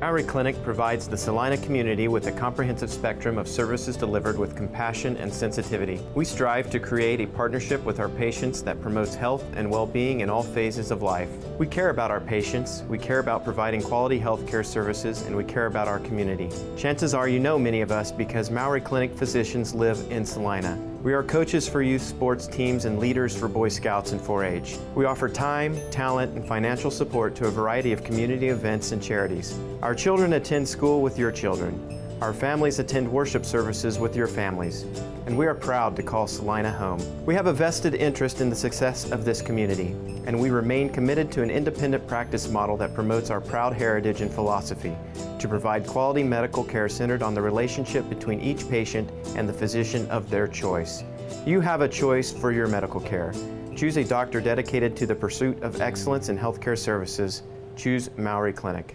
Our clinic provides the Salina community with a comprehensive spectrum of services delivered with compassion and sensitivity. We strive to create a partnership with our patients that promotes health and well-being in all phases of life. We care about our patients, we care about providing quality health care services, and we care about our community. Chances are you know many of us because Maori Clinic physicians live in Salina. We are coaches for youth sports teams and leaders for Boy Scouts and 4-H. We offer time, talent, and financial support to a variety of community events and charities. Our children attend school with your children. Our families attend worship services with your families. And we are proud to call Salina home. We have a vested interest in the success of this community, and we remain committed to an independent practice model that promotes our proud heritage and philosophy to provide quality medical care centered on the relationship between each patient and the physician of their choice. You have a choice for your medical care. Choose a doctor dedicated to the pursuit of excellence in healthcare services. Choose Maori Clinic.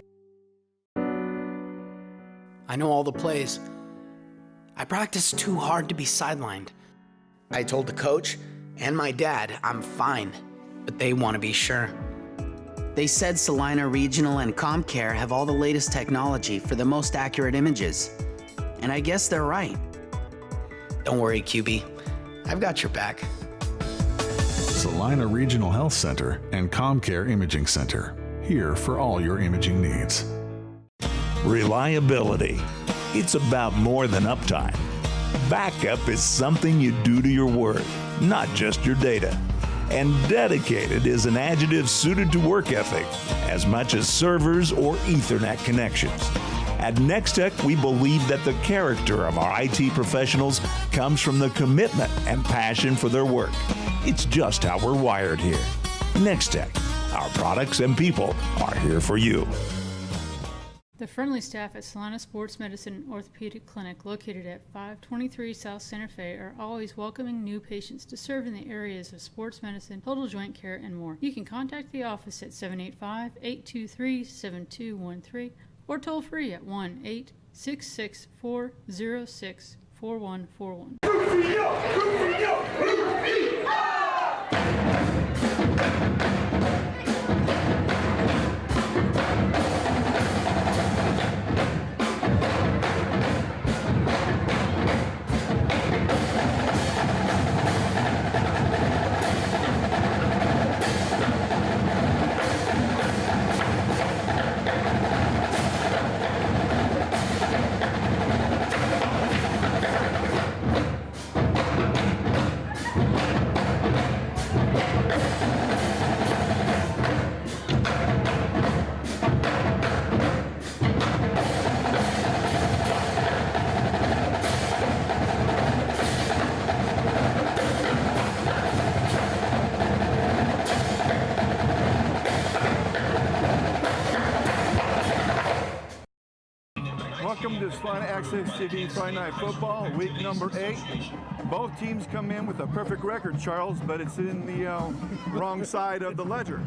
I know all the plays. I practiced too hard to be sidelined. I told the coach and my dad I'm fine, but they want to be sure. They said Salina Regional and ComCare have all the latest technology for the most accurate images. And I guess they're right. Don't worry, QB. I've got your back. Salina Regional Health Center and ComCare Imaging Center. Here for all your imaging needs. Reliability. It's about more than uptime. Backup is something you do to your work, not just your data. And dedicated is an adjective suited to work ethic as much as servers or Ethernet connections. At Nextech, we believe that the character of our IT professionals comes from the commitment and passion for their work. It's just how we're wired here. Nextech, our products and people are here for you. The friendly staff at Salina Sports Medicine and Orthopedic Clinic, located at 523 South Santa Fe, are always welcoming new patients to serve in the areas of sports medicine, total joint care, and more. You can contact the office at 785-823-7213 or toll free at 1-866-406-4141. Welcome to Salina Access TV Friday Night Football, week number 8. Both teams come in with a perfect record, Charles, but it's in the wrong side of the ledger.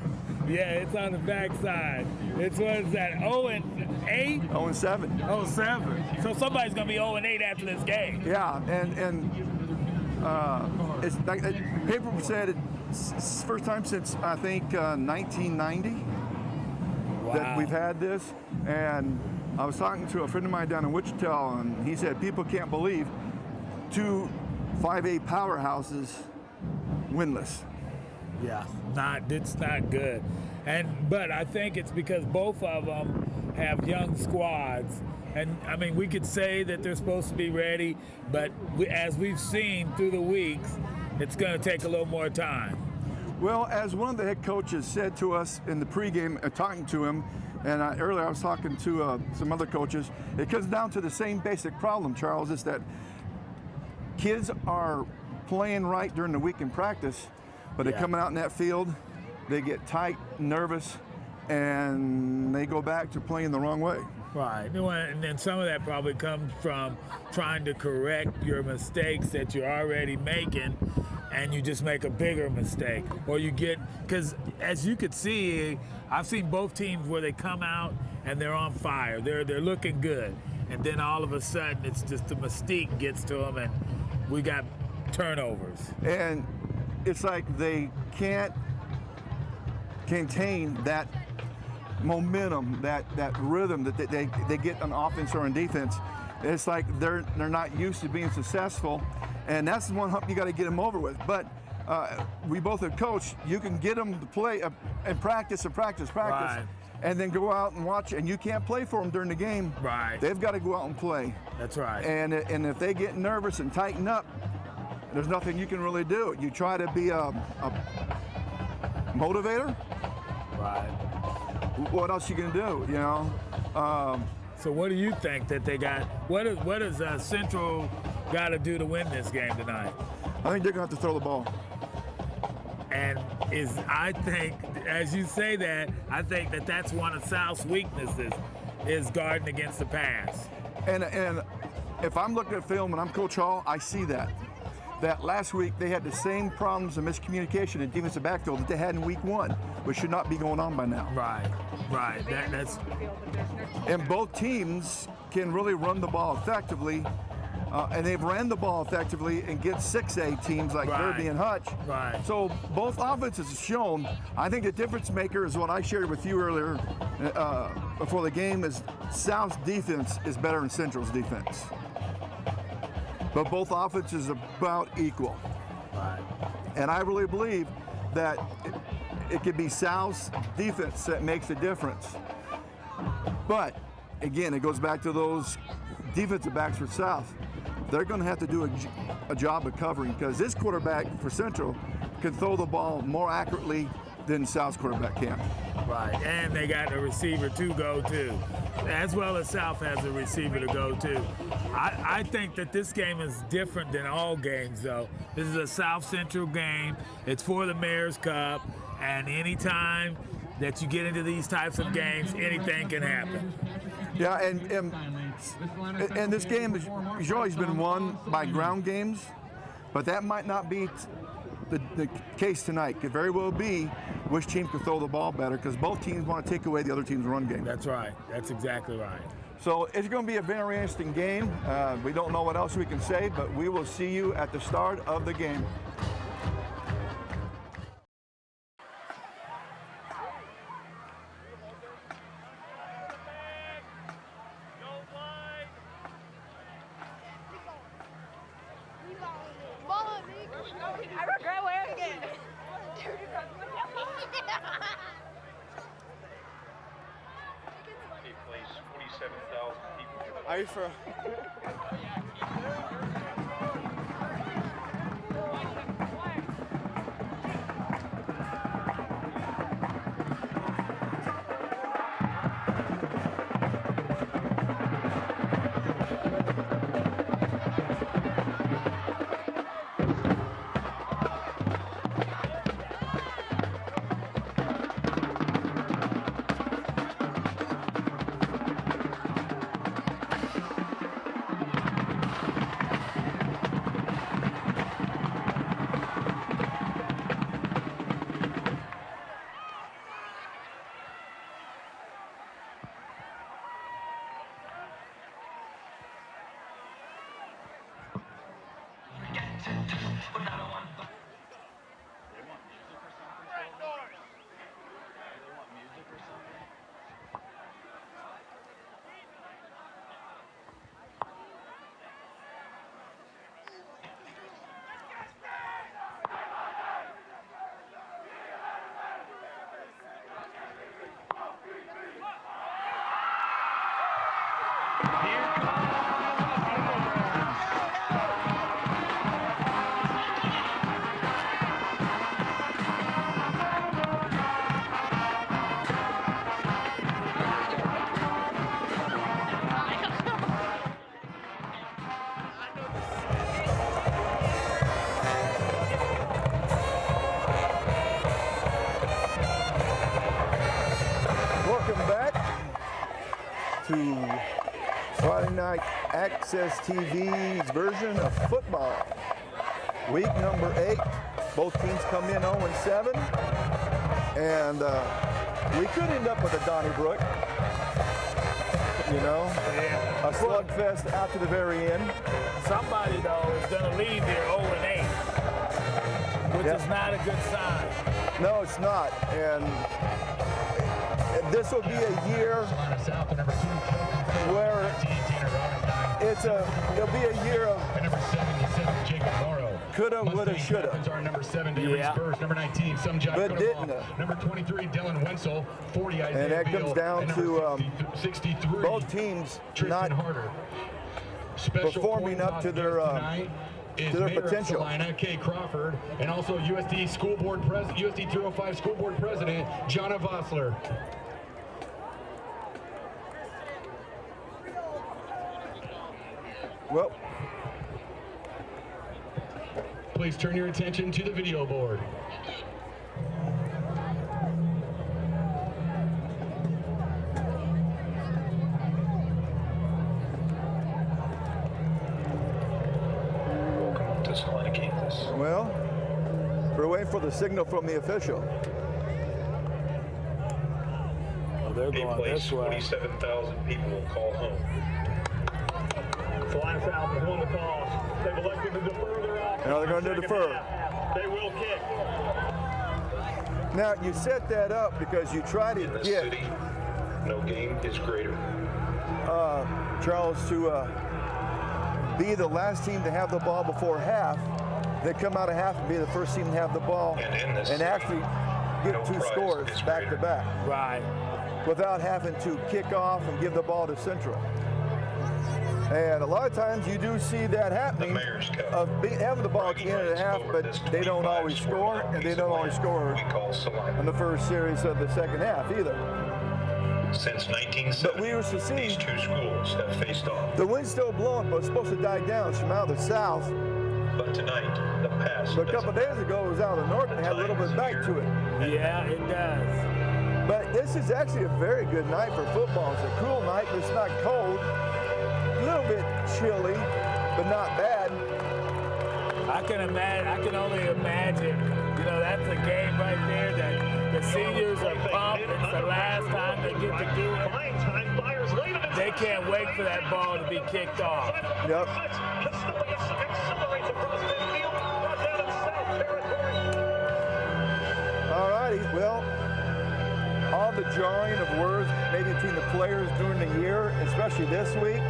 Yeah, it's on the back side. It's what is that, 0-8? 0-7. 0-7. So somebody's going to be 0-8 after this game. Yeah, and it's like the paper said it's first time since, I think, 1990 that we've had this. And I was talking to a friend of mine down in Wichita, and he said people can't believe 2 5A powerhouses winless. Yeah, it's not good. But I think it's because both of them have young squads. And I mean, we could say that they're supposed to be ready, but as we've seen through the weeks, it's going to take a little more time. Well, as one of the head coaches said to us in the pregame, talking to him, and earlier I was talking to some other coaches, it comes down to the same basic problem, Charles, is that kids are playing right during the week in practice, but they're coming out in that field, they get tight, nervous, and they go back to playing the wrong way. Right, and then some of that probably comes from trying to correct your mistakes that you're already making, and you just make a bigger mistake. Or you get, because as you could see, I've seen both teams where they come out and they're on fire. They're looking good. And then all of a sudden, it's just the mystique gets to them, and we got turnovers. And it's like they can't contain that momentum, that rhythm that they get on offense or on defense. It's like they're not used to being successful, and that's the one hump you got to get them over with. But we both have coached. You can get them to play and practice, Right. and then go out and watch. And you can't play for them during the game. Right. They've got to go out and play. That's right. And if they get nervous and tighten up, there's nothing you can really do. You try to be a motivator. Right. What else you gonna do? You know. So what do you think that they got? What does Central got to do to win this game tonight? I think they're gonna have to throw the ball. And I think, as you say that, I think that that's one of South's weaknesses, is guarding against the pass. And if I'm looking at film and I'm Coach Hall, I see that. That last week they had the same problems of miscommunication in defensive backfield that they had in week 1, which should not be going on by now. Right. That's. And both teams can really run the ball effectively, and they've ran the ball effectively against 6A teams like Derby and Hutch. Right. So both offenses have shown. I think the difference maker is what I shared with you earlier before the game is South's defense is better than Central's defense. But both offenses are about equal. Right. And I really believe that it could be South's defense that makes the difference. But again, it goes back to those defensive backs for South. They're going to have to do a job of covering, because this quarterback for Central can throw the ball more accurately than South's quarterback can. Right, and they got a receiver to go to, as well as South has a receiver to go to. I think that this game is different than all games, though. This is a South Central game. It's for the Mayor's Cup, and anytime that you get into these types of games, anything can happen. Yeah, and this game has always been won by ground games, but that might not be the case tonight. Could very well be which team could throw the ball better, because both teams want to take away the other team's run game. That's right. That's exactly right. So it's going to be a very interesting game. We don't know what else we can say, but we will see you at the start of the game. I regret wearing it. Place 47,000 people. Are you from? Welcome back to Friday Night Access TV's version of football. Week number 8. Both teams come in 0-7. And we could end up with a Donnybrook. You know, a slugfest out to the very end. Somebody, though, is going to leave here 0-8, which is not a good sign. No, it's not. And this will be a year where it'll be a year of coulda, woulda, shoulda. Yeah. Number 19, But didn't. Number 23, Dylan Wenzel, 40, Isaiah And that Beal. comes down And to number 63, both teams Tristan not Harder. Special performing point up to guest their tonight is Mayor of potential. Salina, Kay Crawford, and also USD 305 School Board President, Jonna Vossler. Well, please turn your attention to the video board. Welcome to Salina, Kansas. well, we're waiting for the signal from the official. Oh, they're A going place this way. 47,000 people will call home. Salina South has won the toss. They've elected to defer their offense. Now they're going to defer. They will kick. Now, you set that up because you try to In this get city, no game is greater. Charles to be the last team to have the ball before half. They come out of half and be the first team to have the ball And in this and city, actually get no 2 prize scores is back to greater. back Right. without having to kick off and give the ball to Central. And a lot of times you do see that happening Mayor's Cup. of having the ball at the end of the half, but they don't always score, and they don't always score We call Salina. in the first series of the second half either. Since 1970, But we used to see these two schools have faced off. the wind's still blowing, but it's supposed to die down. It's from out of the south. But tonight, the past But a couple doesn't days ago, it was out of the north and had a little bit of bite to it. Yeah, it does. But this is actually a very good night for football. It's a cool night, but it's not cold. A little bit chilly, but not bad. I can only imagine, that's a game right there that the seniors are pumped. It's the last time they get to do it. They can't wait for that ball to be kicked off. Yep. All righty, well, all the jarring of words maybe between the players during the year, especially this week,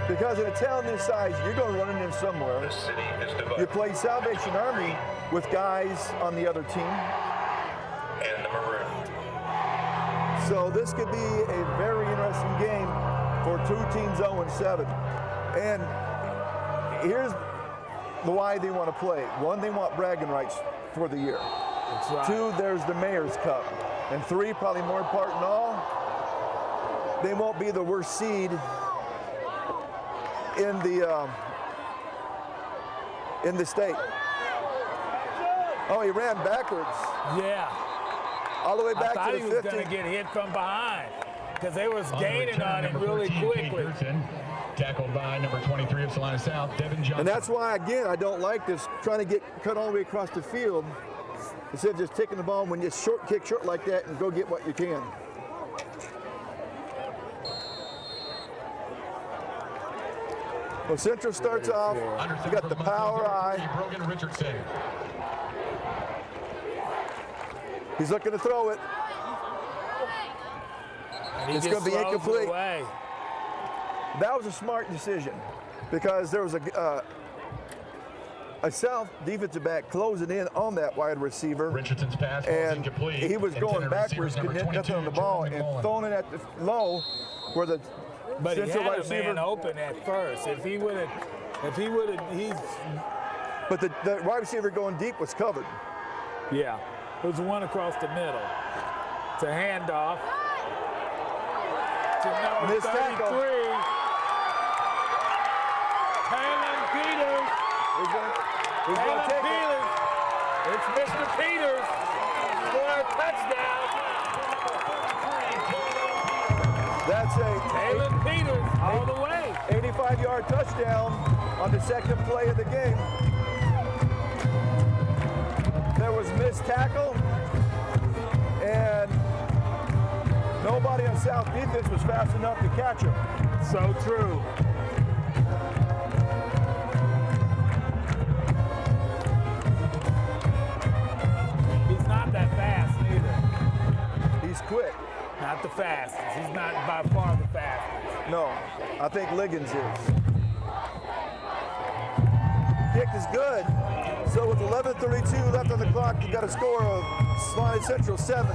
because in a town this size, you're going to run into them somewhere. The city is You divided. play Salvation Army with guys on the other team. And the maroon. So this could be a very interesting game for 2 teams 0-7. And here's why they want to play. 1, they want bragging rights for the year. That's right. 2, there's the Mayor's Cup. And 3, probably more important than all, they won't be the worst seed in the state. Oh, he ran backwards. Yeah. All the way I back thought to he the was 50. going to get hit from behind because they was On the gaining return, on him number really 14, Kate quickly. Gerson, tackled by number 23 of Salina South, Devin Johnson. And that's why, again, I don't like this, trying to get cut all the way across the field instead of just taking the ball when you kick short like that and go get what you can. Well, Central starts off, you got the power eye. Brogan Richardson. He's looking to throw it. And he It's just gonna be throws it incomplete. away. That was a smart decision because there was a South defensive back closing in on that wide receiver. Richardson's pass was And incomplete. he was going Intended backwards, receiver, couldn't number get nothing on the 22, ball, Jeremy and Mullen. throwing it at the low where the But he Central had wide a man receiver. open at first. If he would have, he's, But the wide receiver going deep was covered. yeah. It was one across the middle. It's a handoff to number Missed 33. tackle. Taylor Peters. He's going to Taylor take it. Peters. It's Mr. Peters for a touchdown. That's a Taylor Peters all the way. 85-yard touchdown on the second play of the game. There was missed tackle, and nobody on South defense was fast enough to catch him. So true. He's not that fast either. He's quick. Not the fastest. He's not by far the fastest. No, I think Liggins is. Kick is good. So with 11:32 left on the clock, you got a score of Salina Central 7,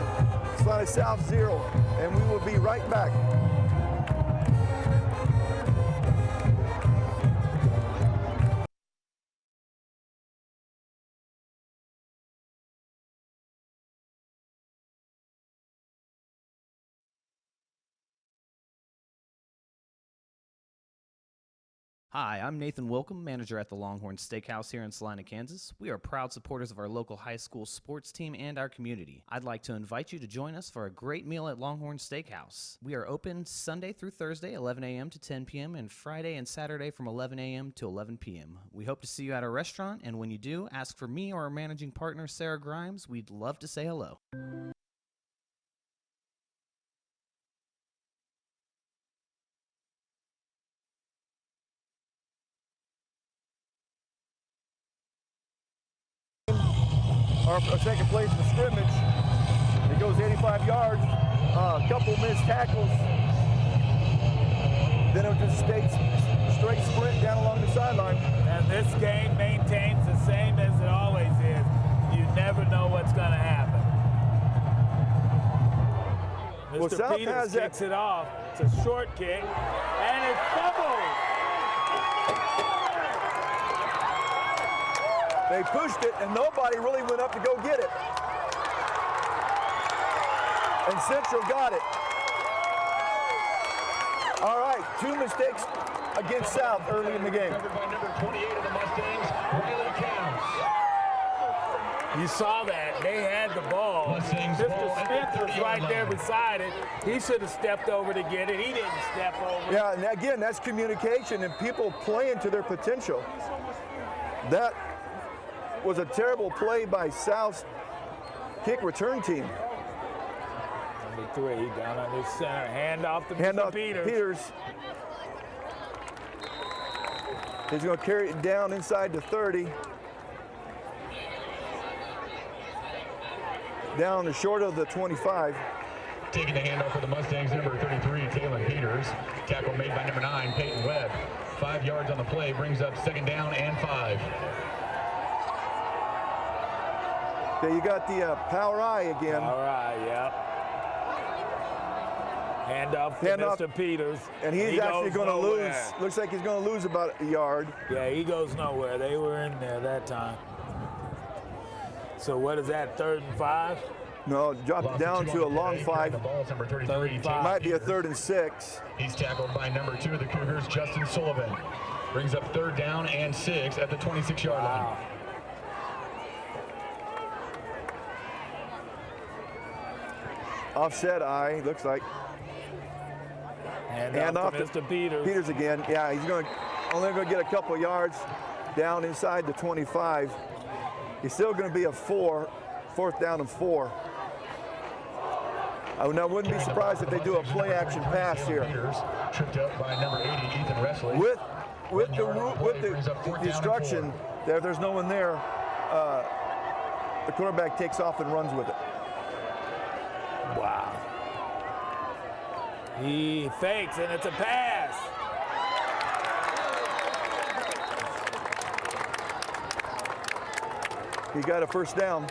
Salina South 0, and we will be right back. Hi, I'm Nathan Wilcom, manager at the Longhorn Steakhouse here in Salina, Kansas. We are proud supporters of our local high school sports team and our community. I'd like to invite you to join us for a great meal at Longhorn Steakhouse. We are open Sunday through Thursday, 11 a.m. to 10 p.m., and Friday and Saturday from 11 a.m. to 11 p.m. We hope to see you at our restaurant, and when you do, ask for me or our managing partner, Sarah Grimes. We'd love to say hello. Our second place in the scrimmage. It goes 85 yards, a couple missed tackles. Then it was just straight sprint down along the sideline. And this game maintains the same as it always is. You never know what's going to happen. Well, Mr. South Peters has kicks that. it off. It's a short kick, and it's fumbled. They pushed it, and nobody really went up to go get it. And Central got it. All right, 2 mistakes against South early in the game. Covered by number 28 of the Mustangs, Riley Counts. You saw that. They had the ball. Mustangs ball Mr. at Smith the was 30-yard right there line. beside it. He should have stepped over to get it. He didn't step over. Yeah, and again, that's communication and people playing to their potential. That was a terrible play by South's kick return team. Number 3 down on the center. Hand off to Hand Mr. off Peters. Peters. He's going to carry it down inside the 30. Down the short of the 25. Taking the handoff for the Mustangs, number 33, Taylor Peters. Tackle made by number 9, Peyton Webb. 5 yards on the play, brings up 2nd down and 5. Okay, you got the power eye again. All right, yep. Hand off to Mr. Peters. And he's actually going to lose. Looks like he's going to lose about a yard. Yeah, he goes nowhere. They were in there that time. So what is that, 3rd and 5? No, dropped it down to a long 5. The ball's number 33, Might be a 3rd and 6. He's tackled by number 2 of the Cougars, Justin Sullivan. Brings up 3rd down and 6 at the 26-yard line. Offset eye, looks like. Hand off to Mr. Peters. Peters again. Yeah, he's only going to get a couple yards down inside the 25. He's still going to be a 4th down and 4. I wouldn't be surprised if they do a play action pass here. Tripped up by number 80, Ethan Wesley. With the instruction there, there's no one there. The quarterback takes off and runs with it. Wow. He fakes, and it's a pass. He got a 1st down.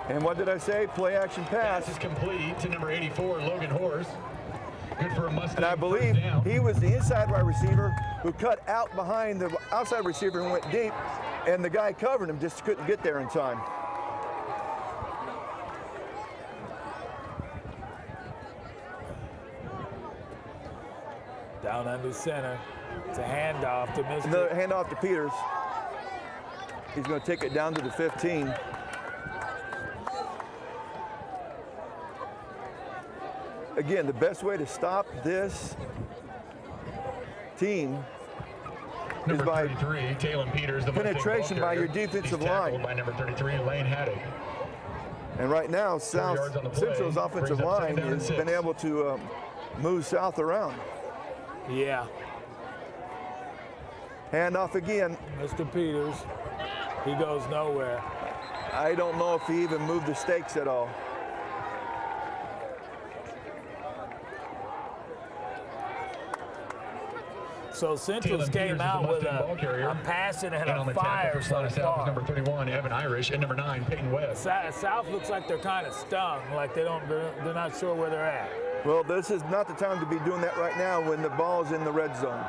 And what did I say? Play action pass. Pass is complete to number 84, Logan Horst. Good for a Mustang. And I believe he was the inside wide receiver who cut out behind the outside receiver and went deep, and the guy covering him just couldn't get there in time. Down under center. It's a handoff to Mr. Another handoff to Peters. He's going to take it down to the 15. Again, the best way to stop this team is by 33, Taylor Peters, the penetration by your defensive line. By number 33, Lane Haddock. And right now, South Central's offensive line has been able to move South around. Yeah. Handoff again. Mr. Peters, he goes nowhere. I don't know if he even moved the stakes at all. So Central's Taylor came Peters out is the with Mustang ball carrier. a passion and And on a the tackle fire for so Salina South is far. number 31, Evan Irish, and number 9, Peyton Webb. South looks like they're kind of stung, like they're not sure where they're at. Well, this is not the time to be doing that right now when the ball's in the red zone.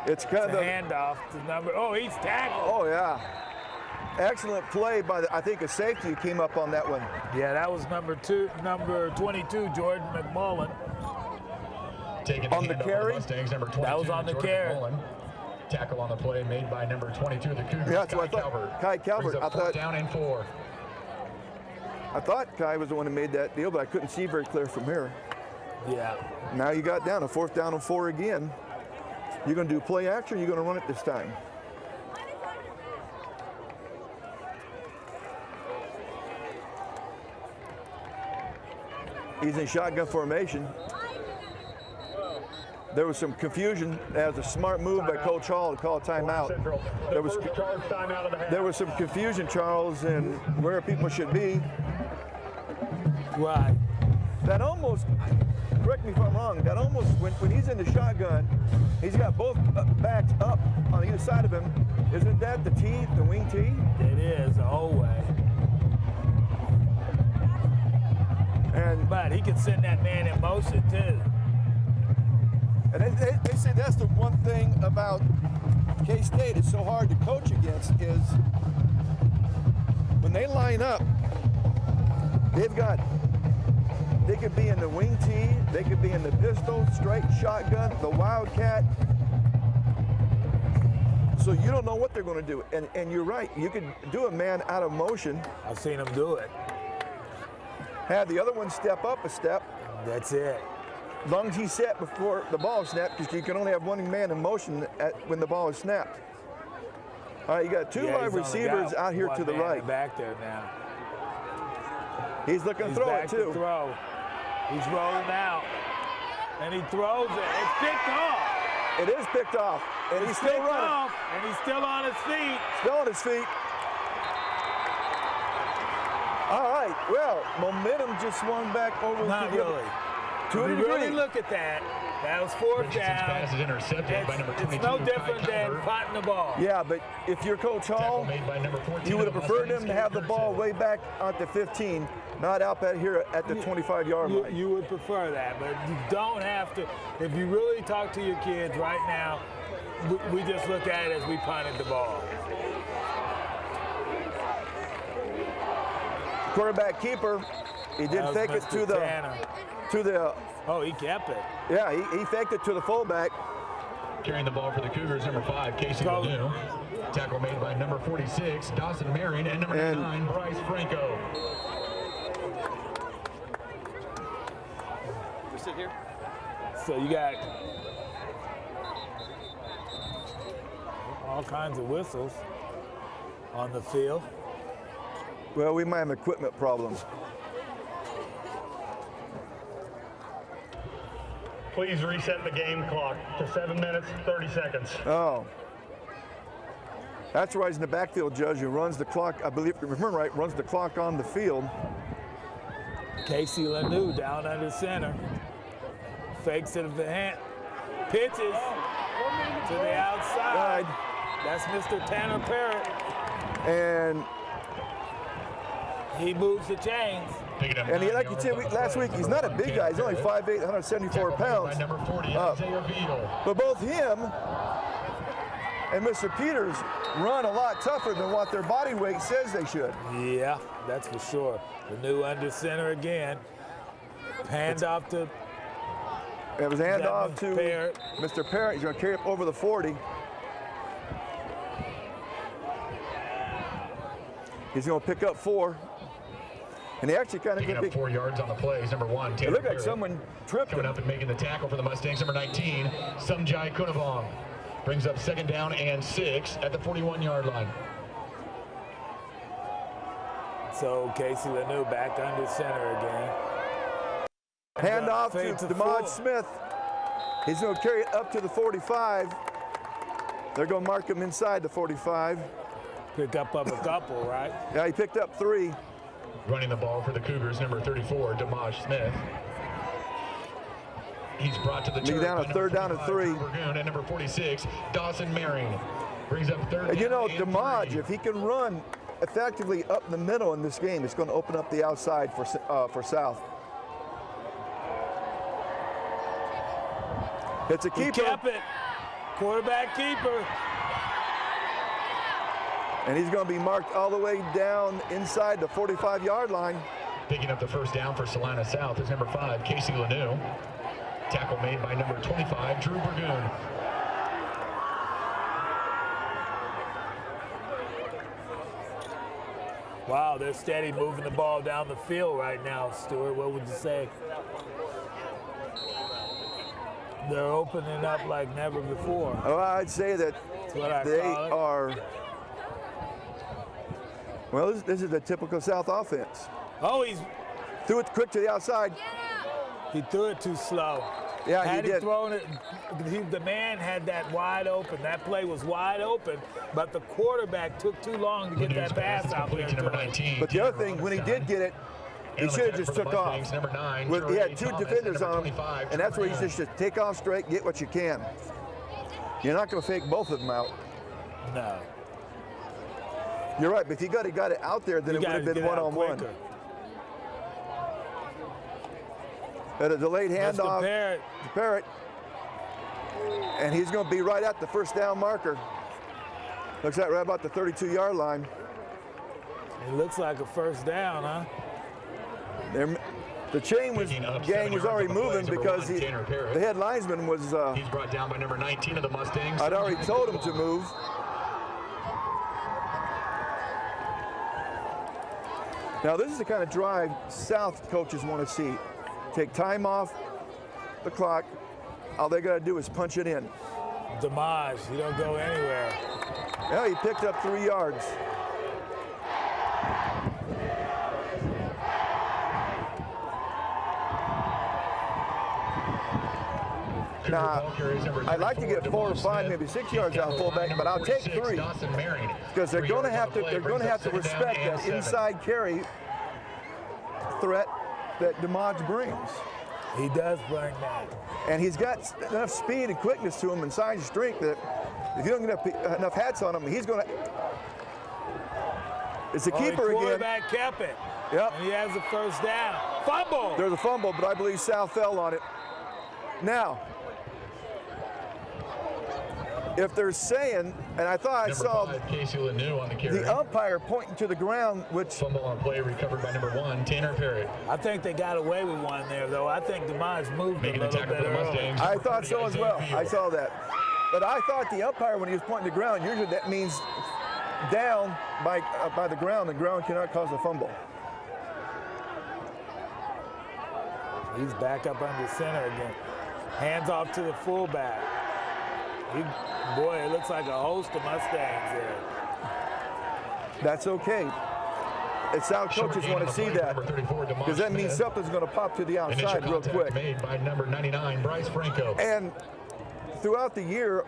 It's kind of a handoff to number. Oh, he's tackled. Oh yeah, excellent play by I think a safety who came up on that one. Yeah, that was number 22, Jordan McMullen. Taking on the carry. Mustangs, number 22, that was on the Jordan carry. McMullen. Tackle on the play made by number 22, the Cougars. Yeah, that's what I thought. Calvert. Kai Calvert. Brings up I thought down and 4. I thought Kai was the one who made that deal, but I couldn't see very clear from here. Yeah. Now you got down a 4th down and 4 again. You're going to do play action, or you're going to run it this time? He's in shotgun formation. There was some confusion. That was a smart move by Coach Hall to call a timeout. There was some confusion, Charles, in where people should be. Right. That almost, correct me if I'm wrong, that almost, when he's in the shotgun, he's got both backs up on either side of him. Isn't that the T, the wing T? It is, the whole way. But he can send that man in motion, too. And they say that's the one thing about K-State is so hard to coach against is when they line up, they could be in the wing T, they could be in the pistol, straight shotgun, the wildcat. So you don't know what they're going to do. And you're right, you could do a man out of motion. I've seen him do it. Have the other one step up a step. That's it. As long as he's set before the ball is snapped, because you can only have one man in motion when the ball is snapped. All right, you got two wide receivers out here to the right. Back there now. He's looking to throw it too. To throw. He's rolling out, and he throws it. It's picked off. It is picked off, and he's still running. And he's still on his feet. Still on his feet. All right, well, momentum just swung back over Not to the really. To a If you degree. really look at that, that was 4th down. Pass is intercepted by number 22. It's no different than punting the ball. Yeah, but if you're Coach Hall, Made by number 14 you would have of the preferred him Mustangs, to have the ball way back at the 15, not out back here at the 25-yard line. You would prefer that, but you don't have to. If you really talk to your kids right now, we just look at it as we punted the ball. Quarterback keeper, he did fake it to the. Oh, he kept it. Yeah, he faked it to the fullback. Carrying the ball for the Cougars, number 5, Casey Ledoux. Tackle made by number 46, Dawson Marion, and number 9, Bryce Franco. We sit here. So you got all kinds of whistles on the field. Well, we might have equipment problems. Please reset the game clock to 7 minutes, 30 seconds. Oh. That's why he's in the backfield judge who runs the clock, I believe, remember right, runs the clock on the field. Casey Ledoux down under center. Fakes it the hand. Pitches to the outside. That's Mr. Tanner Parrott. And he moves the chains. And he, like you said last week, he's not a big guy. He's only 5'8", 174 pounds. But both him and Mr. Peters run a lot tougher than what their body weight says they should. Yeah, that's for sure. The new under center again. Hand off to. It was hand off to Parrott. Mr. Parrott. He's going to carry it over the 40. He's going to pick up 4. And he actually kind of picking up 4 yards on the plays. Number 1, Taylor it looked like Parrott. someone tripped Coming him. up and making the tackle for the Mustangs. Number 19, Sumjai Kunavong. Brings up 2nd down and 6 at the 41-yard line. So Casey Ledoux back under center again. Hand off to DeMond Smith. He's going to carry it up to the 45. They're going to mark him inside the 45. Pick up a couple, right? Yeah, he picked up 3. Running the ball for the Cougars, number 34, Damaj Smith. He's brought to the Lead down a third down and 3. Burgoon and number 46, Dawson Maring. Brings up third down. And you know, and DeModge, 3. if he can run effectively up the middle in this game, it's going to open up the outside for South. It's a keeper. He kept it. Quarterback keeper. And he's going to be marked all the way down inside the 45-yard line. Picking up the first down for Salina South is number 5, Casey Lanou. Tackle made by number 25, Drew Burgoon. Wow, they're steady moving the ball down the field right now, Stuart. What would you say? They're opening up like never before. Oh, I'd say that they are. Well, this is the typical South offense. Oh, he's threw it quick to the outside. He threw it too slow. Yeah, had he did. Thrown it, the man had that wide open. That play was wide open, but the quarterback took too long to get that pass out there. Number 19, but the other thing, when he did get it, he should have just took off. Number 9, he had 2 defenders on him, and that's where he should take off straight, get what you can. You're not going to fake both of them out. No. You're right, but if you got it out there, then it would have been one-on-one. At a delayed handoff to Parrott. And he's going to be right at the first down marker. Looks like right about the 32-yard line. It looks like a first down, huh? The chain gang was already moving because the head linesman was. He's brought down by number 19 of the Mustangs. I'd already told him to move. Now this is the kind of drive South coaches want to see. Take time off the clock. All they got to do is punch it in. DeModge, you don't go anywhere. Yeah, he picked up 3 yards. Now, I'd like to get 4 or 5, maybe 6 yards out of fullback, but I'll take 3 because they're going to have to respect that inside carry threat that DeModge brings. He does bring that. And he's got enough speed and quickness to him and size and strength that if you don't get enough hats on him, he's going to. It's a keeper the again. Quarterback kept it. Yep. And he has a first down. Fumble. There's a fumble, but I believe South fell on it. Now, if they're saying, and I thought I saw Casey Lanou on the carry. The umpire pointing to the ground, which fumble on play recovered by number 1, Tanner Parrott. I think they got away with one there, though. I think DeModge moved a little bit early. I thought so as well. I saw that. But I thought the umpire, when he was pointing to the ground, usually that means down by the ground. The ground cannot cause a fumble. He's back up under center again. Hands off to the fullback. Boy, it looks like a host of Mustangs there. That's okay. And South coaches want to see that because that means something's going to pop to the outside real quick. Made by number 99, Bryce Franco. And throughout the year,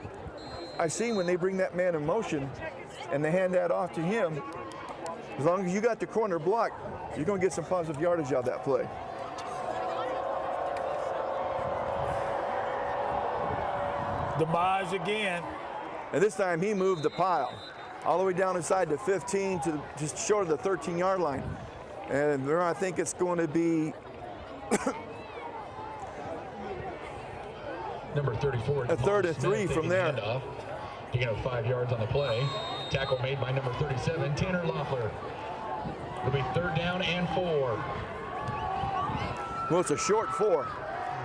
I've seen when they bring that man in motion and they hand that off to him, as long as you got the corner block, you're going to get some positive yardage out of that play. DeModge again. And this time he moved the pile all the way down inside the 15 to just short of the 13-yard line. And there I think it's going to be number 34. A 3rd and 3 from there. Picking up 5 yards on the play. Tackle made by number 37, Tanner Loeffler. It'll be 3rd down and 4. Well, it's a short 4.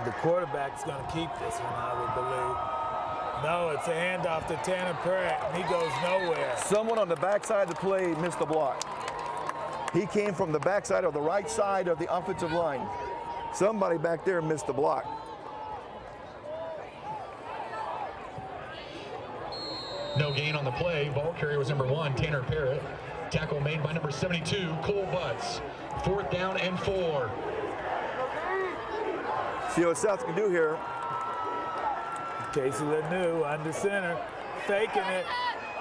The quarterback's going to keep this one, I would believe. No, it's a handoff to Tanner Parrott, and he goes nowhere. Someone on the backside of the play missed the block. He came from the backside or the right side of the offensive line. Somebody back there missed the block. No gain on the play. Ball carrier was number 1, Tanner Parrott. Tackle made by number 72, Cole Butts. 4th down and 4. See what South can do here. Casey Lanou under center, faking it.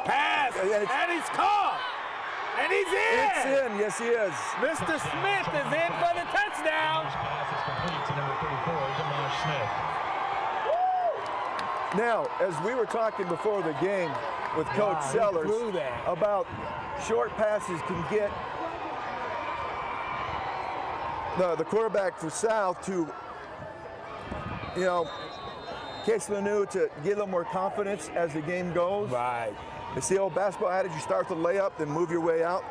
Pass, and he's caught. And he's in. It's in, yes he is. Mr. Smith is in for the touchdown. Pass is complete to number 34, DeModge Smith. Now, as we were talking before the game with Coach Sellers about short passes can get the quarterback for South to, you know, Case Lanu to get a little more confidence as the game goes. Right. It's the old basketball adage, you start with the layup, then move your way out.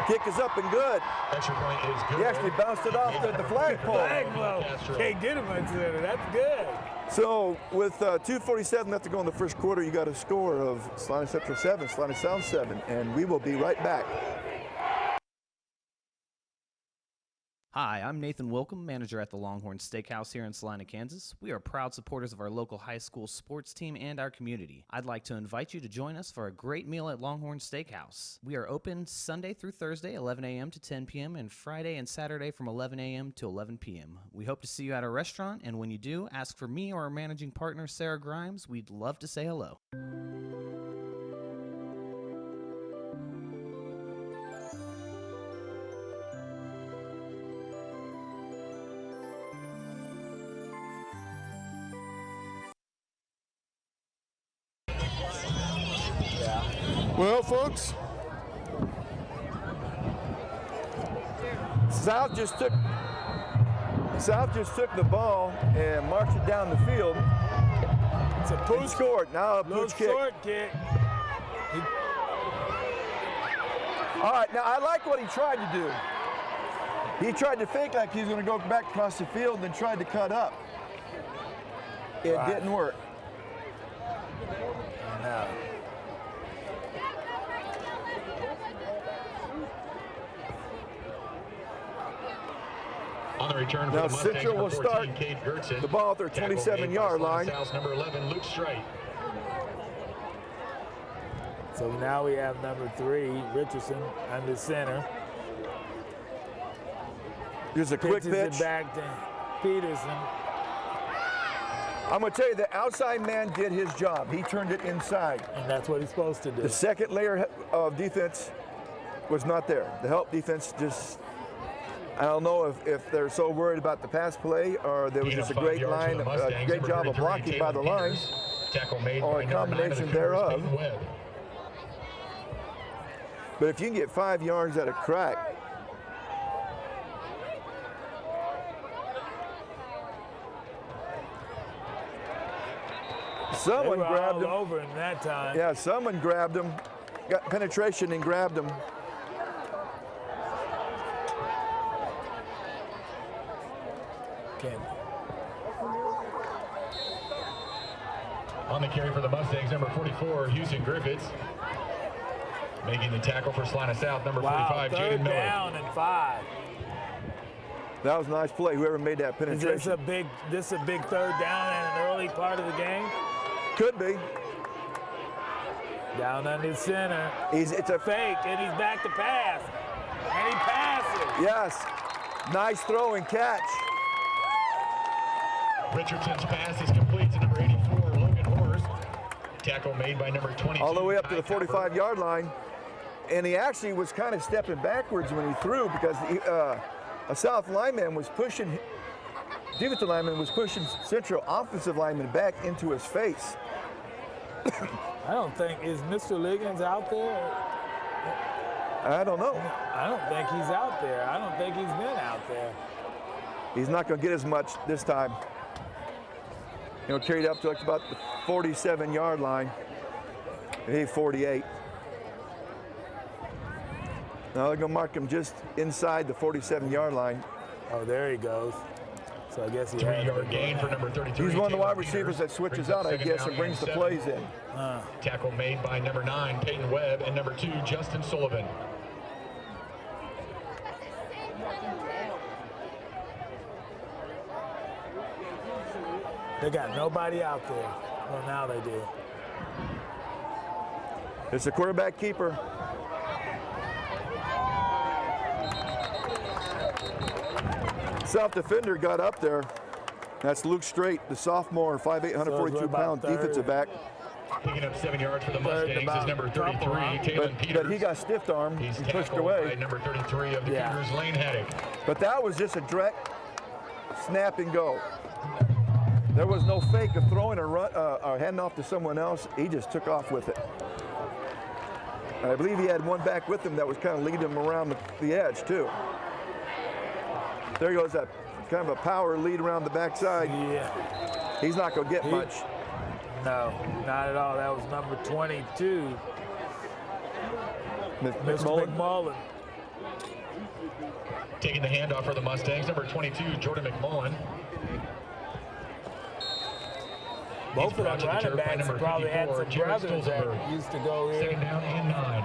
Kick is up and good. Extra point is good. He actually bounced it off the flagpole. Flagpole. Can't get him into it. That's good. So with 2:47 left to go in the first quarter, you got a score of Salina Central 7, Salina South 7, and we will be right back. Hi, I'm Nathan Wilcom, manager at the Longhorn Steakhouse here in Salina, Kansas. We are proud supporters of our local high school sports team and our community. I'd like to invite you to join us for a great meal at Longhorn Steakhouse. We are open Sunday through Thursday, 11 a.m. to 10 p.m., and Friday and Saturday from 11 a.m. to 11 p.m. We hope to see you at our restaurant, and when you do, ask for me or our managing partner, Sarah Grimes. We'd love to say hello. Well, folks, South just took the ball and marched it down the field. It's a pooch. Scored. Now a pooch kick. Short kick. All right, now I like what he tried to do. He tried to fake like he was going to go back across the field and then tried to cut up. It didn't work. No. On the return Now for the Mustangs, Central will number 14, start Kate Gertson. the ball at their 27-yard line. South, number 11, Luke Strite. So now we have number 3, Richardson, under center. Here's a quick Pitches pitch. it back to Peterson. I'm going to tell you, the outside man did his job. He turned it inside. And that's what he's supposed to do. The second layer of defense was not there. The help defense just, I don't know if they're so worried about the pass play or there was just a great line, a great job of blocking by the line, or a combination thereof. But if you can get 5 yards at a crack, someone grabbed him. Over him that time. Yeah, someone grabbed him, got penetration and grabbed him. On the carry for the Mustangs, number 44, Houston Griffiths. Making the tackle for Salina South, number 45, Jaden Miller. Down and 5. That was a nice play. Whoever made that penetration. Is this a big third down in an early part of the game? Could be. Down under center. It's a fake, and he's back to pass. And he passes. Yes. Nice throw and catch. Richardson's pass is complete to number 84, Logan Horst. Tackle made by number 22. All the way up to the 45-yard line. And he actually was kind of stepping backwards when he threw because a South lineman was pushing, defensive lineman was pushing Central offensive lineman back into his face. I don't think, is Mr. Liggins out there? I don't know. I don't think he's out there. I don't think he's been out there. He's not going to get as much this time. He'll carry it up to like about the 47-yard line. Maybe 48. Now they're going to mark him just inside the 47-yard line. Oh, there he goes. So I guess he 3-yard gain for number 33. He's one of the wide receivers that switches out, I guess, and brings the plays in. Tackle made by number 9, Peyton Webb, and number 2, Justin Sullivan. They got nobody out there. Well, now they do. It's a quarterback keeper. South defender got up there. That's Luke Straight, the sophomore, 5'8", 142-pound defensive back. Picking up 7 yards for the Mustangs is number 33, Taylon Peters. But he got stiff armed and pushed tackled away. by number 33 of the Cougars, Lane Haddock. But that was just a direct snap and go. There was no fake of throwing or handing off to someone else. He just took off with it. And I believe he had one back with him that was kind of leading him around the edge too. There goes that kind of a power lead around the backside. Yeah. He's not going to get much. No, not at all. That was number 22, Mr. McMullen. Taking the handoff for the Mustangs, number 22, Jordan McMullen. Both of them running backs probably had some brothers that used to go here. Second down and 9.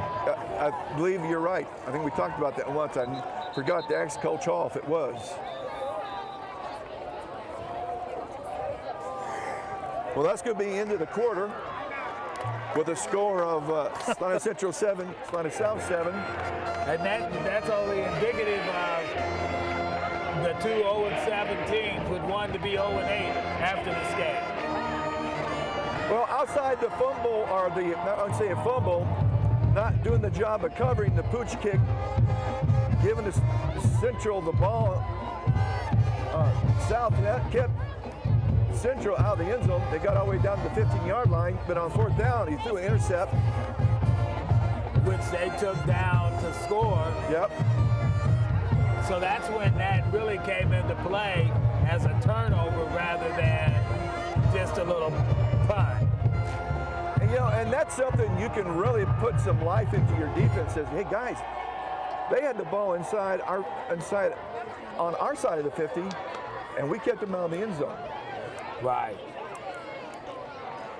I believe you're right. I think we talked about that once. I forgot to ask Coach Hall if it was. Well, that's going to be into the quarter with a score of Salina Central 7, Salina South 7. And that's only indicative of the two 0-7 teams with one to be 0-8 after this game. Well, outside the fumble, or I would say a fumble, not doing the job of covering the pooch kick, giving the Central the ball, South, and that kept Central out of the end zone. They got all the way down to the 15-yard line, but on fourth down, he threw an intercept. Which they took down to score. Yep. So that's when that really came into play as a turnover rather than just a little punt. And, you know, and that's something you can really put some life into your defense. Says, hey guys, they had the ball inside on our side of the 50, and we kept them out of the end zone. Right.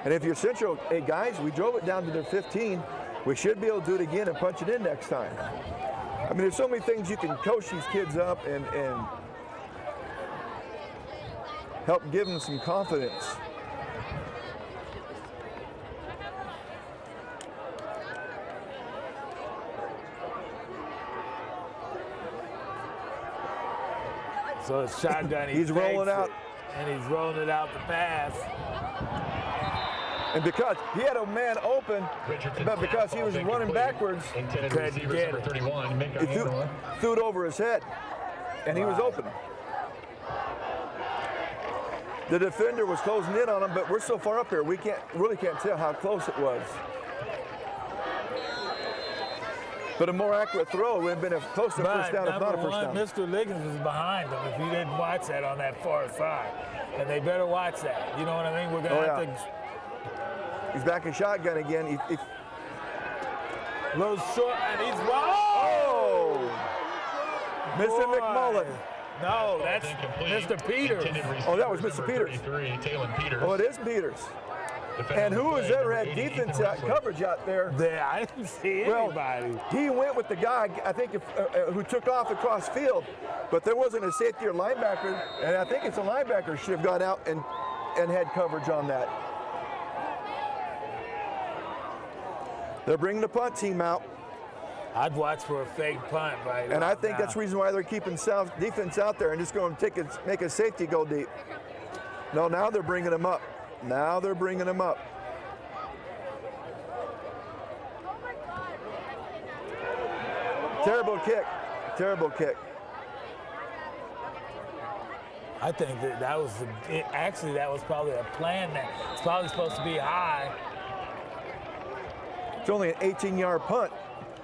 And if you're Central, hey guys, we drove it down to their 15. We should be able to do it again and punch it in next time. I mean, there's so many things you can coach these kids up and help give them some confidence. So it's shotgun. He's rolling out. And he's rolling it out the pass. And because he had a man open, but because he was running backwards, couldn't get it. 31, he threw it over his head, and he was open. The defender was closing in on him, but we're so far up here, we really can't tell how close it was. But a more accurate throw would have been a closer first down, if not a first down. Mr. Liggins was behind him if you didn't watch that on that far side. And they better watch that. You know what I mean? We're going to have to. He's back in shotgun again. Little short, and he's Mr. McMullen. No, that's Mr. Peters. Oh, that was Mr. Peters. Oh, it is Peters. And who has ever had defense coverage out there? I didn't see anybody. Well, he went with the guy, I think, who took off across field, but there wasn't a safety or linebacker, and I think it's a linebacker should have gone out and had coverage on that. They're bringing the punt team out. I'd watch for a fake punt right now. And I think that's the reason why they're keeping South defense out there and just going to make a safety go deep. No, now they're bringing them up. Now they're bringing them up. Terrible kick. Terrible kick. I think that was actually that was probably a plan. It's probably supposed to be high. It's only an 18-yard punt.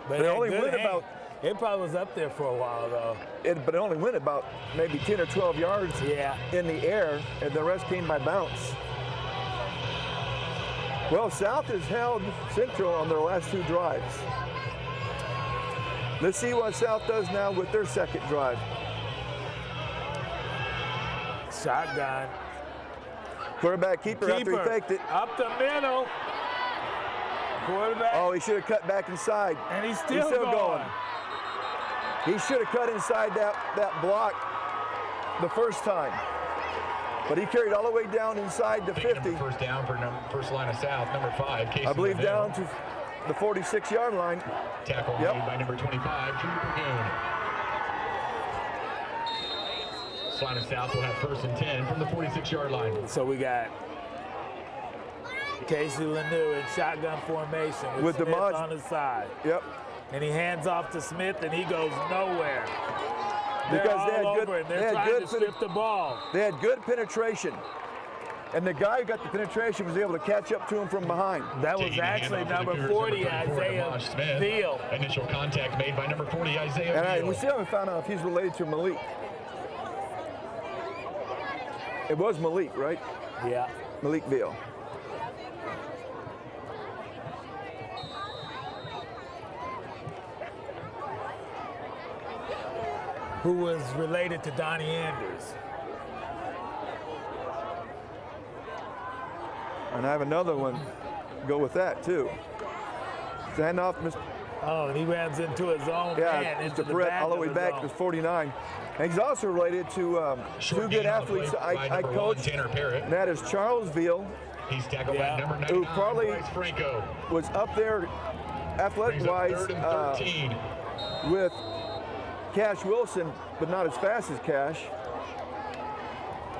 But it only went about. It probably was up there for a while though. But it only went about maybe 10 or 12 yards in the air, and the rest came by bounce. Well, South has held Central on their last two drives. Let's see what South does now with their second drive. Shotgun. Quarterback keeper after he faked it. Up the middle. Quarterback. Oh, he should have cut back inside. And he's still going. He should have cut inside that block the first time. But he carried all the way down inside the 50. First down for Salina South, number 5, Casey I believe Lavelle. Down to the 46-yard line. Tackle made by number 25, Drew Dragoon. Salina South will have first and 10 from the 46-yard line. So we got Casey Lanou in shotgun formation with Smith on his side. Yep. And he hands off to Smith, and he goes nowhere. Because they had all good, over it. They're they had trying good to strip the ball. They had good penetration. And the guy who got the penetration was able to catch up to him from behind. That was actually number 40, Isaiah Thiel. Initial contact made by number 40, Isaiah And Thiel. we still haven't found out if he's related to Malik. It was Malik, right? Yeah. Malik Beal. Who was related to Donnie Anders. And I have another one. Go with that, too. Stand off, Mr. Oh, and he runs into his own man, into the Brett, back all the of way his back own. to 49. And he's also related to two good athletes I coached. And that is Charles Veal, He's tackled by number 99, who probably Bryce Franco. was up there athletic-wise Third and 13. with Cash Wilson, but not as fast as Cash.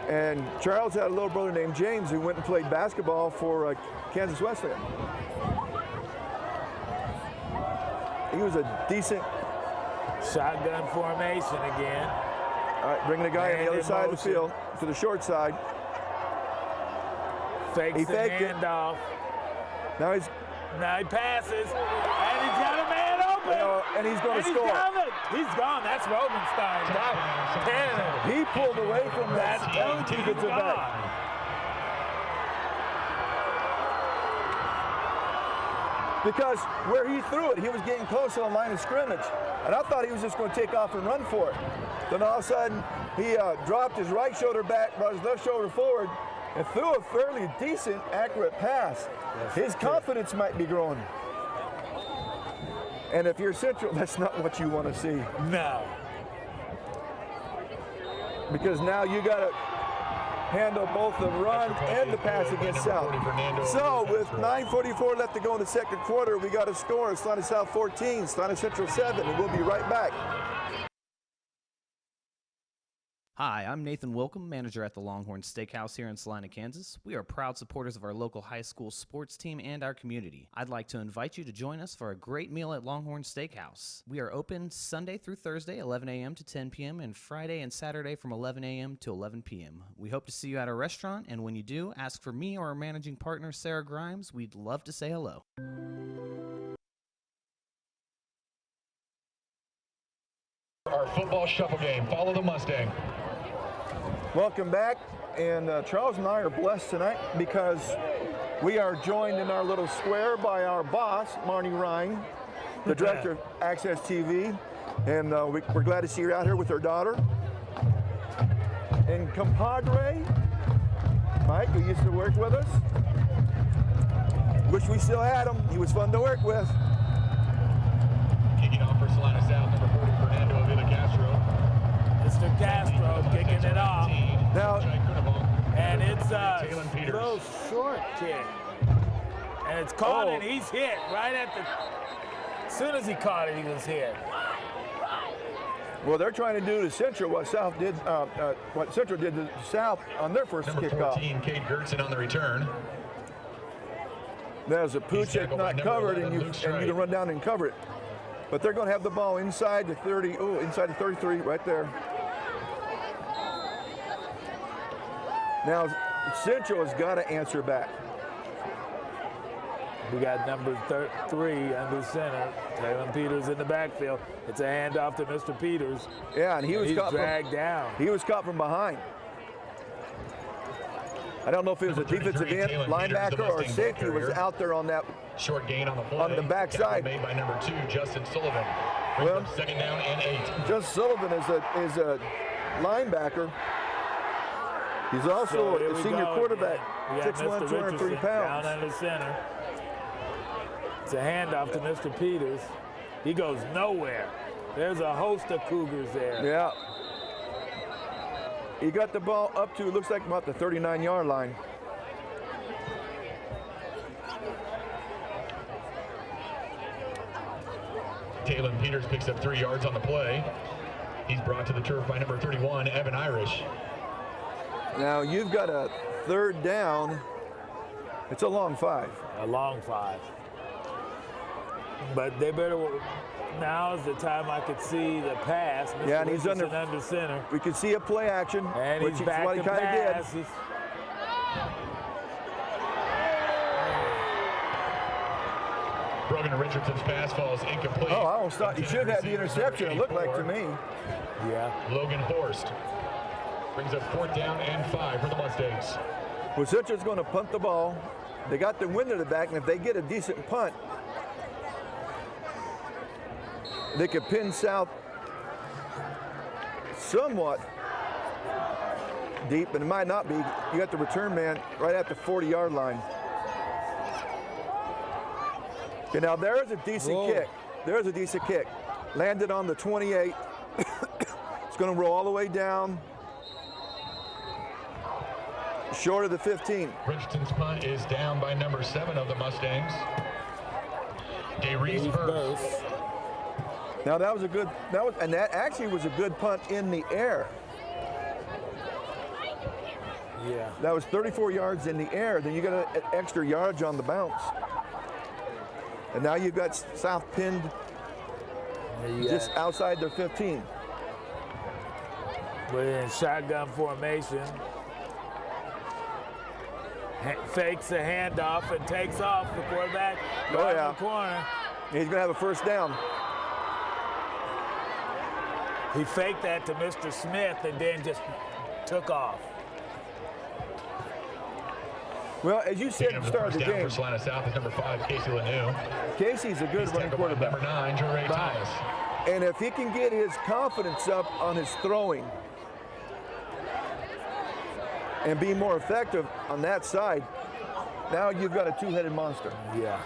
And Charles had a little brother named James who went and played basketball for Kansas Wesleyan. He was a decent shotgun formation again. All right, bringing a guy on the other side of the field to the short side. Fakes He the faked it. handoff. Now he passes, and he's got a man open. And he's going to He's score. got it. He's gone. That's Robenstein. Cannon. He pulled away from that That's defensive back. Because where he threw it, he was getting close to the line of scrimmage. And I thought he was just going to take off and run for it. Then all of a sudden, he dropped his right shoulder back, brought his left shoulder forward, and threw a fairly decent, accurate pass. His confidence might be growing. And if you're Central, that's not what you want to see. No. Because now you got to handle both the run and the pass against South. So with 9:44 left to go in the second quarter, we got a score. Salina South 14, Salina Central 7, and we'll be right back. Hi, I'm Nathan Wilcom, manager at the Longhorn Steakhouse here in Salina, Kansas. We are proud supporters of our local high school sports team and our community. I'd like to invite you to join us for a great meal at Longhorn Steakhouse. We are open Sunday through Thursday, 11 a.m. to 10 p.m., and Friday and Saturday from 11 a.m. to 11 p.m. We hope to see you at our restaurant, and when you do, ask for me or our managing partner, Sarah Grimes. We'd love to say hello. Our football shuffle game. Follow the Mustang. Welcome back, and Charles and I are blessed tonight because we are joined in our little square by our boss, Marnie Ryan, the director of Access TV, and we're glad to see her out here with her daughter. And compadre, Mike, who used to work with us. Wish we still had him. He was fun to work with. Kicking off for Salina South, number 40, Fernando Avila Castro. Mr. Castro kicking it off. Now, and it's a little short kick. And it's caught, and he's hit right at the. As soon as he caught it, he was hit. Well, they're trying to do to Central what South did, what Central did to South on their first Number kickoff. 14, Cade Gertson on the return. There's a pooch that's not covered, and you can run down and cover it. But they're going to have the ball inside the 30, inside the 33, right there. Now, Central has got to answer back. We got number 3 under center, Taylor Peters in the backfield. It's a handoff to Mr. Peters. Yeah, and he's dragged down. He was caught from behind. I don't know if it was a defensive end, linebacker, or safety was out there on that short gain on the play. On the backside. Made by number 2, Justin Sullivan. Well, second down and 8. Justin Sullivan is a linebacker. He's also a senior quarterback, 6'1", 203 pounds. Down under center. It's a handoff to Mr. Peters. He goes nowhere. There's a host of Cougars there. Yeah. He got the ball up to, looks like about the 39-yard line. Taylor Peters picks up 3 yards on the play. He's brought to the turf by number 31, Evan Irish. Now you've got a third down. It's a long 5. A long 5. But they better now is the time I could see the pass. Mr. Yeah, and he's Richardson under center. We could see a play action, And which he's is back what he to kind of did. pass. Brogan Richardson's pass falls incomplete. Oh, I almost thought he should have had the interception, it looked like to me. Yeah. Logan Horst brings up 4th down and 5 for the Mustangs. Well, Citra's going to punt the ball. They got the wind at the back, and if they get a decent punt, they could pin South somewhat deep, and it might not be. You got the return man right at the 40-yard line. Okay, now there's a decent kick. There's a decent kick. Landed on the 28. It's going to roll all the way down. Short of the 15. Richardson's punt is down by number 7 of the Mustangs. DeReese Burst. Now that was a good, and that actually was a good punt in the air. Yeah. That was 34 yards in the air. Then you got an extra yardage on the bounce. And now you've got South pinned just outside their 15. We're in shotgun formation. Fakes a handoff and takes off. The quarterback goes in the corner. He's going to have a first down. He faked that to Mr. Smith and then just took off. Well, as you said at the start of the game, for Salina South is number 5, Casey Lanu. Casey's a good running quarterback. Number 9, Jure Thomas. And if he can get his confidence up on his throwing and be more effective on that side, now you've got a two-headed monster. Yeah,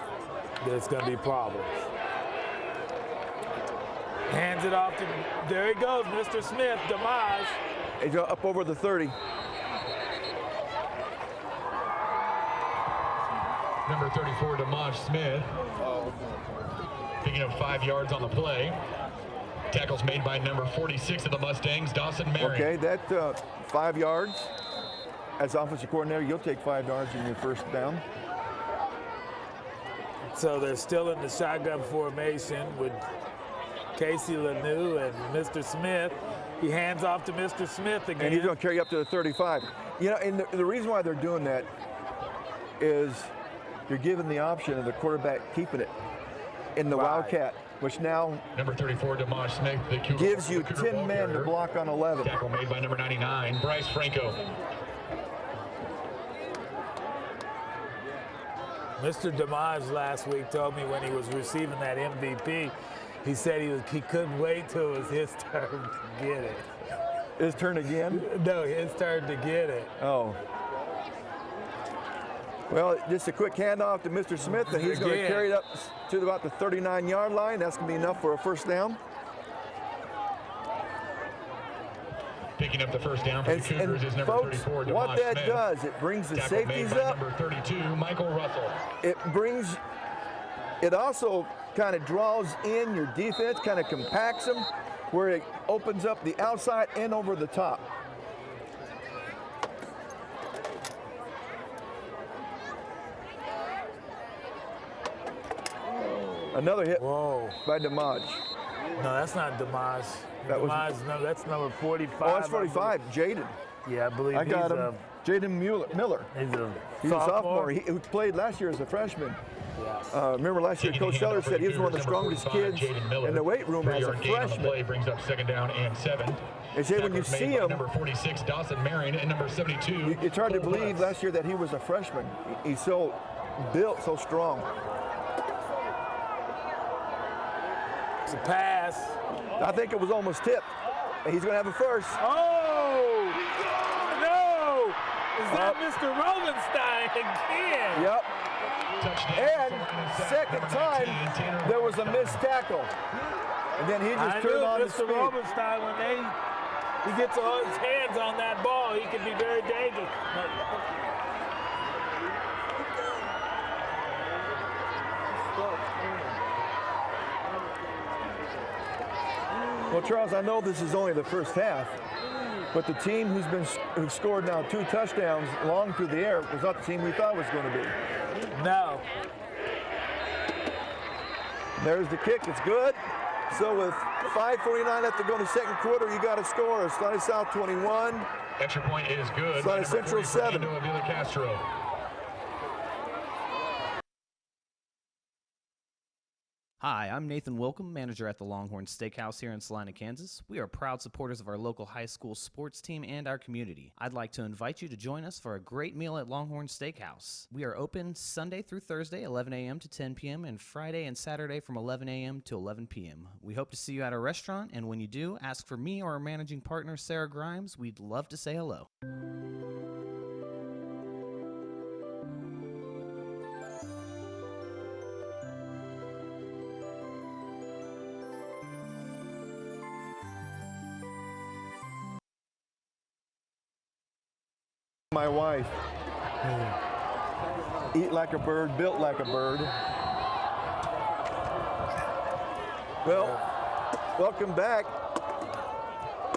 there's going to be problems. Hands it off to, there he goes, Mr. Smith, Damage. He's up over the 30. Number 34, Damage Smith. Picking up 5 yards on the play. Tackles made by number 46 of the Mustangs, Dawson Marion. Okay, that 5 yards. As offensive coordinator, you'll take 5 yards in your first down. So they're still in the shotgun formation with Casey Lanu and Mr. Smith. He hands off to Mr. Smith again. And he's going to carry up to the 35. You know, and the reason why they're doing that is you're given the option of the quarterback keeping it in the Wildcat, which now number 34, Damage Smith, gives you 10 men to block on 11. Tackle made by number 99, Bryce Franco. Mr. Damage last week told me when he was receiving that MVP, he said he couldn't wait till it was his turn to get it. His turn again? No, his turn to get it. Oh. Well, just a quick handoff to Mr. Smith, and he's going to carry it up to about the 39-yard line. That's going to be enough for a first down. Picking up the first down for the Cougars is number 34, Damage what that Smith. does, it brings the Tackle safeties made by up. number 32, Michael Russell. It also kind of draws in your defense, kind of compacts them, where it opens up the outside and over the top. Another hit by Damage. No, that's not Damage. No, that's number 45. Oh, that's 45, Jaden. Yeah, I believe I got him. Jaden Miller. He's a sophomore. He played last year as a freshman. Remember last year, Coach Seller said he was one of the strongest kids in the weight room as a freshman. Play brings up 2nd down and 7. They say when you see him, number 46, Dawson Marion, and number 72. It's hard to believe last year that he was a freshman. He's so built, so strong. It's a pass. I think it was almost tipped. And he's going to have a first. Oh! No! Is that Mr. Robenstein again? Yep. And second time, there was a missed tackle. And then he just turned on his speed. Mr. Robenstein, when he gets his hands on that ball, he can be very dangerous. Well, Charles, I know this is only the first half, but the team who's scored now 2 touchdowns long through the air was not the team we thought was going to be. No. There's the kick. It's good. So with 5:49 left to go in the second quarter, you got a score. Salina South 21. Extra point is good. Salina Central 7. Avila Castro. Hi, I'm Nathan Wilcom, manager at the Longhorn Steakhouse here in Salina, Kansas. We are proud supporters of our local high school sports team and our community. I'd like to invite you to join us for a great meal at Longhorn Steakhouse. We are open Sunday through Thursday, 11 a.m. to 10 p.m., and Friday and Saturday from 11 a.m. to 11 p.m. We hope to see you at our restaurant, and when you do, ask for me or our managing partner, Sarah Grimes. We'd love to say hello. My wife. Eat like a bird, built like a bird. Well, welcome back.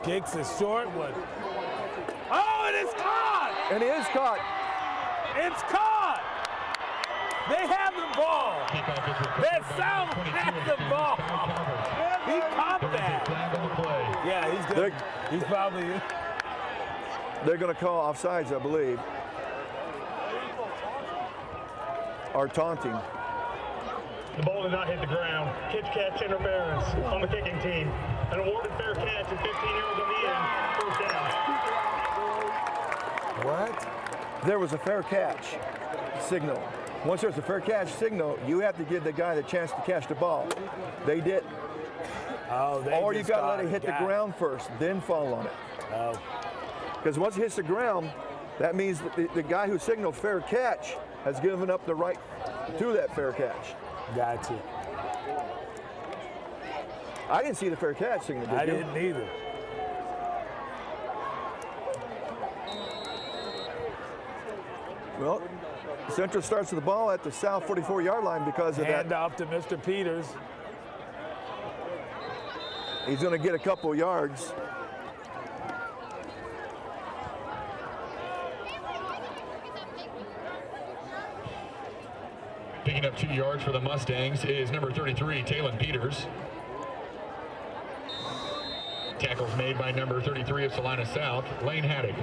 Kicks a short one. Oh, it is caught! And it is caught. It's caught! They have the ball. That South has the ball. He caught that. Yeah, he's good. He's probably... They're going to call offsides, I believe. Or taunting. The ball did not hit the ground. Catch interference on the kicking team. An awarded fair catch and 15 yards on the end. First down. What? There was a fair catch signal. Once there's a fair catch signal, you have to give the guy the chance to catch the ball. They didn't. Oh, or you got to let it hit the ground first, then fall on it. Oh. Because once it hits the ground, that means that the guy who signaled fair catch has given up the right to that fair catch. Gotcha. I didn't see the fair catch signal. I didn't either. Well, Central starts with the ball at the South 44-yard line because of that. Hand off to Mr. Peters. He's going to get a couple yards. Picking up 2 yards for the Mustangs is number 33, Talon Peters. Tackles made by number 33 of Salina South, Lane Haddock.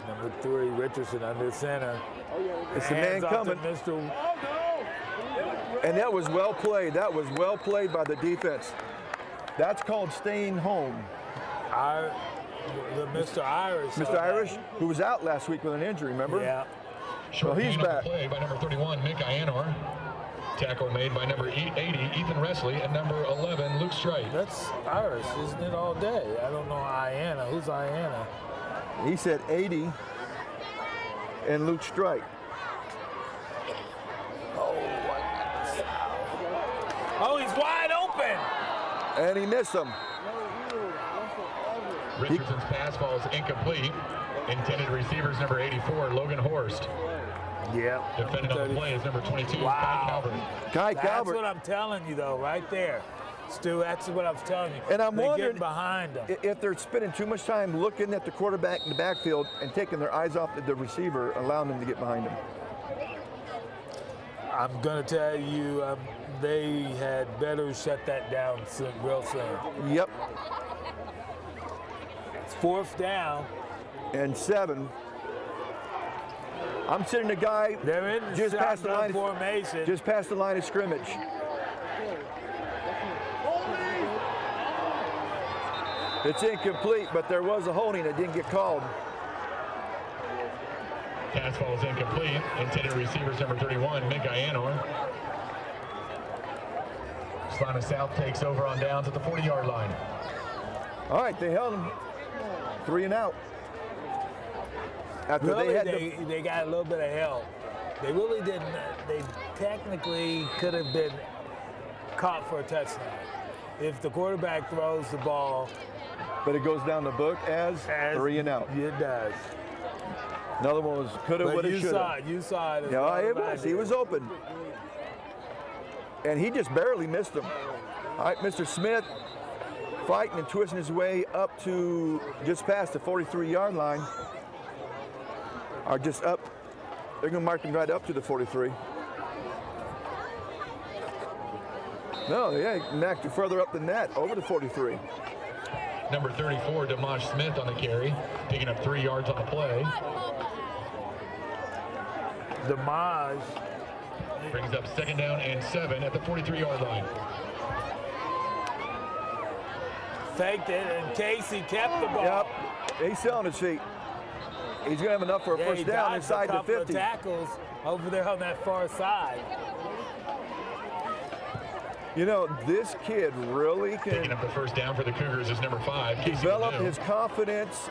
Number 3, Richardson under center. It's the man coming. And that was well played. That was well played by the defense. That's called staying home. Mr. Irish. Mr. Irish, who was out last week with an injury, remember? Yeah. Well, he's back. Play by number 31, Mick Ianor. Tackle made by number 80, Ethan Resley, and number 11, Luke Strite. That's Irish, isn't it, all day? I don't know Iana. Who's Iana? He said 80 and Luke Strite. Oh, he's wide open. And he missed him. Richardson's pass ball is incomplete. Intended receivers number 84, Logan Horst. Yeah. Defended on the play is number 22, wow. Kai Calvert. Kai Calvert. That's what I'm telling you, though, right there. Stu, that's what I was telling you. And I'm wondering behind them. If they're spending too much time looking at the quarterback in the backfield and taking their eyes off the receiver, allowing them to get behind him. I'm going to tell you, they had better shut that down real soon. Yep. It's 4th down. And 7. I'm sitting the guy They're in just past the line formation. Just past the line of scrimmage. It's incomplete, but there was a holding that didn't get called. Pass ball is incomplete. Intended receivers number 31, Mick Ianor. Salina South takes over on downs at the 40-yard line. All right, they held him 3 and out. After really, they got a little bit of help. They really didn't. They technically could have been caught for a touchdown if the quarterback throws the ball. But it goes down the book as 3 and out. It does. Another one was coulda, woulda, shoulda. You saw it. Yeah, it was. He was open. And he just barely missed him. All right, Mr. Smith fighting and twisting his way up to just past the 43-yard line. Are just up. They're going to mark him right up to the 43. No, yeah, he knocked you further up the net, over to 43. Number 34, Damaj Smith on the carry, picking up 3 yards on the play. Damaj brings up 2nd down and 7 at the 43-yard line. Faked it, and Casey kept the ball. Yep, he's still on his feet. He's going to have enough for a first down inside the 50. A couple of tackles over there on that far side. You know, this kid really can Picking up the first down for the Cougars is number 5, Casey develop Ledoux. his confidence,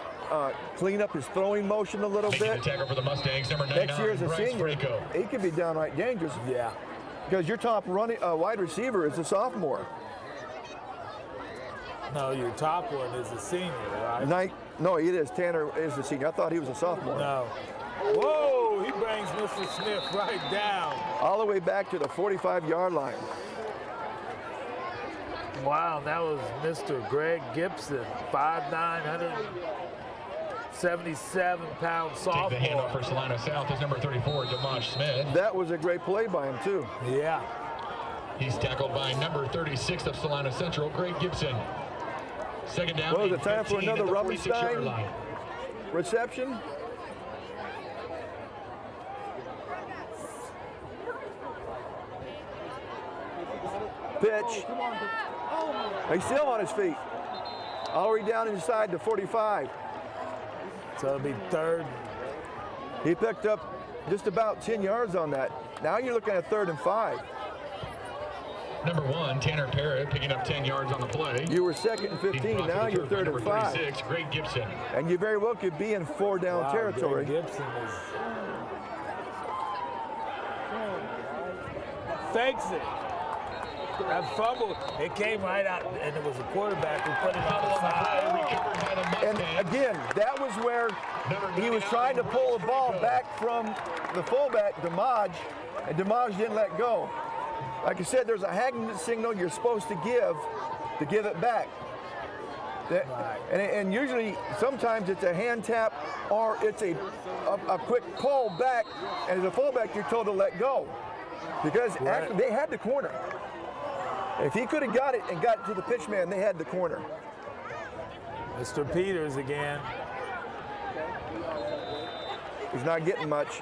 clean up his throwing motion a little Making bit. the tackle for the Mustangs, number 99, Next year as a Bryce senior, Franco. he could be downright dangerous. Yeah. Because your top wide receiver is a sophomore. No, your top one is a senior, right? No, it is. Tanner is the senior. I thought he was a sophomore. No. Whoa, he brings Mr. Smith right down. All the way back to the 45-yard line. Wow, that was Mr. Greg Gibson, 5'9", 177-pound sophomore. Take the handoff for Salina South is number 34, Damaj Smith. That was a great play by him, too. Yeah. He's tackled by number 36 of Salina Central, Greg Gibson. 2nd down. Well, is it time for another 46-yard Rubinstein line. reception? Pitch. He's still on his feet. All the way down inside the 45. So it'll be 3rd. He picked up just about 10 yards on that. Now you're looking at 3rd and 5. Number 1, Tanner Parrott, picking up 10 yards on the play. You were 2nd and 15. Now you're 3rd and 5. 36, Greg Gibson. And you very well could be in 4-down territory. Greg Gibson is... fakes it. That fumble, it came right out, and it was a quarterback who put it on the side. And again, that was where he was trying to pull the ball back from the fullback, Damaj, and Damaj didn't let go. Like I said, there's a hanging signal you're supposed to give it back. And usually, sometimes it's a hand tap or it's a quick pull back, and as a fullback, you're told to let go. Because actually, they had the corner. If he could have got it and got it to the pitch man, they had the corner. Mr. Peters again. He's not getting much.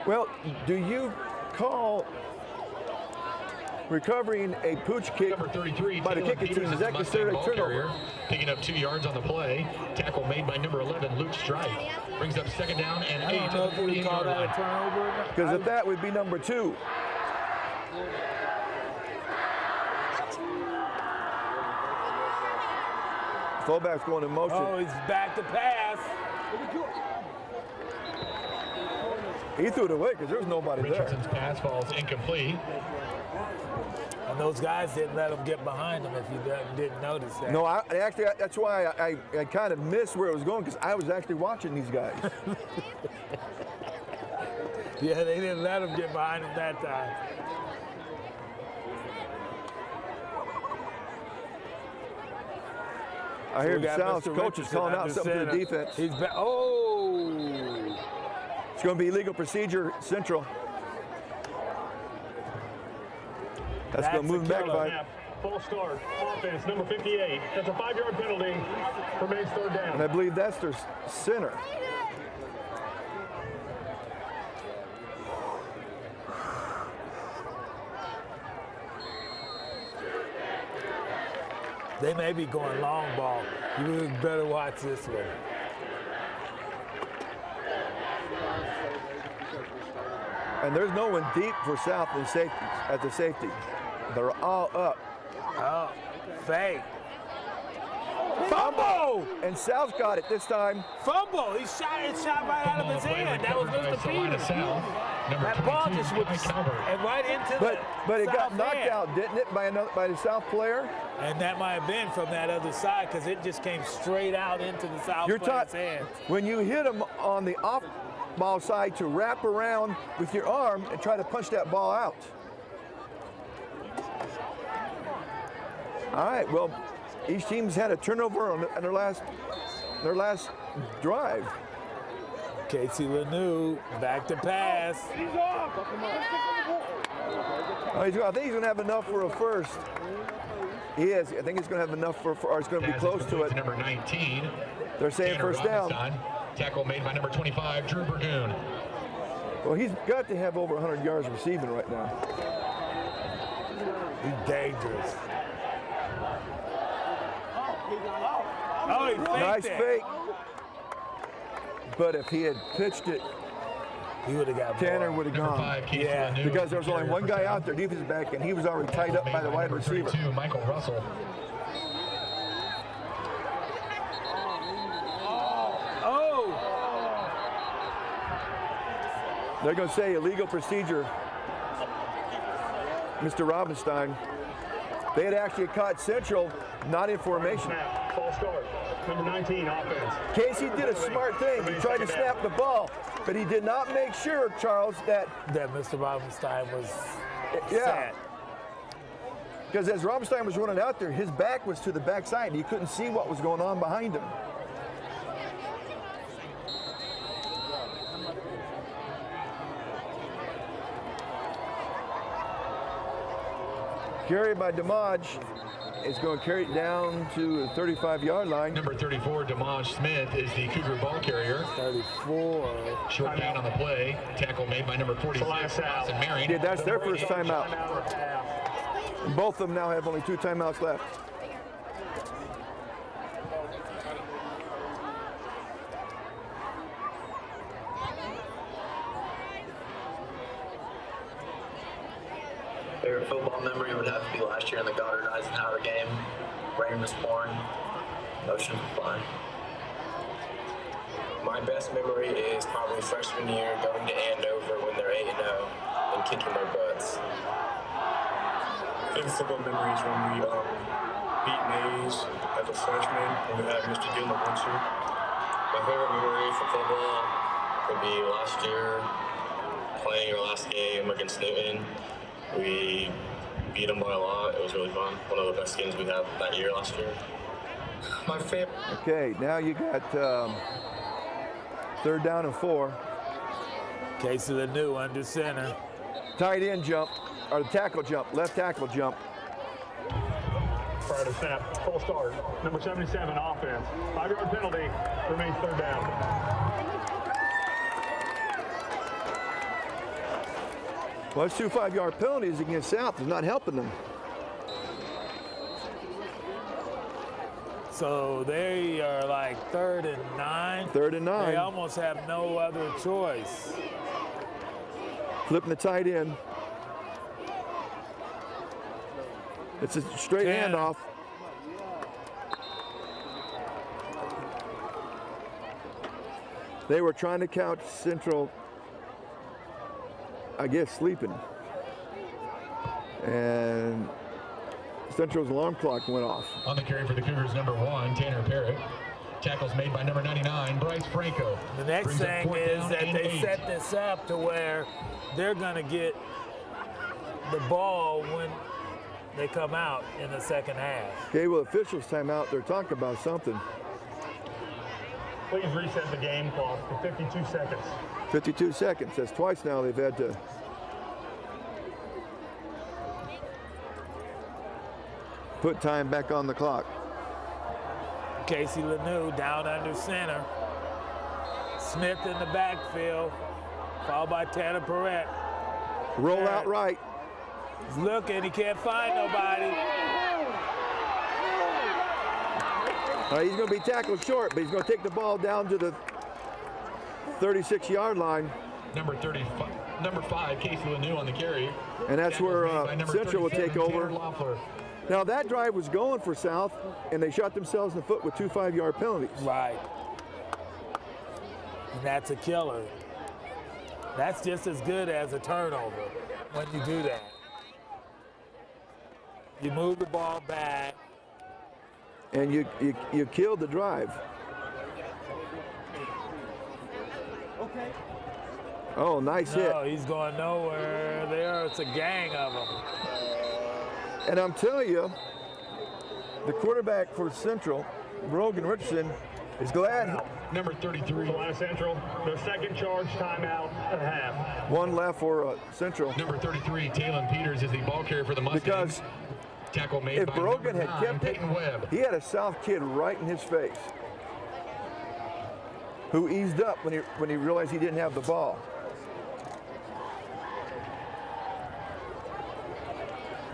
Well, do you call recovering a pooch kick Number 33, by the Taylor kicking Peters team? Is is that the considered a Mustang ball turnover? carrier, picking up 2 yards on the play. Tackle made by number 11, Luke Strife. Brings up 2nd down and 8 I don't know at the if we call 48-yard that a line. turnover. Because if that would be number 2. Fullback's going in motion. Oh, he's back to pass. He threw it away because there was nobody Richardson's there. pass falls incomplete. And those guys didn't let him get behind him if you didn't notice that. No, actually, that's why I kind of missed where it was going because I was actually watching these guys. Yeah, they didn't let him get behind him that time. I hear We the got South Mr. coach is Richardson calling under out something to the center. defense. He's back. Oh! It's going to be illegal procedure central. That's going to move him back by. False start, offense, number 58. That's a 5-yard penalty. Remains 3rd down. And I believe that's their center. They may be going long ball. You really better watch this one. And there's no one deep for South in safety, at the safety. They're all up. Oh, fake. Fumble! And South got it this time. Fumble! It shot right out of his hand. That was Mr. Peters. That ball just went and right into But it got South knocked end. out, didn't it, by the South player? And that might have been from that other side because it just came straight out into the South You're player's taught hands. when you hit him on the off ball side to wrap around with your arm and try to punch that ball out. All right, well, each team's had a turnover on their last drive. Casey Lanou back to pass. I think he's going to have enough for a first. He is. I think he's going to have enough for or it's going to be close to it. Number 19. They're saying Tanner first down. Tackle made by number 25, Drew Burgoon. Well, he's got to have over 100 yards receiving right now. He's dangerous. Oh, he faked nice it. fake. But if he had pitched it, he would have got Tanner would have gone. 5, Yeah, because there was only one guy out there, defensive back, and he was already tied up by the wide receiver. 32, Michael Russell. They're going to say illegal procedure, Mr. Robinstein. They had actually caught Central not in formation. False start. Number 19, offense. Casey did a smart thing. He tried to snap the ball, but he did not make sure, Charles, that Mr. Robinstein was sad. Because as Robinstein was running out there, his back was to the backside. He couldn't see what was going on behind him. Carry by Damage is going to carry it down to the 35-yard line. Number 34, Damage Smith, is the Cougar ball carrier. 34. Short gain on the play. Tackle made by number 46, Austin Marion. Yeah, that's their first timeout. Both of them now have only 2 timeouts left. Favorite football memory would have to be last year in the Goddard Eisenhower game. Rain was pouring. Ocean was flying. My best memory is probably freshman year going to Andover when they're 8-0 and kicking their butts. Favorite football memories when we beat Mays as a freshman when we had Mr. Gilmore Winston. My favorite memory for football would be last year playing our last game against Newton. We beat them by a lot. It was really fun. One of the best games we had that year last year. My favorite. Okay, now you got 3rd down and 4. Casey Lanou under center. Tight end jump, or the tackle jump, left tackle jump. Prior to snap, full start. Number 77, offense. 5-yard penalty, remains 3rd down. Well, those 2 5-yard penalties against South is not helping them. So they are like 3rd and 9. 3rd and 9. They almost have no other choice. Flipping the tight end. It's a straight handoff. They were trying to count Central, I guess, sleeping. And Central's alarm clock went off. On the carry for the Cougars, number 1, Tanner Parrott. Tackles made by number 99, Bryce Franco. The next thing is that they set this up to where they're going to get the ball when they come out in the second half. Okay, well, officials timeout, they're talking about something. Please reset the game clock to 52 seconds. 52 seconds. That's twice now they've had to. Put time back on the clock. Casey Lanou down under center. Smith in the backfield, followed by Tanner Parrott. Roll out right. He's looking, he can't find nobody. He's going to be tackled short, but he's going to take the ball down to the 36-yard line. Number 5, Casey Lanou on the carry. And that's where Central will take over. Now that drive was going for South, and they shot themselves in the foot with 2 5-yard penalties. Right. And that's a killer. That's just as good as a turnover when you do that. You move the ball back. And you killed the drive. Okay. Oh, nice hit. No, he's going nowhere. There, it's a gang of them. And I'm telling you, the quarterback for Central, Brogan Richardson, is glad Number 33. Salina Central, their second charge timeout at half. One left for Central. Number 33, Talon Peters is the ball carrier for the Mustangs. Because tackle made if by Brogan number had 9, kept it, Peyton Webb. he had a South kid right in his face who eased up when he realized he didn't have the ball.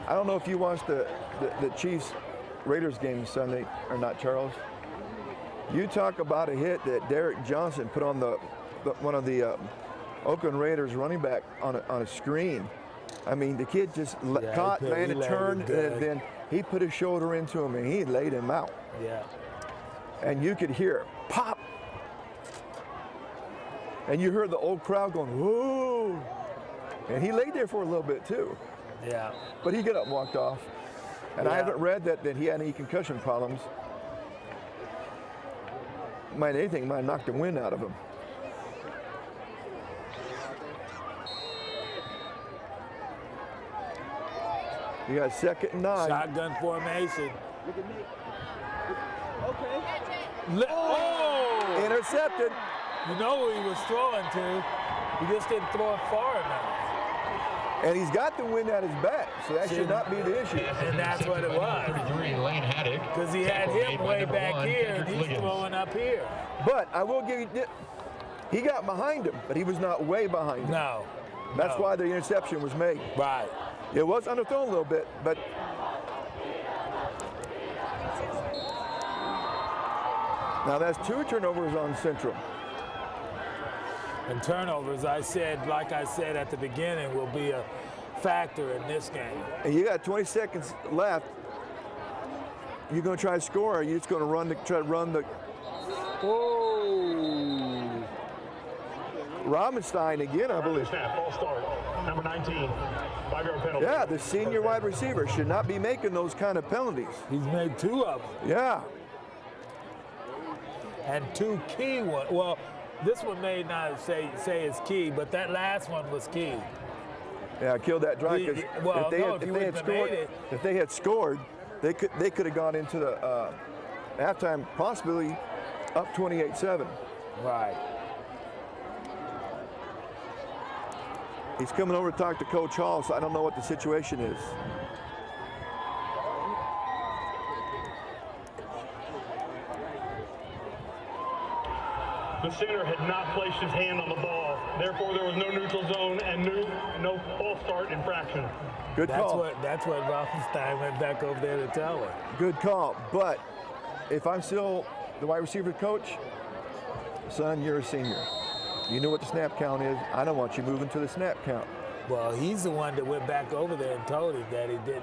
I don't know if you watched the Chiefs-Raiders game Sunday or not, Charles. You talk about a hit that Derek Johnson put on one of the Oakland Raiders running back on a screen. I mean, the kid just caught, made a turn, and then he put his shoulder into him, and he laid him out. Yeah. And you could hear pop. And you heard the old crowd going, whoa. And he laid there for a little bit, too. Yeah. But he got up and walked off. And I haven't read that he had any concussion problems. Might have knocked the wind out of him. You got 2nd and 9. Shotgun formation. Oh! Intercepted. You know who he was throwing to. He just didn't throw it far enough. And he's got the wind at his back, so that should not be the issue. And that's what it was. Lane Haddock. Because he had him way back here, and he's throwing up here. But I will give you, he got behind him, but he was not way behind him. No. That's why the interception was made. Right. It was underthrown a little bit, but now that's 2 turnovers on Central. And turnovers, like I said at the beginning, will be a factor in this game. And you got 20 seconds left. You going to try to score, or are you just going to try to run the? Oh! Ramenstein again, I believe. Snap, ball start. Number 19, 5-yard penalty. Yeah, the senior wide receiver should not be making those kind of penalties. He's made 2 of them. Yeah. And 2 key ones. Well, this one may not say it's key, but that last one was key. Yeah, killed that drive because if they had scored, they could have gone into the halftime possibly up 28-7. Right. He's coming over to talk to Coach Hall, so I don't know what the situation is. The center had not placed his hand on the ball. Therefore, there was no neutral zone and no false start infraction. Good call. That's what Rothenstein went back over there to tell her. Good call. But if I'm still the wide receiver coach, son, you're a senior. You know what the snap count is. I don't want you moving to the snap count. Well, he's the one that went back over there and told him that he didn't.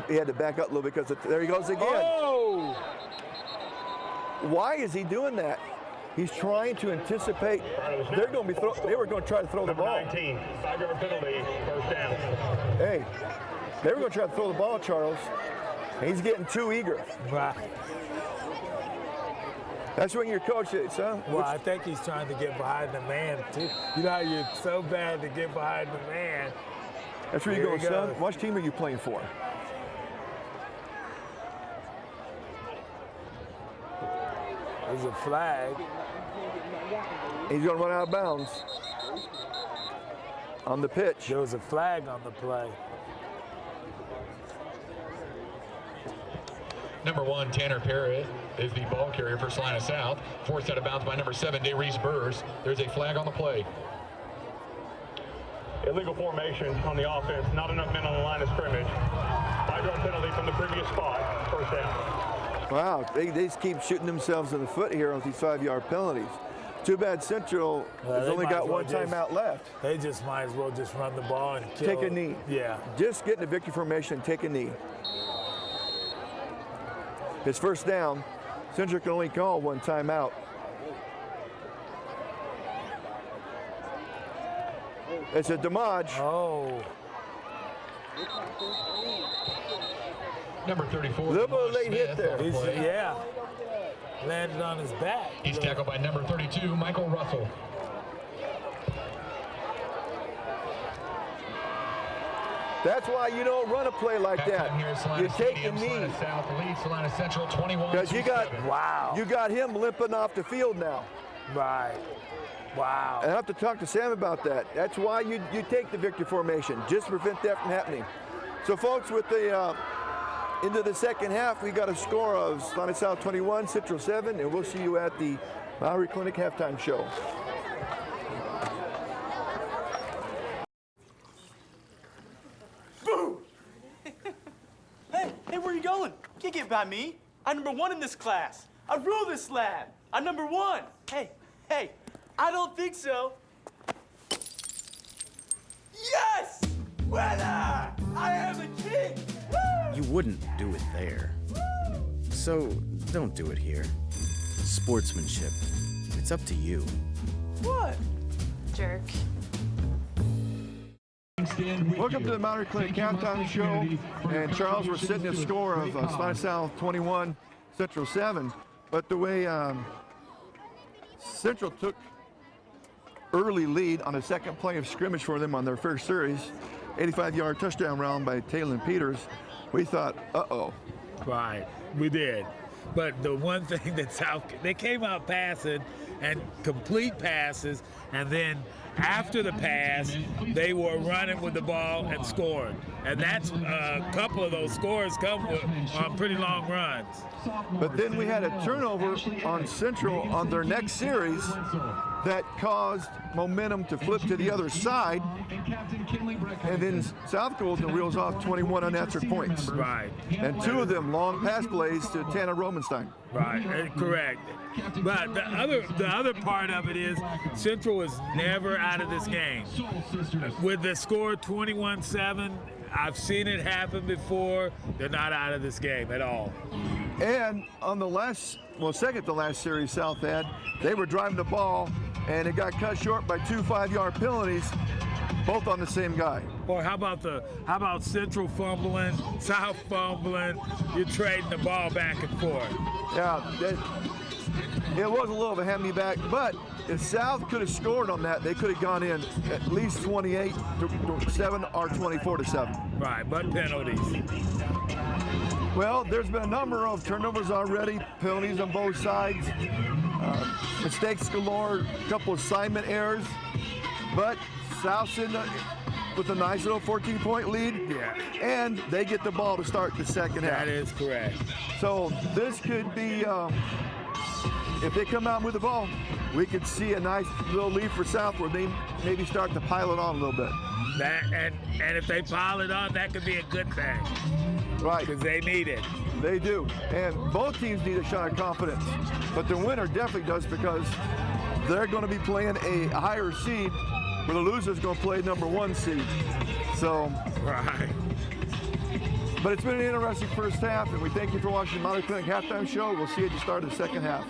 He had to back up a little because there he goes again. Oh! Why is he doing that? He's trying to anticipate. They were going to try to throw the ball. 19, 5-yard penalty, first down. Hey, they were going to try to throw the ball, Charles. He's getting too eager. Right. That's when your coach is, son. Well, I think he's trying to get behind the man, too. You know how you're so bad to get behind the man. That's where you go, son. What team are you playing for? There's a flag. He's going to run out of bounds on the pitch. There was a flag on the play. Number 1, Tanner Parrott is the ball carrier for Salina South. Forced out of bounds by number 7, Darius Burrs. There's a flag on the play. Illegal formation on the offense. Not enough men on the line of scrimmage. 5-yard penalty from the previous spot. First down. Wow, they just keep shooting themselves in the foot here with these 5-yard penalties. Too bad Central has only got one timeout left. They just might as well just run the ball and kill. Take a knee. Yeah. Just get in the victory formation and take a knee. It's first down. Central can only call one timeout. It's a Damage. Oh. Number 34. Little bit of late hit there. Yeah. Landed on his back. He's tackled by number 32, Michael Russell. That's why you don't run a play like that. You take the knee. South leads Salina Central 21. Because you got him limping off the field now. Right. Wow. And I have to talk to Sam about that. That's why you take the victory formation, just to prevent that from happening. So folks, with the into the second half, we got a score of Salina South 21, Central 7, and we'll see you at the Bowery Clinic halftime show. Boom! Hey, where are you going? You can't get by me. I'm number 1 in this class. I rule this lab. I'm number 1. Hey, I don't think so. Yes! Winner! I am a king! Woo! You wouldn't do it there. So don't do it here. Sportsmanship. It's up to you. What? Jerk. Welcome to the Bowery Clinic halftime show. And Charles, we're sitting at a score of Salina South 21, Central 7. But the way Central took early lead on a second play of scrimmage for them on their first series, 85-yard touchdown round by Taylor Peters, we thought, uh-oh. Right, we did. But the one thing that they came out passing and complete passes, and then after the pass, they were running with the ball and scored. And that's a couple of those scores come on pretty long runs. But then we had a turnover on Central on their next series that caused momentum to flip to the other side, and then South Golden reels off 21 unanswered points. Right. And 2 of them long pass plays to Tanner Romenstein. Right, correct. But the other part of it is Central is never out of this game. With the score 21-7, I've seen it happen before. They're not out of this game at all. And on the second to last series South had, they were driving the ball, and it got cut short by 2 5-yard penalties, both on the same guy. Or how about Central fumbling, South fumbling? You're trading the ball back and forth. Yeah, it was a little of a hand-me-back, but if South could have scored on that, they could have gone in at least 28-7 or 24-7. Right, but penalties. Well, there's been a number of turnovers already, penalties on both sides, mistakes galore, a couple assignment errors, but South's in with a nice little 14-point lead, and they get the ball to start the second half. That is correct. So this could be, if they come out with the ball, we could see a nice little lead for South where they maybe start to pile it on a little bit. And if they pile it on, that could be a good thing. Right. Because they need it. They do. And both teams need a shot of confidence. But the winner definitely does, because they're going to be playing a higher seed, where the loser's going to play number 1 seed. So. Right. But it's been an interesting first half, and we thank you for watching the Bowery Clinic halftime show. We'll see you at the start of the second half.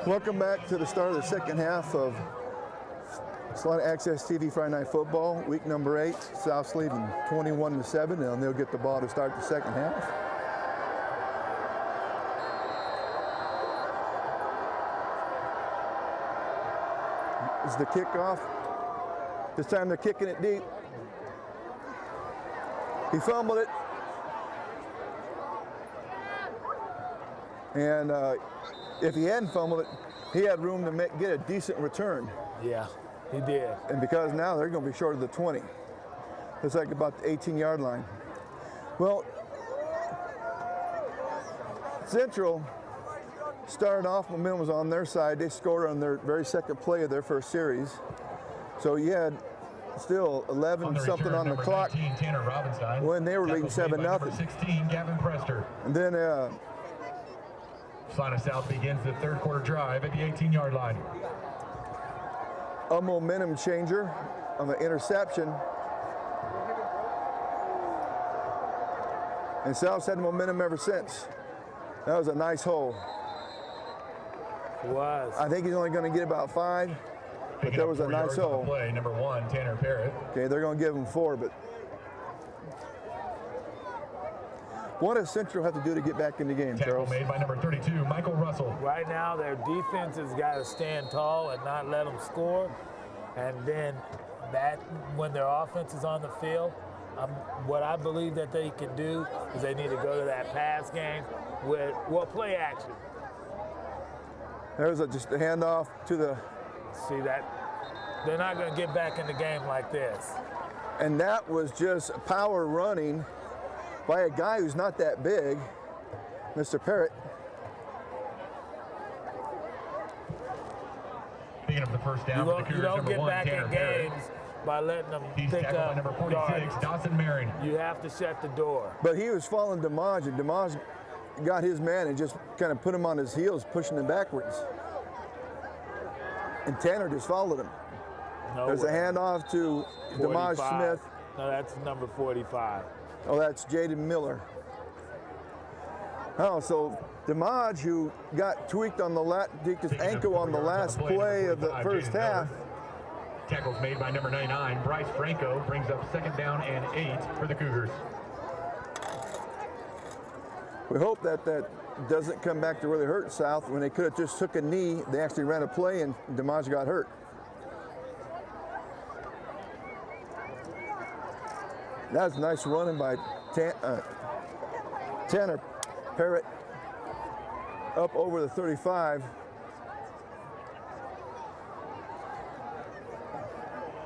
Welcome back to the start of the second half of Salina Access TV Friday Night Football, week number 8. South's leading 21-7, and they'll get the ball to start the second half. This is the kickoff. This time they're kicking it deep. He fumbled it. And if he hadn't fumbled it, he had room to get a decent return. Yeah, he did. And because now they're going to be short of the 20. It's like about the 18-yard line. Well, Central started off, momentum was on their side. They scored on their very second play of their first series. So you had still 11-something on the clock when they were leading 7-0. Number 16, Gavin Prester. And then Salina South begins the third quarter drive at the 18-yard line. A momentum changer on the interception. And South's had momentum ever since. That was a nice hole. Was. I think he's only going to get about 5, but that was a nice hole. Play number 1, Tanner Parrott. Okay, they're going to give him 4, but what does Central have to do to get back in the game, Tackle Charles? made by number 32, Michael Russell. Right now, their defense has got to stand tall and not let them score. And then when their offense is on the field, what I believe that they can do is they need to go to that pass game with, play action. There's just a handoff to the... See that? They're not going to get back in the game like this. And that was just power running by a guy who's not that big, Mr. Parrott. Picking up the first down for the Cougars, you don't number get 1, back Tanner in Parrott. games by letting them He's pick tackled by up number 46, yards. Dawson Marion. You have to shut the door. But he was following Dimaj, and Dimaj got his man and just kind of put him on his heels, pushing him backwards. And Tanner just followed him. There's a handoff to Dimaj Smith. No, that's number 45. Oh, that's Jaden Miller. Oh, so Dimaj, who got tweaked on tweaked his ankle on the last play of the first half. Tackles made by number 99, Bryce Franco, brings up 2nd down and 8 for the Cougars. We hope that doesn't come back to really hurt South. When they could have just took a knee, they actually ran a play and Dimaj got hurt. That's nice running by Tanner Parrott up over the 35.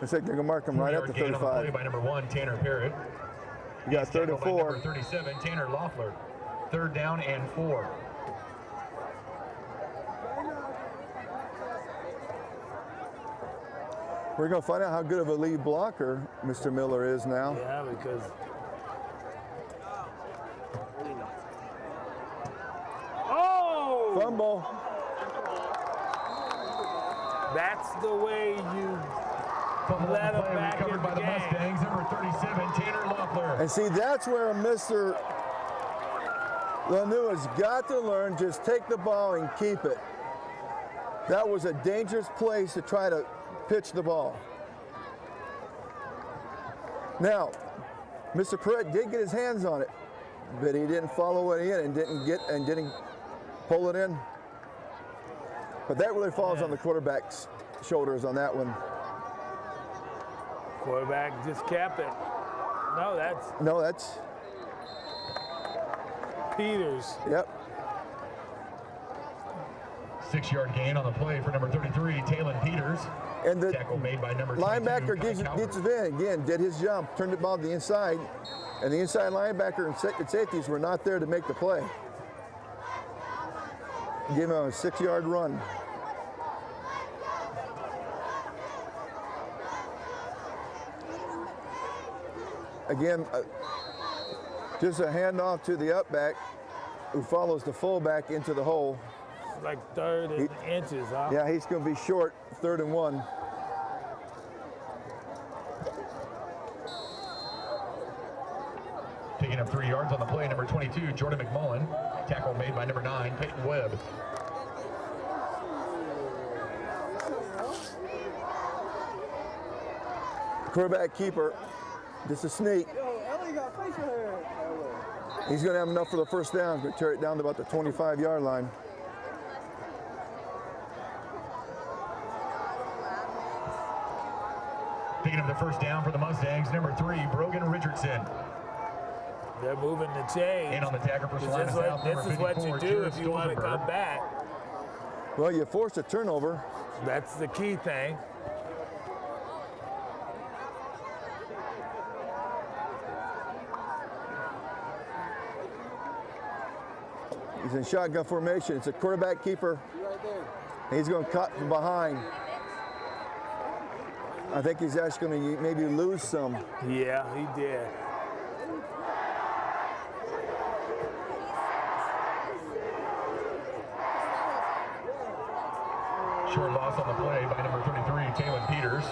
Looks like they're going to mark him right at the 35. On the play by number 1, Tanner Parrott. You got 3rd and 4. Number 37, Tanner Loeffler. 3rd down and 4. We're going to find out how good of a lead blocker Mr. Miller is now. Yeah, because fumble. That's the way you let them back in recovered by the Mustangs, number 37, Tanner Loeffler. And see, that's where Mr. Lanu has got to learn, just take the ball and keep it. That was a dangerous place to try to pitch the ball. Now, Mr. Parrott did get his hands on it, but he didn't follow it in and didn't pull it in. But that really falls on the quarterback's shoulders on that one. Quarterback just kept it. No, that's Peters. Yep. 6-yard gain on the play for number 33, Talon Peters. And the tackle made by number linebacker gets it in again, did his jump, turned the ball to the inside, and the inside linebacker and safeties were not there to make the play. Give him a 6-yard run. Again, just a handoff to the upback who follows the fullback into the hole. Like 3rd inches, huh? Yeah, he's going to be short, 3rd and 1. Picking up 3 yards on the play, number 22, Jordan McMullen. Tackle made by number 9, Peyton Webb. Quarterback keeper, just a sneak. He's going to have enough for the first down. He's going to tear it down to about the 25-yard line. Picking up the first down for the Mustangs, number 3, Brogan Richardson. They're moving the chains. And on the tackle for Salina South, this is what you do if you want to come back. Well, you forced a turnover. That's the key thing. He's in shotgun formation. It's a quarterback keeper. He's going to cut from behind. I think he's actually going to maybe lose some. Yeah, he did. Short loss on the play by number 33, Taylor Peters.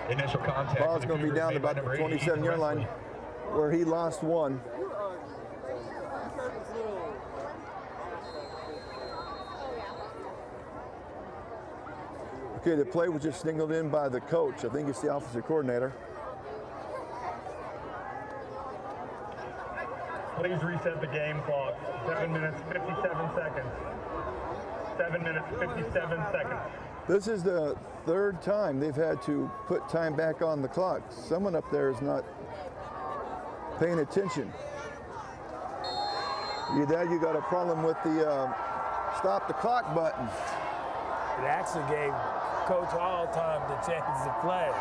Initial contact. Ball's going to be down to about the 27-yard line where he lost one. Okay, the play was just singled in by the coach. I think it's the offensive coordinator. Please reset the game clock. 7 minutes, 57 seconds. 7 minutes, 57 seconds. This is the third time they've had to put time back on the clock. Someone up there is not paying attention. Either that, you got a problem with the stop the clock button. It actually gave Coach Hall time to change the play.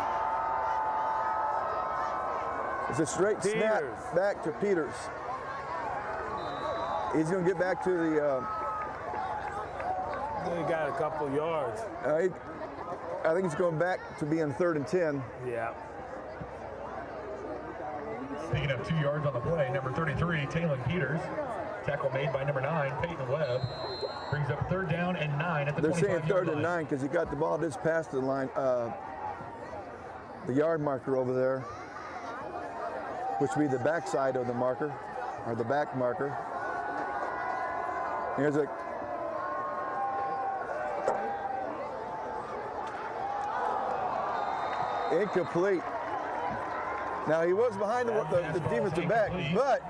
It's a straight snap back to Peters. He's going to get back to the... He got a couple yards. I think he's going back to being 3rd and 10. Yeah. Picking up 2 yards on the play, number 33, Taylor Peters. Tackle made by number 9, Peyton Webb. Brings up 3rd down and 9 at the 25-yard line. They're saying 3rd and 9 because he got the ball just past the line, the yard marker over there, which would be the backside of the marker, or the back marker. Here's a incomplete. Now he was behind the defensive back, but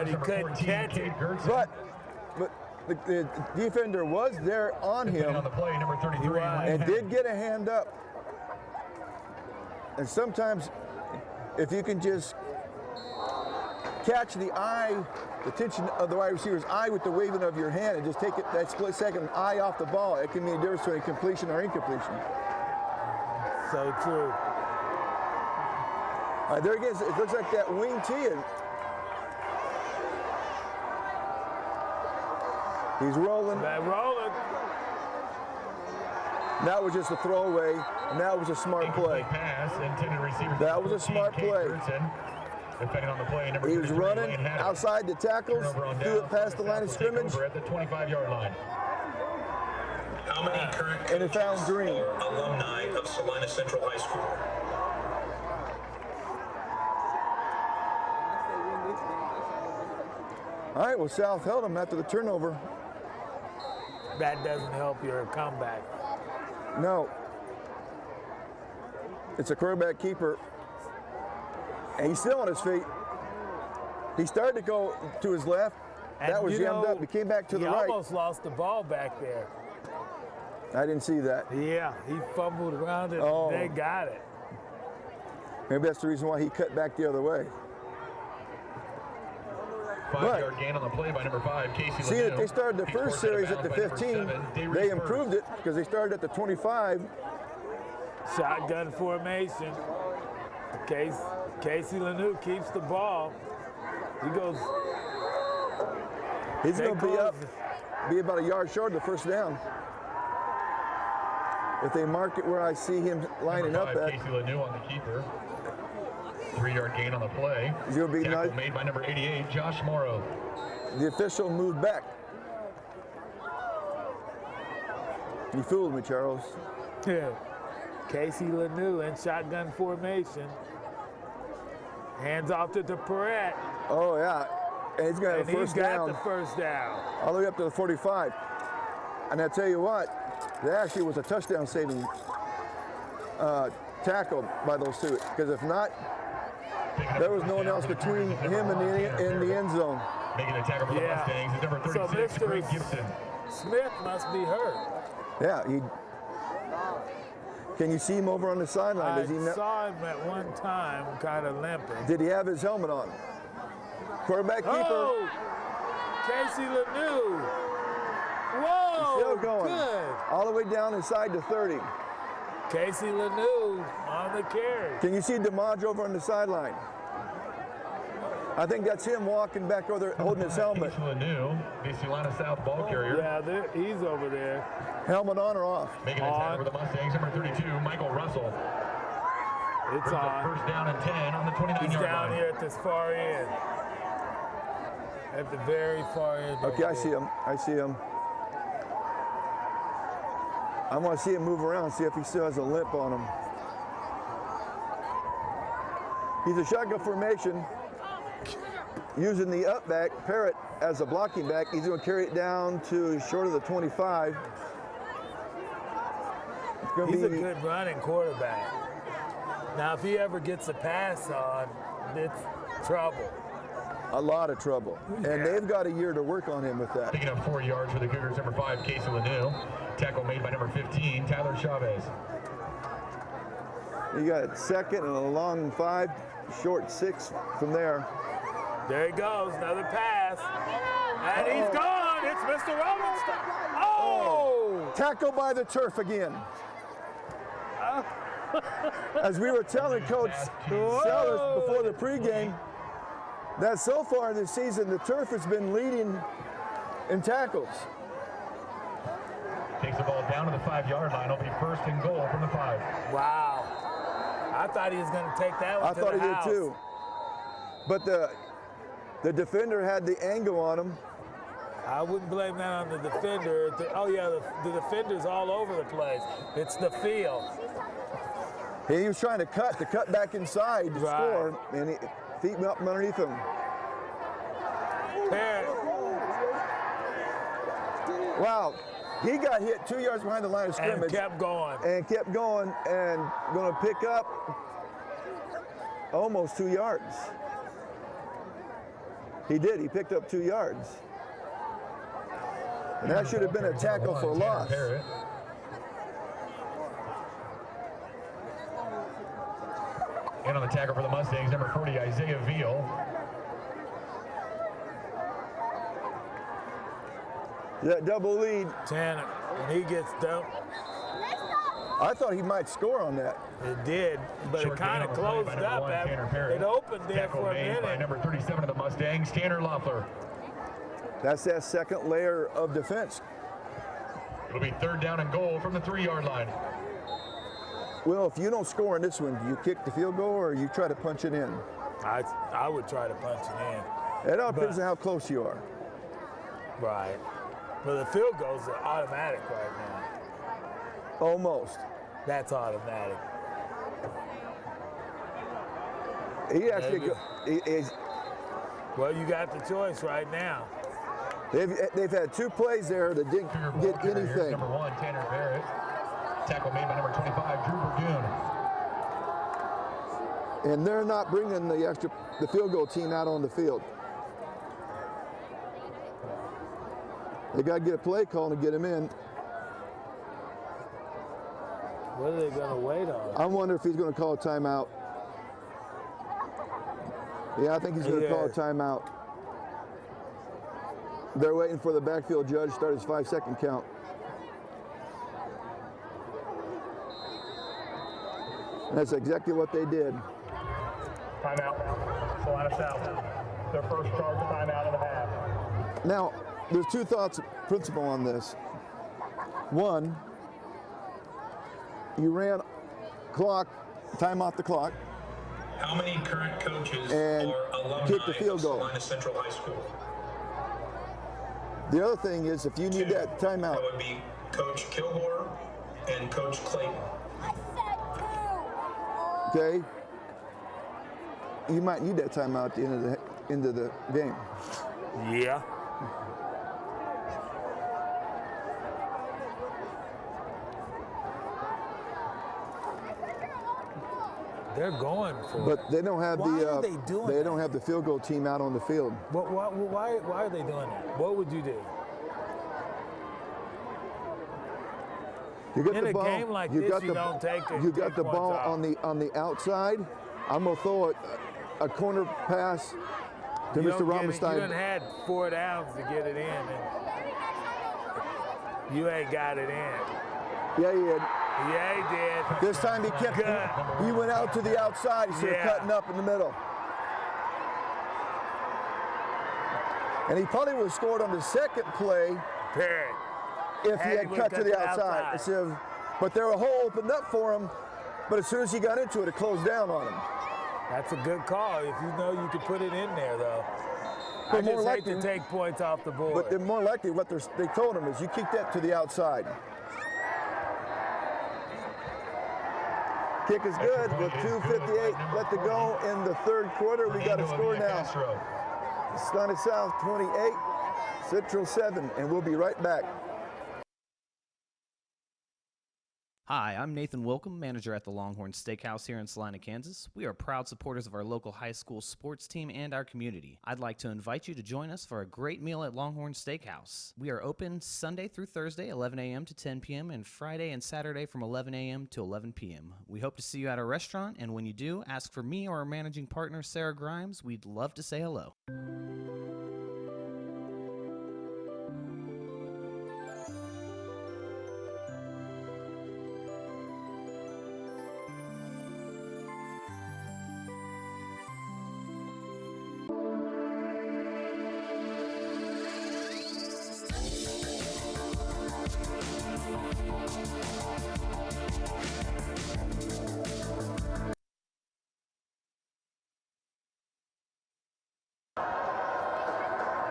he couldn't catch it. But the defender was there on him on the play, number 33, and did get a hand up. And sometimes, if you can just catch the attention of the wide receiver's eye with the waving of your hand and just take it that split second eye off the ball, it can mean a difference between completion or incompletion. So true. All right, there it is. It looks like that wing tee. And he's rolling. Rolling. That was just a throwaway, and that was a smart play. That was a smart play. On the play, he was running outside the tackles, threw it past the line of scrimmage. At the 25-yard line. How many current and it found Green. Alumni of Salina Central High School? All right, well, South held him after the turnover. That doesn't help your comeback. No. It's a quarterback keeper. And he's still on his feet. He started to go to his left. And that was jammed up. He came back to the right. He almost lost the ball back there. I didn't see that. Yeah, he fumbled around it. And they got it. Maybe that's the reason why he cut back the other way. 5-yard gain on the play by number 5, Casey. See, if they started the first series at the 15, they improved it because they started at the 25. Shotgun formation. Casey Lanou keeps the ball. He goes. He's going to be about a yard short of the first down. If they mark it where I see him lining up at. Casey Lanou on the keeper. 3-yard gain on the play. He's going to be tackle made by number 88, Josh Morrow. The official moved back. You fooled me, Charles. Yeah. Casey Lanou in shotgun formation. Hands off to Perrette. Oh, yeah. And he's going to have a first down. He's got the first down. All the way up to the 45. And I tell you what, that actually was a touchdown saving tackle by those two. Because if not, there was no one else between him and the end zone. Making a tackle for the Mustangs is number 36, so Greg Gibson. Smith must be hurt. Yeah, can you see him over on the sideline? I saw him at one time, kind of limping. Did he have his helmet on? Quarterback keeper. Oh, Casey Lanou. Whoa, he's still going. Good. All the way down inside the 30. Casey Lanou on the carry. Can you see DeModge over on the sideline? I think that's him walking back over there holding his helmet. Casey Lanou, the Salina South ball carrier. Yeah, he's over there. Helmet on or off? Making a tackle for the Mustangs, number 32, Michael Russell. It's on. First down and 10 on the 29-yard line. He's down here at this far end. At the very far end. Okay, I see him. I see him. I want to see him move around, see if he still has a limp on him. He's a shotgun formation, using the up back, Parrott, as a blocking back. He's going to carry it down to short of the 25. He's a good running quarterback. Now, if he ever gets a pass on, it's trouble. A lot of trouble. And they've got a year to work on him with that. Picking up 4 yards for the Cougars, number 5, Casey Lanu. Tackle made by number 15, Tyler Chavez. You got second and a long 5, short 6 from there. There he goes, another pass. And he's gone. It's Mr. Robinson. Oh! Tackle by the turf again. As we were telling Coach Sellers before the pregame, that so far this season, the turf has been leading in tackles. Takes the ball down to the 5-yard line. It'll be first and goal from the 5. Wow. I thought he was going to take that one I thought he house. did too. But the defender had the angle on him. I wouldn't blame that on the defender. The defender's all over the place. It's the field. He was trying to cut back inside to score, and feet went up underneath him. Wow, he got hit 2 yards behind the line of scrimmage. And kept going. And kept going, and going to pick up almost 2 yards. He did, he picked up 2 yards. And that should have been a tackle for loss. And on the tackle for the Mustangs, number 40, Isaiah Veal. That double lead. Tanner, and he gets dumped. I thought he might score on that. It did, but it kind of closed up. It opened there for a minute. By number 37 of the Mustangs, Tanner Loeffler. That's that second layer of defense. It'll be third down and goal from the 3-yard line. Well, if you don't score in this one, do you kick the field goal or you try to punch it in? I would try to punch it in. It all depends on how close you are. Right. But the field goals are automatic right now. Almost. That's automatic. He actually well, you got the choice right now. They've had 2 plays there that didn't get anything. Number 1, Tanner Barrett. Tackle made by number 25, Drew Burgoon. And they're not bringing the field goal team out on the field. They got to get a play call and get him in. What are they going to wait on? I wonder if he's going to call a timeout. Yeah, I think he's going to call a timeout. They're waiting for the backfield judge to start his 5-second count. And that's exactly what they did. Timeout. Salina South. Their first charge timeout of the half. Now, there's 2 thoughts of principle on this. One, you ran time off the clock. How many current coaches and are alumni kick the field of goal. Salina Central High School? The other thing is, if you need that timeout. That would be Coach Kilgore and Coach Clayton. Okay, you might need that timeout at the end of the game. Yeah. They're going for But they don't have they don't have the field goal team out on the field. But why are they doing that? What would you do? You got In the a ball, game like you this, got you the, don't take it. You got the ball on the outside. I'm gonna throw a corner pass to Mr. Ramenstein. You done had 4 downs to get it in, and you ain't got it in. Yeah, he did. Yeah, he did. This time he kept. He went out to the outside instead of cutting up in the middle. And he probably would have scored on the second play. Period. If he had cut to the outside. But there were a hole opened up for him, but as soon as he got into it, it closed down on him. That's a good call if you know you could put it in there, though. But I just hate to take points off the board. But they're more likely what they told him is you keep that to the outside. Kick is good with 2:58 left to go in the third quarter. We got a score now. Salina South 28, Central 7, and we'll be right back. Hi, I'm Nathan Wilcom, manager at the Longhorn Steakhouse here in Salina, Kansas. We are proud supporters of our local high school sports team and our community. I'd like to invite you to join us for a great meal at Longhorn Steakhouse. We are open Sunday through Thursday, 11 a.m. to 10 p.m., and Friday and Saturday from 11 a.m. to 11 p.m. We hope to see you at our restaurant, and when you do, ask for me or our managing partner, Sarah Grimes. We'd love to say hello.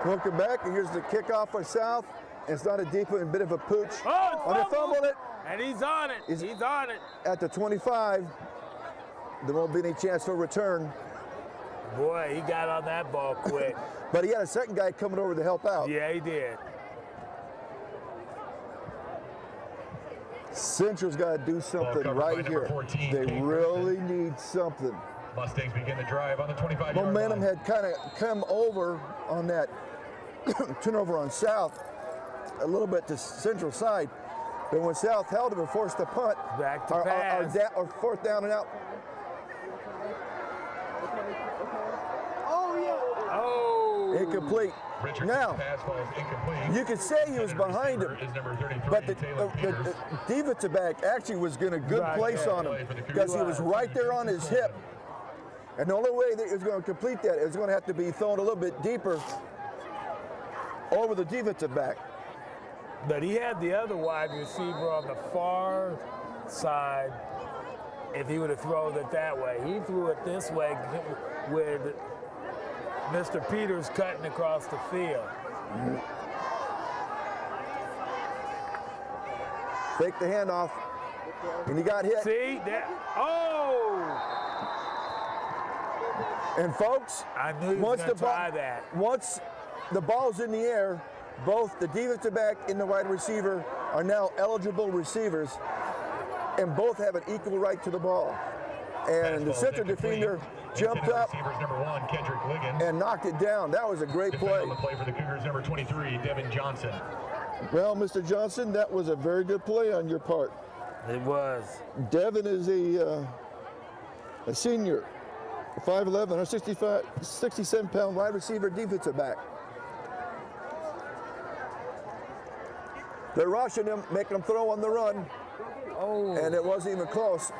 Welcome back, and here's the kickoff for South. And it's not a deep one, a bit of a pooch. Oh, they fumbled it. And he's on it. He's on it. At the 25, there won't be any chance for a return. Boy, he got on that ball quick. But he had a second guy coming over to help out. Yeah, he did. Central's got to do something right here. 14, they really need something. Mustangs begin the drive on the 25-yard line. Momentum had kind of come over on that turnover on South, a little bit to Central side. But when South held him and forced a punt, back to pass. Our fourth down and out. Oh! Incomplete. Now, you could say he was behind him, but the defensive back actually was in a good place on him because he was right there on his hip. And the only way that he was going to complete that is going to have to be thrown a little bit deeper over the defensive back. But he had the other wide receiver on the far side if he would have thrown it that way. He threw it this way with Mr. Peters cutting across the field. Fake the handoff, and he got hit. See that? Oh! And folks, I knew he was going to try that. Once the ball's in the air, both the defensive back and the wide receiver are now eligible receivers, and both have an equal right to the ball. And the center defender jumped up and knocked it down. That was a great play. On the play for the Cougars, number 23, Devin Johnson. Well, Mr. Johnson, that was a very good play on your part. It was. Devin is a senior, 5'11", 67-pound wide receiver, defensive back. They're rushing him, making him throw on the run. Oh. And it wasn't even close.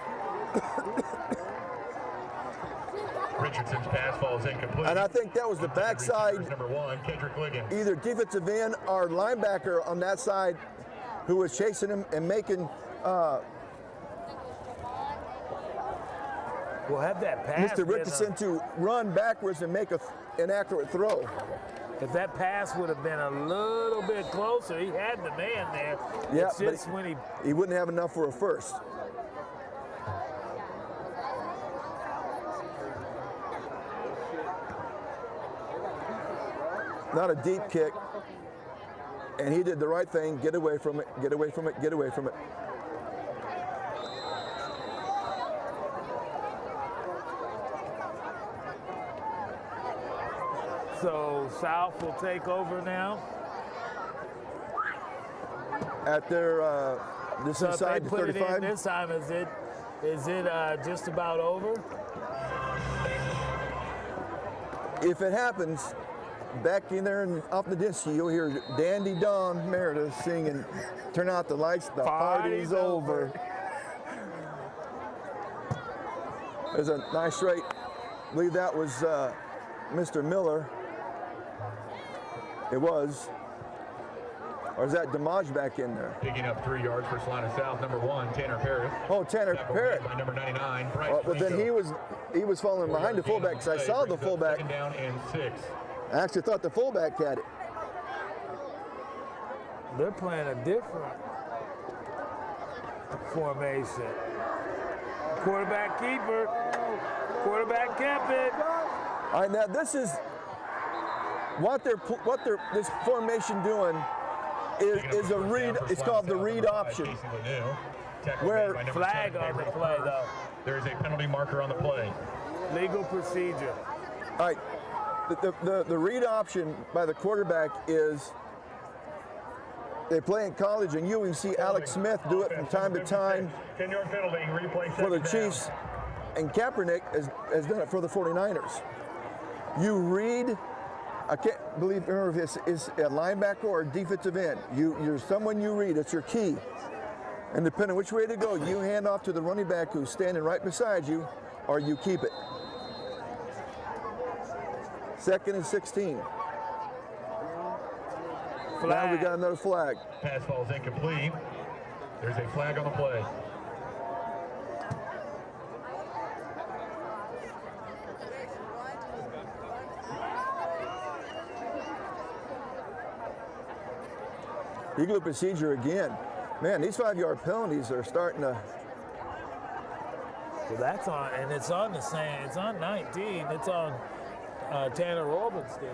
Richardson's pass falls incomplete. And I think that was the backside, number 1, Kendrick Liggins. either defensive end or linebacker on that side who was chasing him and making We'll have that pass. Mr. Richardson to run backwards and make an accurate throw. If that pass would have been a little bit closer, he had the man there. Yeah, it's just but when he wouldn't have enough for a first. Not a deep kick, and he did the right thing. Get away from it, get away from it, get away from it. So South will take over now. At their this So inside if the they put 35. it in this time, is it just about over? If it happens, back in there and off the disc, you'll hear Dandy Don Meredith singing, "Turn out the lights, the party's over." There's a nice straight. I believe that was Mr. Miller. It was. Or is that Damage back in there? Picking up 3 yards for Salina South, number 1, Tanner Parrott. Oh, Tanner Parrott. By number 99, Bryce Well, then he was falling behind the fullback because I saw the fullback. 2nd down and 6. I actually thought the fullback had it. They're playing a different formation. Quarterback keeper. Quarterback kept it. All right, now this is what this formation doing is a read. It's called the read option. Where flag on the play though. There is a penalty marker on the play. Legal procedure. All right, the read option by the quarterback is they play in college, and you can see Alex Smith do it from time to time 10-yard penalty, replay for the second Chiefs, and Kaepernick has done it for the 49ers. You read, I can't remember if it's a linebacker or a defensive end. You're someone you read, it's your key. And depending on which way to go, you hand off to the running back who's standing right beside you, or you keep it. 2nd and 16. Flag. Now we got another flag. Pass falls incomplete. There's a flag on the play. Legal procedure again. Man, these 5-yard penalties are starting to. Well, that's on, and it's on the same. It's on 19. It's on Tanner Robbins' team.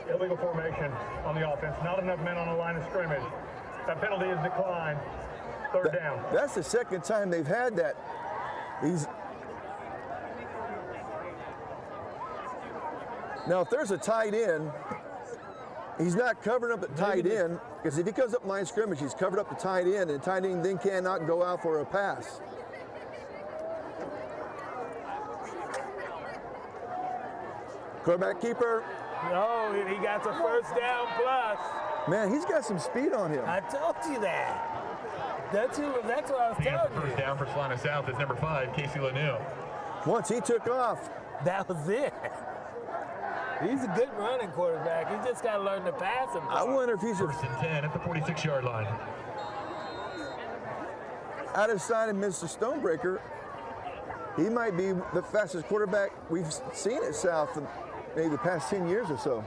Illegal formation on the offense. Not enough men on the line of scrimmage. That penalty is declined. Third down. That's the second time they've had that. Now, if there's a tight end, he's not covering up the tight end, because if he comes up line of scrimmage, he's covered up the tight end, and the tight end then cannot go out for a pass. Quarterback keeper. No, he got the first down plus. Man, he's got some speed on him. I told you that. That's what I was telling you. First down for Salina South is number 5, Casey Lanu. Once he took off. That was it. He's a good running quarterback. He just got to learn to pass him. I wonder if he's First and 10 at the 46-yard line. Out of sight of Mr. Stonebreaker, he might be the fastest quarterback we've seen at South in maybe the past 10 years or so.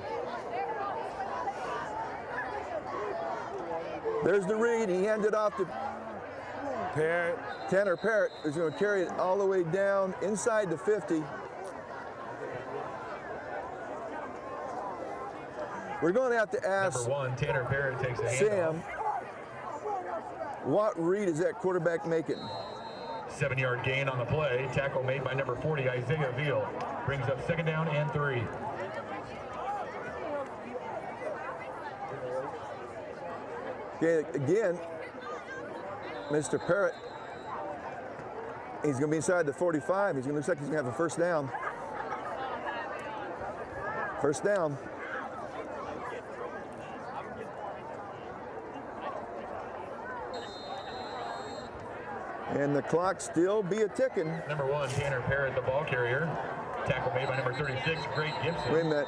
There's the read. He handed off to Parrott. Tanner Parrott, who's going to carry it all the way down inside the 50. We're going to have to ask number 1, Tanner Parrott takes a Sam, handoff. what read is that quarterback making? 7-yard gain on the play. Tackle made by number 40, Isaiah Veal. Brings up 2nd down and 3. Okay, again, Mr. Parrott, he's going to be inside the 45. He's going to look like he's going to have a first down. First down. And the clock still be a-ticking. Number 1, Tanner Parrott, the ball carrier. Tackle made by number 36, Greg Gibson. Wait a minute.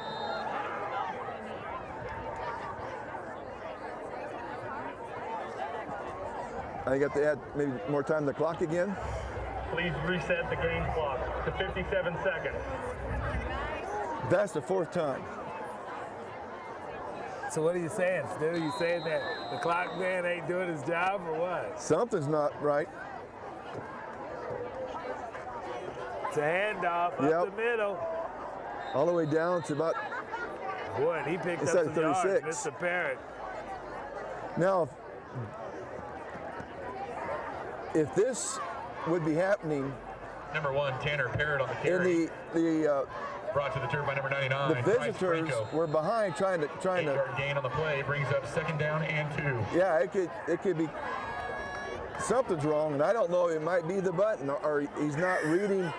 I got to add maybe more time to the clock again. Please reset the game clock to 57 seconds. That's the 4th time. So what are you saying, Stu? You saying that the clock man ain't doing his job or what? Something's not right. It's a handoff up the middle. All the way down to about. Boy, and he picked up some 36. yards, Mr. Parrott. Now, if this would be happening. Number 1, Tanner Parrott on the carry. In the brought to the turf by number 99. The visitors were behind trying to 8-yard gain on the play brings up 2nd down and 2. Yeah, it could be something's wrong, and I don't know. It might be the button, or he's not reading.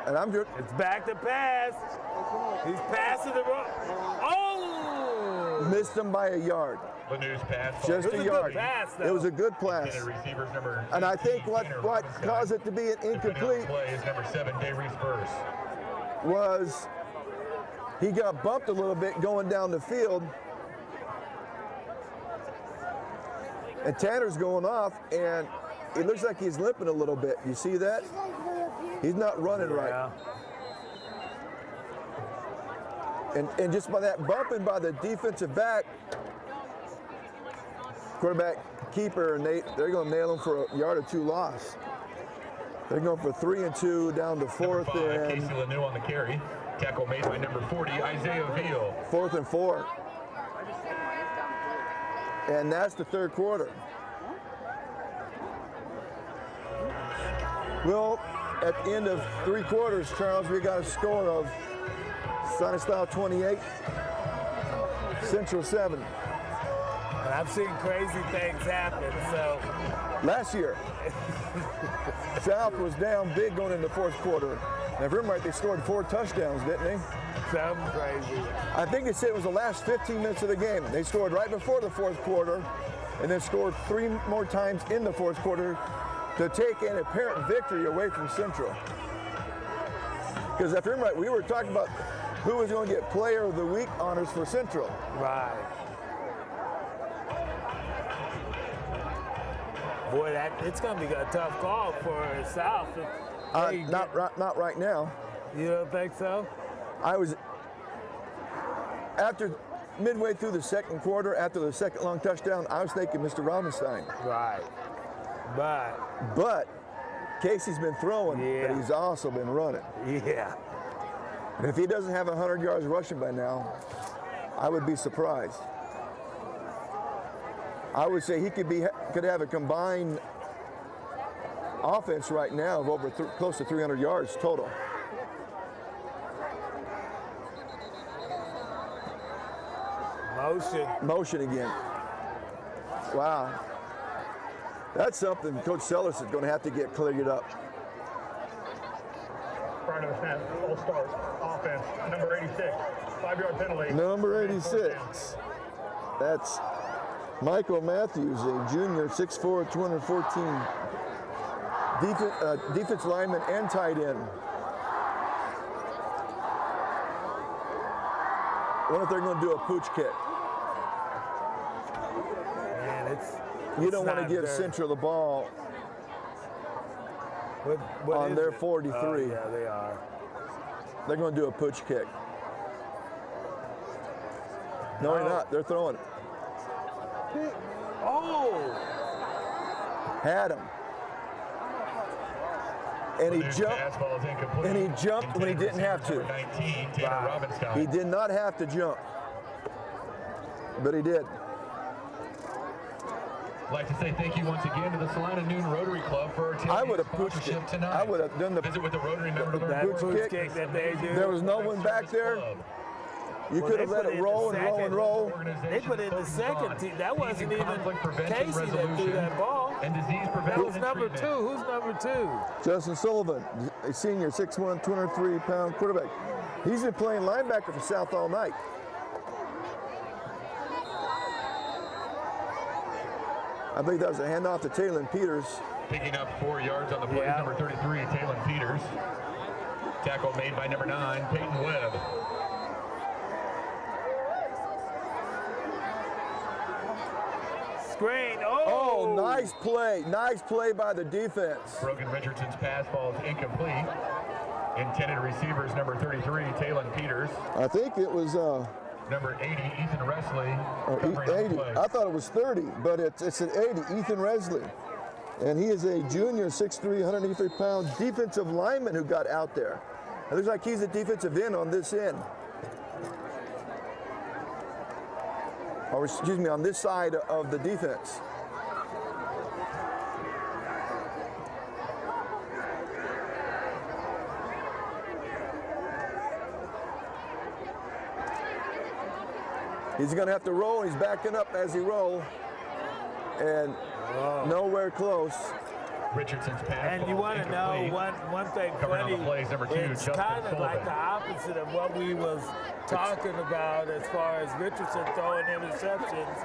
And I'm just. It's back to pass. He's passing the ball. Oh! Missed him by a yard. Lanu's pass. Just a yard. Good pass, though. It was a good pass. And I think what caused it to be an incomplete play is number 7, Darius Burse. Was he got bumped a little bit going down the field, and Tanner's going off, and it looks like he's limping a little bit. You see that? He's not running right. And just by that bumping by the defensive back, quarterback keeper, and they're going to nail him for a yard or 2 loss. They're going for 3 and 2 down to 4th and Casey Lanou on the carry. Tackle made by number 40, Isaiah Veal. 4th and 4. And that's the third quarter. Well, at the end of 3 quarters, Charles, we got a score of Stanislaus 28, Central 7. And I've seen crazy things happen, so. Last year, South was down big going into the 4th quarter. And if I remember right, they scored 4 touchdowns, didn't they? Something crazy. I think they said it was the last 15 minutes of the game. They scored right before the 4th quarter and then scored 3 more times in the 4th quarter to take an apparent victory away from Central. Because if I remember right, we were talking about who was going to get Player of the Week honors for Central. Right. Boy, it's going to be a tough call for South. Not right now. You don't think so? I was, after midway through the 2nd quarter, after the 2nd long touchdown, I was thinking Mr. Robinstein. Right. But Casey's been throwing, but he's also been running. Yeah. And if he doesn't have 100 yards rushing by now, I would be surprised. I would say he could have a combined offense right now of over close to 300 yards total. Motion again. Wow. That's something Coach Sellers is going to have to get cleared up. Prior to the snap, All-Stars offense, number 86, 5-yard penalty. Number 86. That's Michael Matthews, a junior, 6'4", 214. Defense lineman and tight end. I wonder if they're going to do a pooch kick. Man, you don't want to give Central the ball on their 43. Yeah, they are. They're going to do a pooch kick. No, they're not. They're throwing it. Oh! Had him. And he jumped when he didn't have to. He did not have to jump, but he did. I'd like to say thank you once again to the Salina Noon Rotary Club for our tailgate sponsorship tonight. I would have done the visit with the Rotary member pooch kick that they do. There was no one back there. You could have let it roll and roll and roll. They put it in the second team. That wasn't even Casey that threw that ball. That was number 2. Who's number 2? Justin Sullivan, a senior, 6'1", 203-pound quarterback. He's been playing linebacker for South all night. I believe that was a handoff to Taylon Peters. Picking up 4 yards on the play, number 33, Taylon Peters. Tackle made by number 9, Peyton Webb. Screen. Oh, nice play. Nice play by the defense. Brogan Richardson's pass falls incomplete. Intended receivers, number 33, Taylon Peters. I think it was number 80, Ethan Resley. 80. I thought it was 30, but it's an 80, Ethan Resley. And he is a junior, 6'3", 183-pound defensive lineman who got out there. It looks like he's a defensive end on this end. Or excuse me, on this side of the defense. He's going to have to roll. He's backing up as he rolls. And nowhere close. Richardson's pass. And you want to know one thing funny, it's kind of like the opposite of what we was talking about as far as Richardson throwing interceptions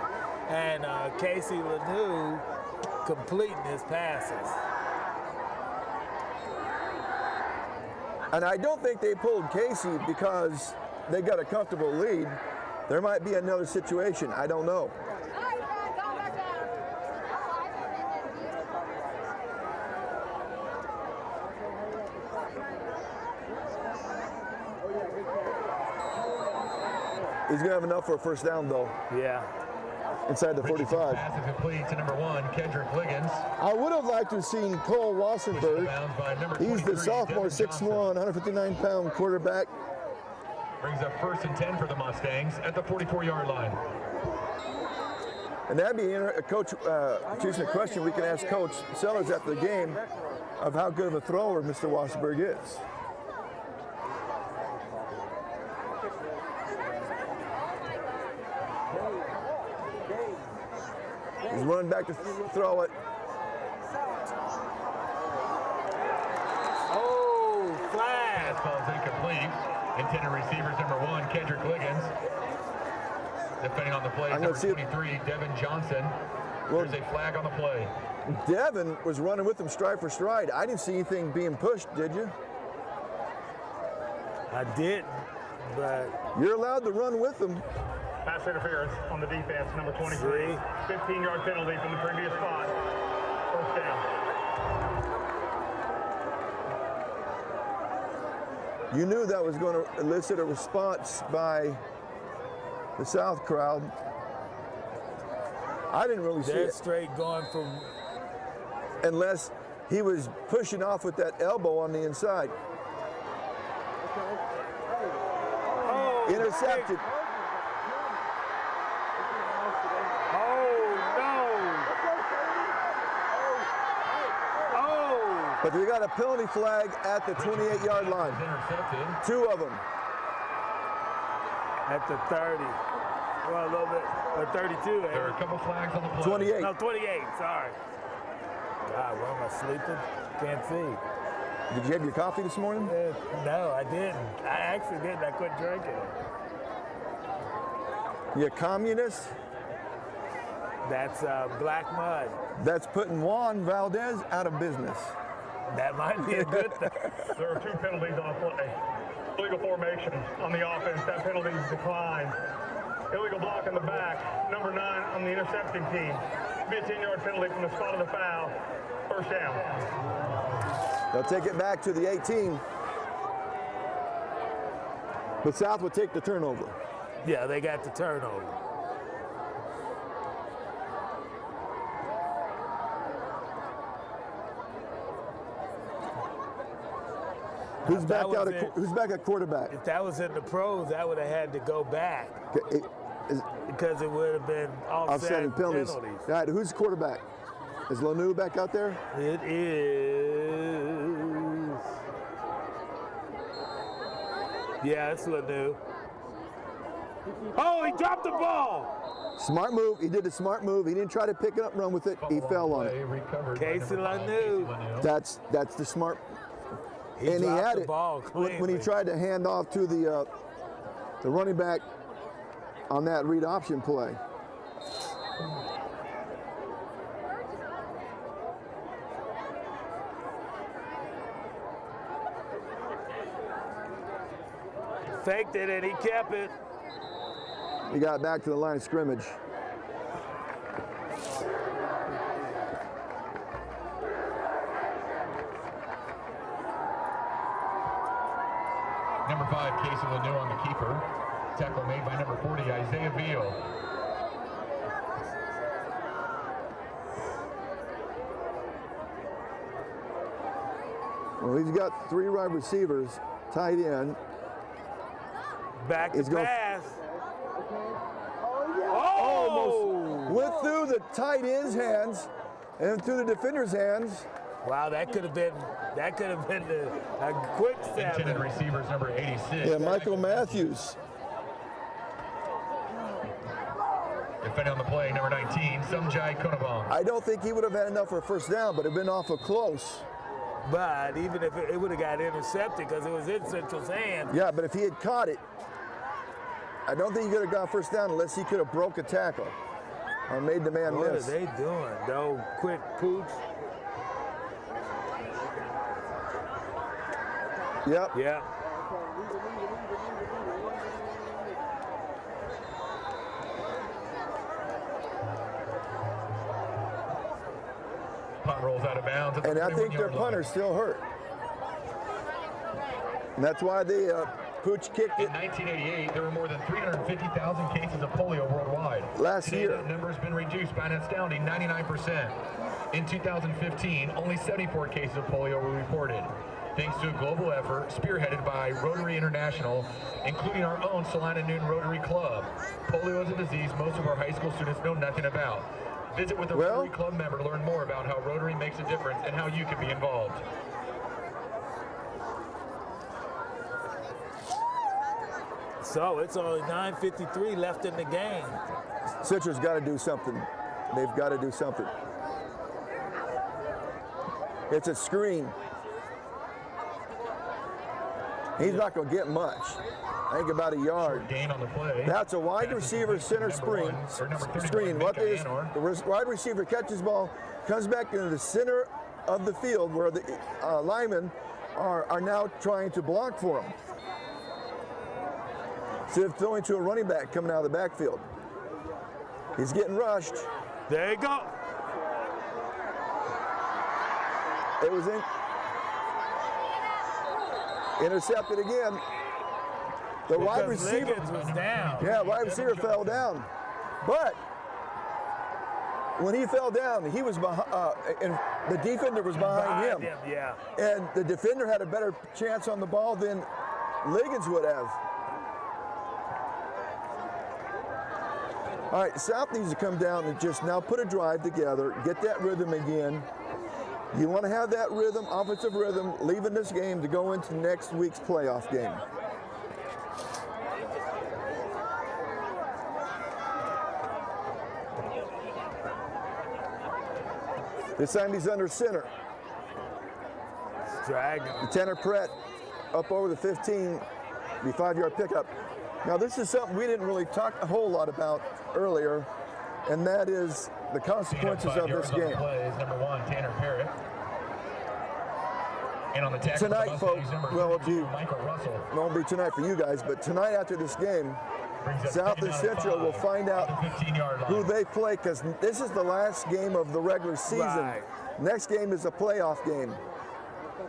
and Casey Lanou completing his passes. And I don't think they pulled Casey because they got a comfortable lead. There might be another situation. I don't know. He's going to have enough for a first down, though. Yeah. inside the 45. Pass is complete to number 1, Kendrick Liggins. I would have liked to have seen Cole Wassenberg. He's the sophomore, 6'1", 159-pound quarterback. Brings up 1st and 10 for the Mustangs at the 44-yard line. And that'd be Coach, choosing a question we can ask Coach Sellers after the game of how good of a thrower Mr. Wassenberg is. He's running back to throw it. Oh, flag. Pass ball is incomplete. Intended receivers number 1, Kendrick Liggins. Defending on the play is number 23, Devin Johnson. There's a flag on the play. Devin was running with him stride for stride. I didn't see anything being pushed, did you? I didn't, but... You're allowed to run with them. Pass interference on the defense, number 23. 15-yard penalty from the previous spot. 1st down. You knew that was going to elicit a response by the South crowd. I didn't really see it. Dead straight going from... Unless he was pushing off with that elbow on the inside. Oh, intercepted. Big. Oh, no. Oh. But we got a penalty flag at the 28-yard line. 2 of them. At the 30. Well, a little bit. Or 32. There are a couple flags on the play. 28. No, 28. Sorry. God, where am I sleeping? Can't see. Did you have your coffee this morning? No, I didn't. I actually didn't. I quit drinking. You communist? That's black mud. That's putting Juan Valdez out of business. That might be a good thing. There are 2 penalties on the play. Illegal formation on the offense. That penalty is declined. Illegal block in the back. Number 9 on the intercepting team. Be a 10-yard penalty from the spot of the foul. 1st down. They'll take it back to the 18. But South will take the turnover. Yeah, they got the turnover. Who's back at quarterback? If that was in the pros, that would have had to go back. Because it would have been offset and penalties. All right, who's quarterback? Is Lanu back out there? It is. Yeah, it's Lanu. Oh, he dropped the ball. Smart move. He did a smart move. He didn't try to pick it up and run with it. He fell on it. Casey Lanu. That's the smart. He and he had the it ball when he tried to hand off to the running back on that read option play. Faked it and he kept it. He got back to the line of scrimmage. Number 5, Casey Lanu on the keeper. Tackle made by number 40, Isaiah Beal. Well, he's got 3 wide receivers, tight end. Back to pass. Almost went through the tight end's hands and through the defender's hands. Wow, that could have been a quick 7. Intended receivers number 86. Yeah, Michael Matthews. Defending on the play, number 19, Sumjai Kunavong. I don't think he would have had enough for a first down, but it'd been awful close. But even if it would have got intercepted because it was in Central's hands. Yeah, but if he had caught it, I don't think he could have got first down unless he could have broke a tackle or made the man miss. What are they doing? No quick pooch. Yep. Yeah. Punt rolls out of bounds. And I think their punter's still hurt. And that's why they Pooch kicked it. In 1988, there were more than 350,000 cases of polio worldwide. Today, that number has been reduced by an astounding 99%. In 2015, only 74 cases of polio were reported. Thanks to a global effort spearheaded by Rotary International, including our own Salina Noon Rotary Club. Polio is a disease most of our high school students know nothing about. Visit with a Rotary Club member to learn more about how Rotary makes a difference and how you can be involved. So it's only 9:53 left in the game. Citra's got to do something. They've got to do something. It's a screen. He's not going to get much. I think about a yard. Gain on the play. That's a wide receiver center screen. What is the wide receiver catches ball, comes back into the center of the field where the linemen are now trying to block for him. Instead of throwing to a running back coming out of the backfield. He's getting rushed. There you go. It was intercepted again. The wide receiver was down. Yeah, wide receiver fell down. But when he fell down, he was behind, and the defender was behind him. Yeah. And the defender had a better chance on the ball than Liggins would have. All right, South needs to come down and just now put a drive together, get that rhythm again. You want to have that rhythm, offensive rhythm, leaving this game to go into next week's playoff game. This time he's under center. Dragging. Tanner Pratt up over the 15, the 5-yard pickup. Now this is something we didn't really talk a whole lot about earlier, and that is the consequences of this game. Play is number 1, Tanner Parrott. And on the tackle tonight, folks, well, it won't be tonight for you guys, but tonight after this game, South and Central will find out who they play, because this is the last game of the regular season. Right. Next game is a playoff game.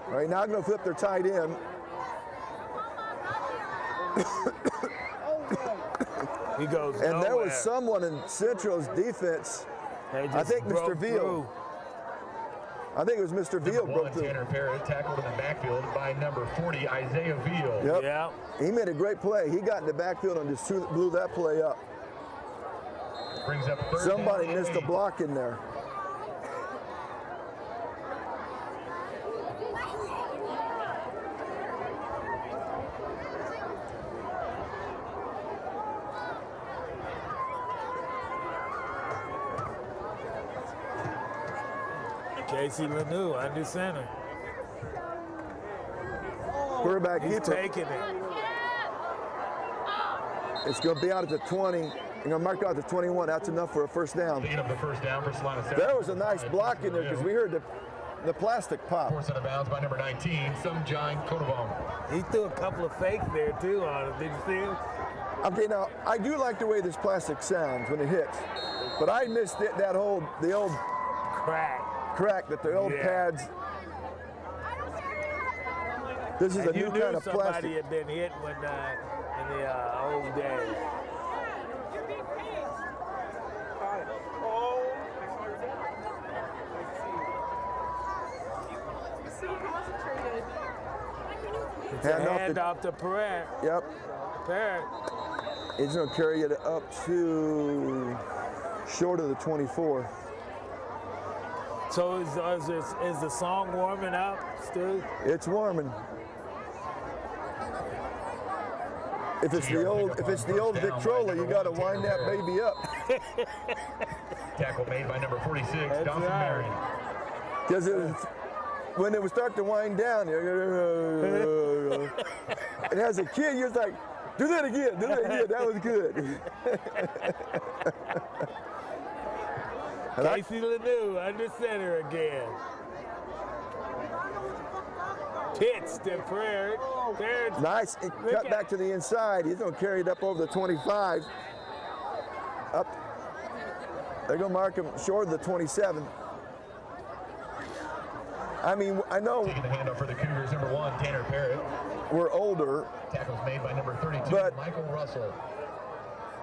All right, now I'm going to flip their tight end. He goes and nowhere. There was someone in Central's defense, I think Mr. Veal. I think it was Mr. Veal broke through. Tanner Parrott tackled in the backfield by number 40, Isaiah Veal. Yep. Yeah. He made a great play. He got in the backfield and just blew that play up. Brings up third Somebody down missed a block in there. Casey Lanou under center. Quarterback He's keeper. taking it. It's going to be out at the 20. You're going to mark out the 21. That's enough for a first down. Picking up the first down for Salina. There was a nice block in there because we heard the plastic pop. Forced out of bounds by number 19, some John Kodobong. He threw a couple of fakes there too on him. Did you see him? Okay, now I do like the way this plastic sounds when it hits, but I missed the old crack that the old pads. This is a new kind of somebody plastic. had been hit when in the old days. Hand off to Parrott. Yep. Parrott. He's going to carry it up to short of the 24. So is the song warming up, Stu? It's warming. If it's the old Victrola, you got to wind that baby up. Tackle made by number 46, Dawson Marion. Because when it would start to wind down, and as a kid, you're like, do that again, that was good. Casey Lanou under center again. Pitch to Parrott. Nice, cut back to the inside. He's going to carry it up over the 25. Up. They're going to mark him short of the 27. I mean, I know Taking the handoff for the Cougars, number 1, Tanner Parrott. we're older. Tackles made by number 32, But Michael Russell.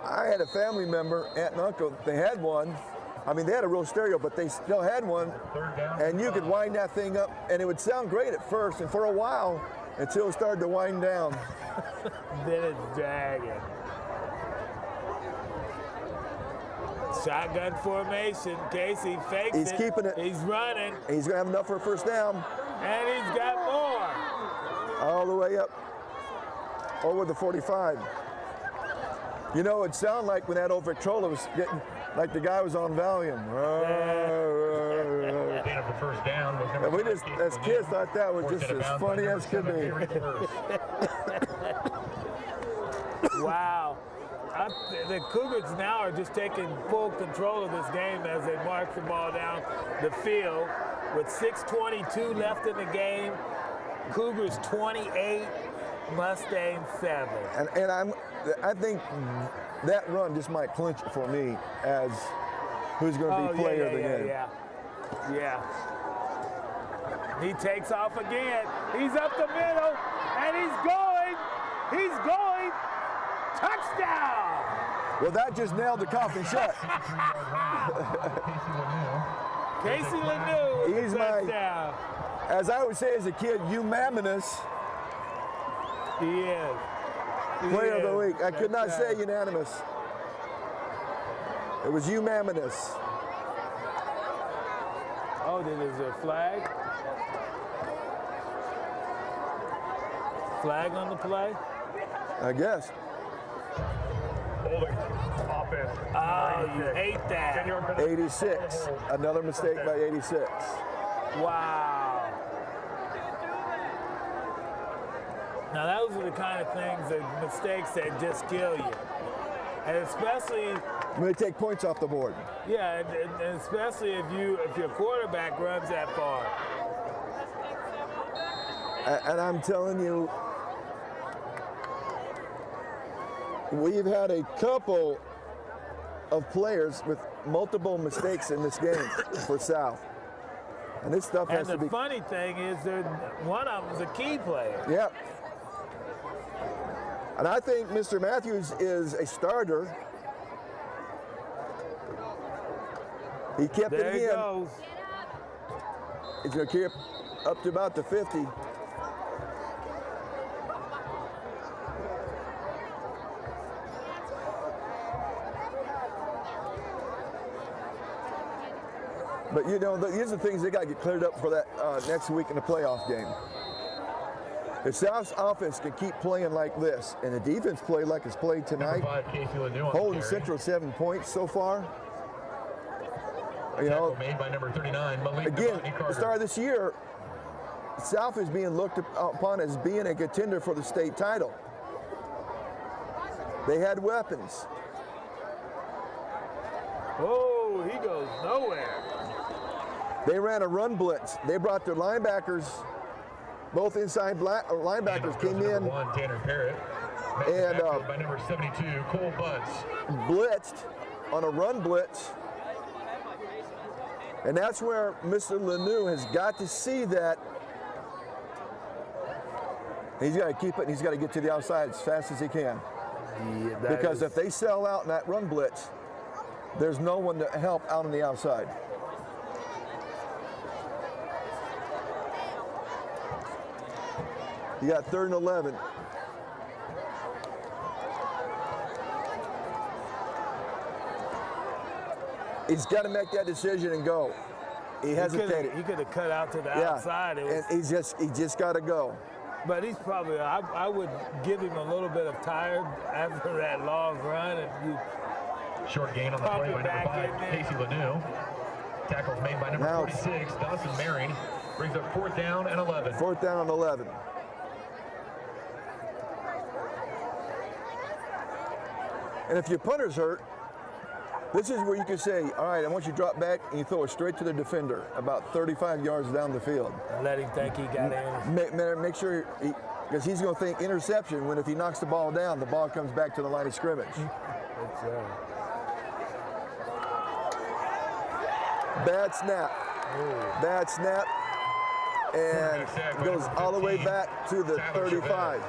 I had a family member, aunt and uncle, they had one. I mean, they had a real stereo, but they still had one. And you could wind that thing up, and it would sound great at first, and for a while, until it started to wind down. Then it's dragging. Shotgun formation. Casey fakes He's it. keeping it. He's running. He's going to have enough for a first down. And he's got more. All the way up over the 45. You know, it sounded like when that old Victrola was getting, like the guy was on Valium. The first down was And we just, as kids, thought that was just as funny as could be. Wow. The Cougars now are just taking full control of this game as they march the ball down the field with 6:22 left in the game. Cougars 28, Mustangs 7. And I think that run just might clinch it for me as who's going to be player of the game. Yeah. He takes off again. He's up the middle, and he's going. He's going. Touchdown! Well, that just nailed the coffin shut. Casey Lanou. He's my, as I would say as a kid, unanimous. He is. Player of the week. I could not say unanimous. It was unanimous. Oh, there's a flag? Flag on the play? I guess. Holding offense. Oh, you hate that. 86. Another mistake by 86. Wow. Now, those are the kind of things, that mistakes that just kill you. And especially when they take points off the board. Yeah, and especially if your quarterback runs that far. And I'm telling you, we've had a couple of players with multiple mistakes in this game for South. And this stuff has to be. And the funny thing is, one of them is a key player. Yep. And I think Mr. Matthews is a starter. He kept it in. There he goes. He's going to keep up to about the 50. But you know, these are the things they got to get cleared up for that next week in the playoff game. If South's offense can keep playing like this, and the defense play like it's played tonight, holding Central 7 points so far. You know, made by number 39, again, the start of this year, South is being looked upon as being a contender for the state title. They had weapons. Oh, he goes nowhere. They ran a run blitz. They brought their linebackers, both inside linebackers came in. Tanner Parrott. And by number 72, Cole Butts. Blitzed on a run blitz. And that's where Mr. Lanou has got to see that. He's got to keep it, and he's got to get to the outside as fast as he can. Yeah, because if they sell out in that run blitz, there's no one to help out on the outside. You got 3rd and 11. He's got to make that decision and go. He hesitated. He could have cut out to the outside. And he just got to go. But he's probably, I would give him a little bit of tired after that long run. And short gain on the play by number 5, Casey Lanou. Tackles made by number 46, Dawson Marion. Brings up 4th down and 11. 4th down and 11. And if your punter's hurt, this is where you can say, all right, I want you to drop back and you throw it straight to the defender about 35 yards down the field. And let him think he got in. Make sure, because he's going to think interception when if he knocks the ball down, the ball comes back to the line of scrimmage. That's right. Bad snap. Ooh. Bad snap. and goes all the way back to the 35.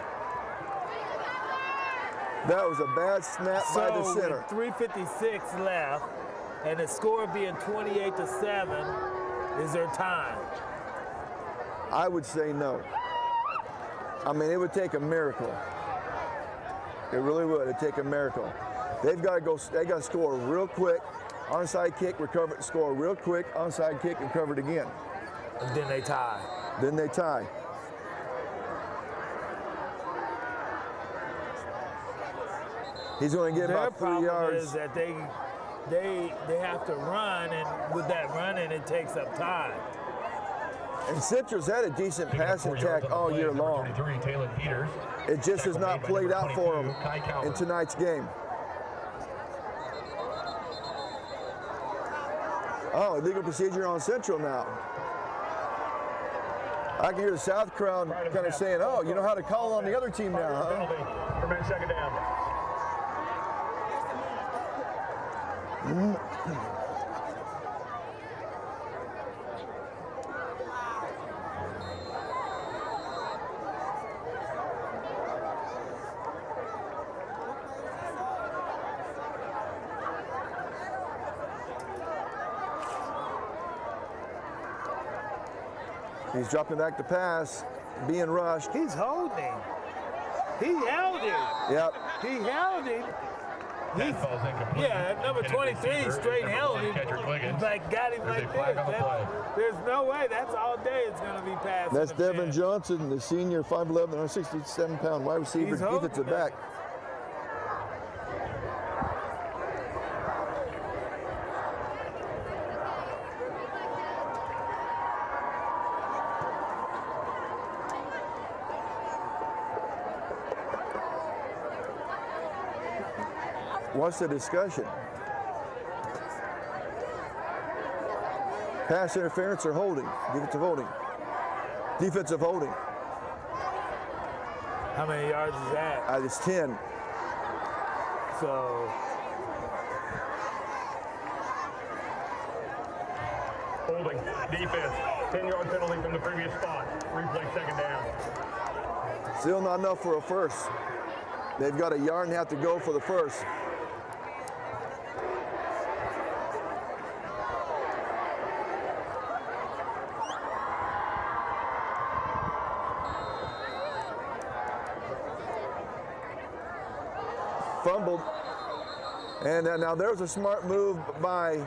That was a bad snap by the center. So with 3:56 left, and the score being 28-7, is there time? I would say no. I mean, it would take a miracle. It really would. It'd take a miracle. They've got to go. They got to score real quick. Onside kick, recover it, score real quick. Onside kick, recover it again. And then they tie. Then they tie. He's going to get about 3 yards. Is that they have to run, and with that running, it takes up time. And Central's had a decent passing attack all year long. It just has not played out for them in tonight's game. Oh, illegal procedure on Central now. I can hear the South crowd kind of saying, oh, you know how to call on the other team now, huh? Remain second down. He's dropping back to pass, being rushed. He's holding. He held him. Yep. He held him. Yeah, number 23 straight held him. Like got him like this. There's no way. That's all day it's going to be passed. That's Devin Johnson, the senior, 5'11", 167-pound wide receiver, defensive back. What's the discussion? Pass interference or holding? Defensive holding. Defensive holding. How many yards is that? It's 10. So. Holding. Defense. 10-yard penalty from the previous spot. Replay second down. Still not enough for a first. They've got a yard and a half to go for the first. Fumbled. And now there's a smart move by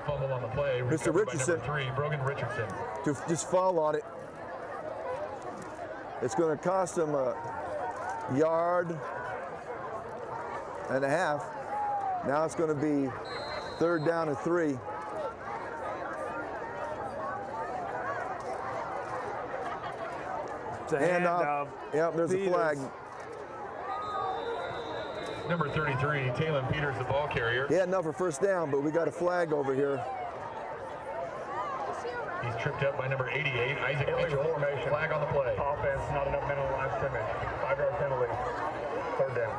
Fumble on the play. Mr. Richardson. By number 3, Brogan Richardson. To just fall on it. It's going to cost him a yard and a half. Now it's going to be 3rd down and 3. Handoff. Yep, there's a flag. Number 33, Talon Peters, the ball carrier. He had enough for first down, but we got a flag over here. He's tripped up by number 88, Isaac Mitchell. Formation. Flag on the play. Offense, not enough men on the line of scrimmage. 5-yard penalty. 3rd down.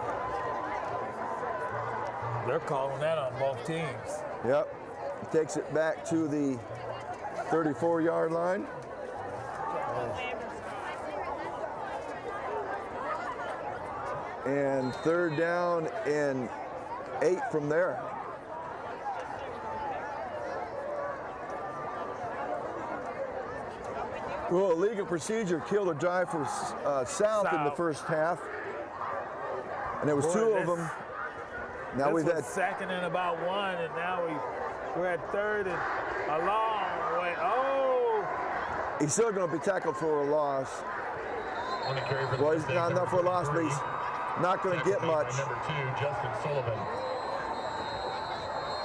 They're calling that on both teams. Yep. He takes it back to the 34-yard line. And 3rd down and 8 from there. Well, illegal procedure killed a drive for South in the first half. And there was 2 of them. Now we've had 2nd and about 1, and now we're at 3rd and a long way. Oh! He's still going to be tackled for a loss. Well, he's not enough for a loss, but he's not going to get much. Number 2, Justin Sullivan.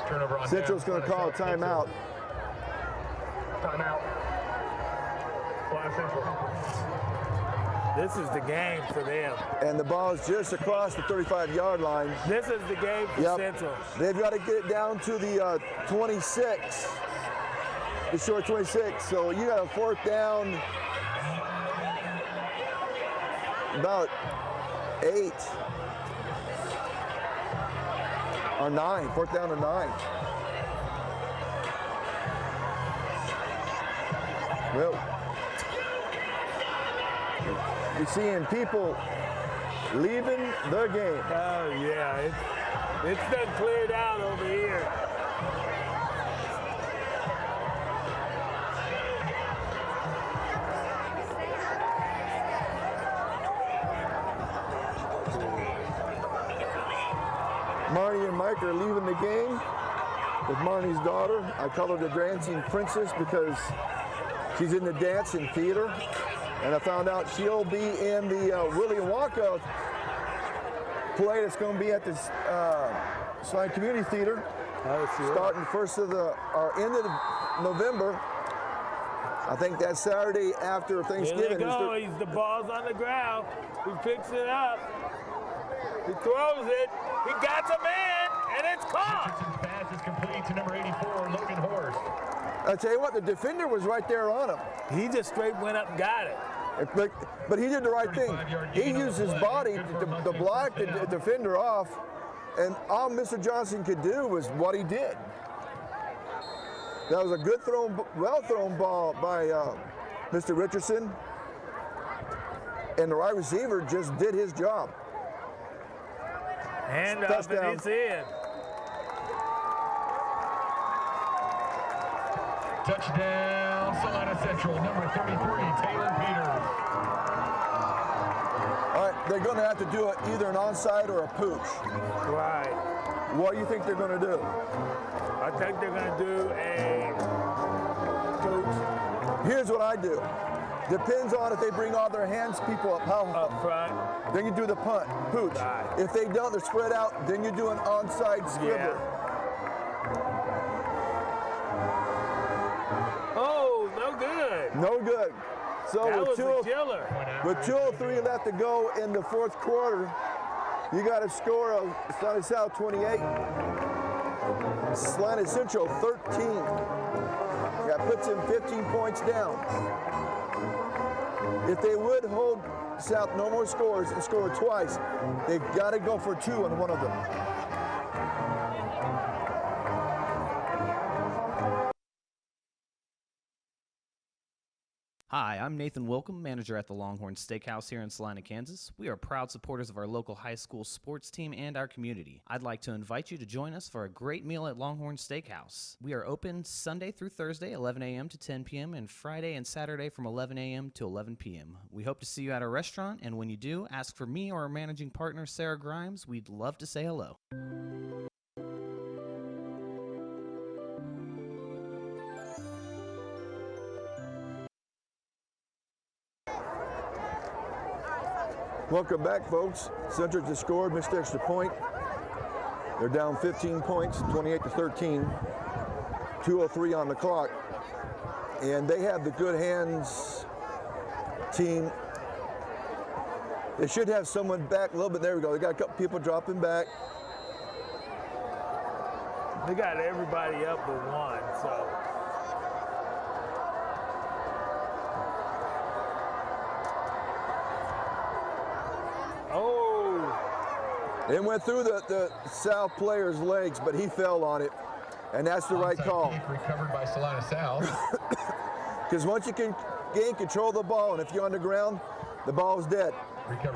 Turnover on Central's going to call a timeout. Timeout. Fly Central. This is the game for them. And the ball is just across the 35-yard line. This is the game for Central. They've got to get it down to the 26. The short 26. So you got a 4th down. About 8 or 9. 4th down to 9. Well, You're seeing people leaving the game. Oh, yeah. It's done cleared out over here. Marnie and Mike are leaving the game with Marnie's daughter. I call her the dancing princess because she's in the dance and theater. And I found out she'll be in the Willy Wonka play that's going to be at the Salina Community Theater starting end of November. I think that's Saturday after Thanksgiving. Here they go. The ball's on the ground. He picks it up. He throws it. He got the man, and it's caught. Richardson's pass is complete to number 84, Logan Horst. I tell you what, the defender was right there on him. He just straight went up and got it. But he did the right thing. He used his body to block the defender off, and all Mr. Johnson could do was what he did. That was a good well thrown ball by Mr. Richardson, and the wide receiver just did his job. Hand off and it's in. Touchdown, Salina Central, number 33, Taylor Peters. All right, they're going to have to do it either an onside or a pooch. Right. What do you think they're going to do? I think they're going to do a pooch. Here's what I do. Depends on if they bring all their hands people up front. Then you do the punt, pooch. Right. If they don't, they're spread out. Then you do an onside scribbler. Yeah. Oh, no good. No good. So that with was a killer. With 2:03 left to go in the fourth quarter, you got a score of Salina South 28, Salina Central 13. That puts them 15 points down. If they would hold South no more scores and score twice, they've got to go for two on one of them. Hi, I'm Nathan Wilcom, manager at the Longhorn Steakhouse here in Salina, Kansas. We are proud supporters of our local high school sports team and our community. I'd like to invite you to join us for a great meal at Longhorn Steakhouse. We are open Sunday through Thursday, 11 a.m. to 10 p.m., and Friday and Saturday from 11 a.m. to 11 p.m. We hope to see you at our restaurant, and when you do, ask for me or our managing partner, Sarah Grimes. We'd love to say hello. Welcome back, folks. Central just scored, missed the extra point. They're down 15 points, 28-13. 2:03 on the clock. And they have the good hands team. They should have someone back a little bit. There we go. They got a couple people dropping back. They got everybody up but one, so. It went through the South player's legs, but he fell on it, and that's the right call. Recovered by Salina South. Because once you can gain control of the ball, and if you're on the ground, the ball's dead.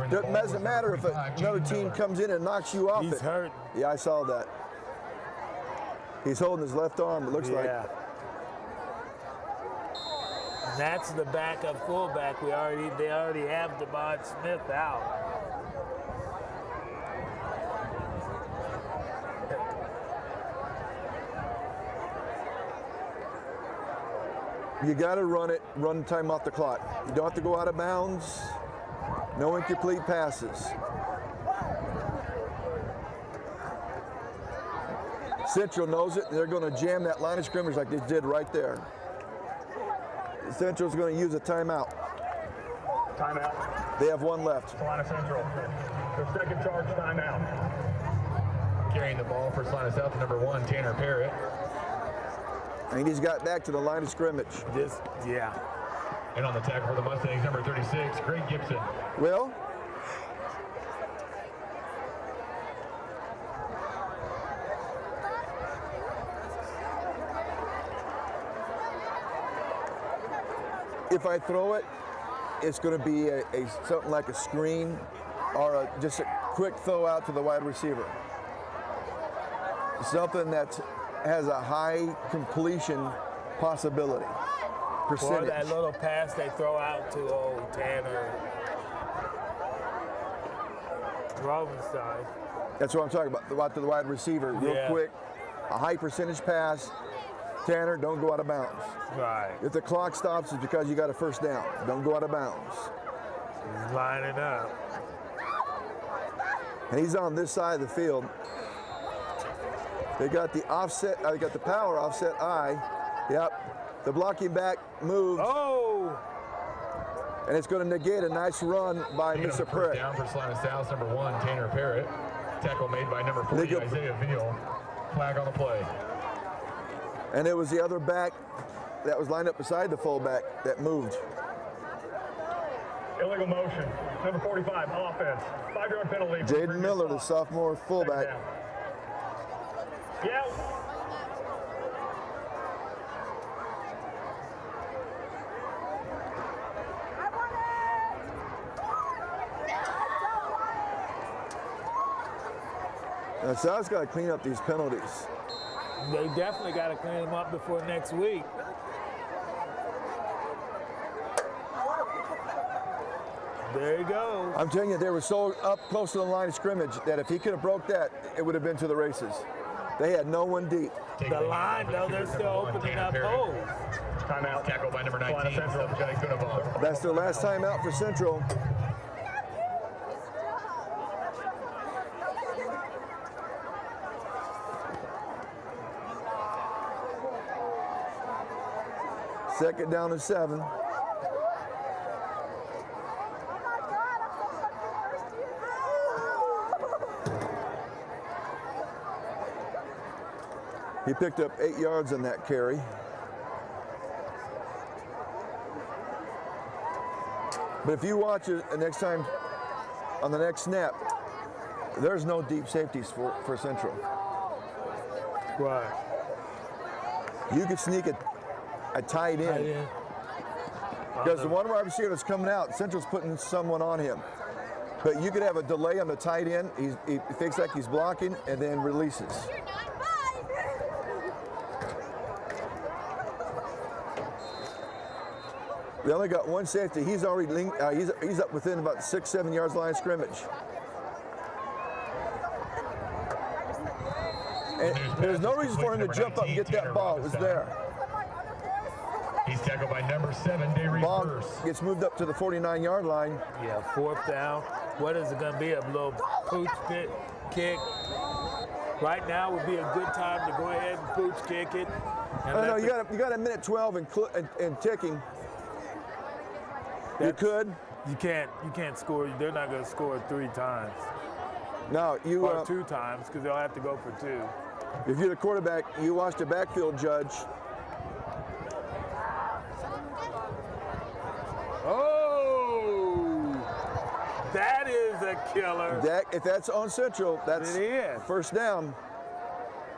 Doesn't matter if another team comes in and knocks you off it. He's hurt. Yeah, I saw that. He's holding his left arm, it looks like. And that's the backup fullback. They already have Devon Smith out. You got to run time off the clock. You don't have to go out of bounds. No incomplete passes. Central knows it. They're going to jam that line of scrimmage like they did right there. Central's going to use a timeout. Timeout. They have one left. Salina Central. Their second charge timeout. Carrying the ball for Salina South, number 1, Tanner Parrott. And he's got back to the line of scrimmage. And on the tackle for the Mustangs, number 36, Greg Gibson. Well, if I throw it, it's going to be something like a screen or just a quick throw out to the wide receiver. Something that has a high completion possibility. Percentage. Or that little pass they throw out to old Tanner Robinstein. That's what I'm talking about to the wide receiver, real quick. A high percentage pass. Tanner, don't go out of bounds. Right. If the clock stops, it's because you got a first down. Don't go out of bounds. He's lining up. And he's on this side of the field. They got the offset, they got the power offset eye. Yep. The blocking back moves. Oh! And it's going to negate a nice run by Mr. Parrott. Down for Salina South, number 1, Tanner Parrott. Tackle made by number 40, Isaiah Veal. Flag on the play. And it was the other back that was lined up beside the fullback that moved. Illegal motion. Number 45, offense. 5-yard penalty. Jaden Miller, the sophomore fullback. Yeah. Now, South's got to clean up these penalties. They definitely got to clean them up before next week. There you go. I'm telling you, they were so up close to the line of scrimmage that if he could have broke that, it would have been to the races. They had no one deep. The line, though, they're still opening up holes. Timeout. Tackle by number 19. That's their last time out for Central. Second down and 7. He picked up 8 yards on that carry. But if you watch it the next time, on the next snap, there's no deep safeties for Central. Right. You could sneak a tight end. Because the one wide receiver that's coming out, Central's putting someone on him. But you could have a delay on the tight end. He thinks like he's blocking and then releases. They only got one safety. He's already he's up within about 6-7 yards line of scrimmage. And there's no reason for him to jump up and get that ball. It was there. He's tackled by number 7, Darius Ball Burse. gets moved up to the 49-yard line. Yeah, 4th down. What is it going to be? A little pooch kick. Right now would be a good time to go ahead and pooch kick it. No, you got a minute 12 and ticking. You could. You can't score. They're not going to score 3 times. No, you or 2 times because they'll have to go for 2. If you're the quarterback, you watch the backfield judge. Oh, that is a killer. If that's on Central, that's first down.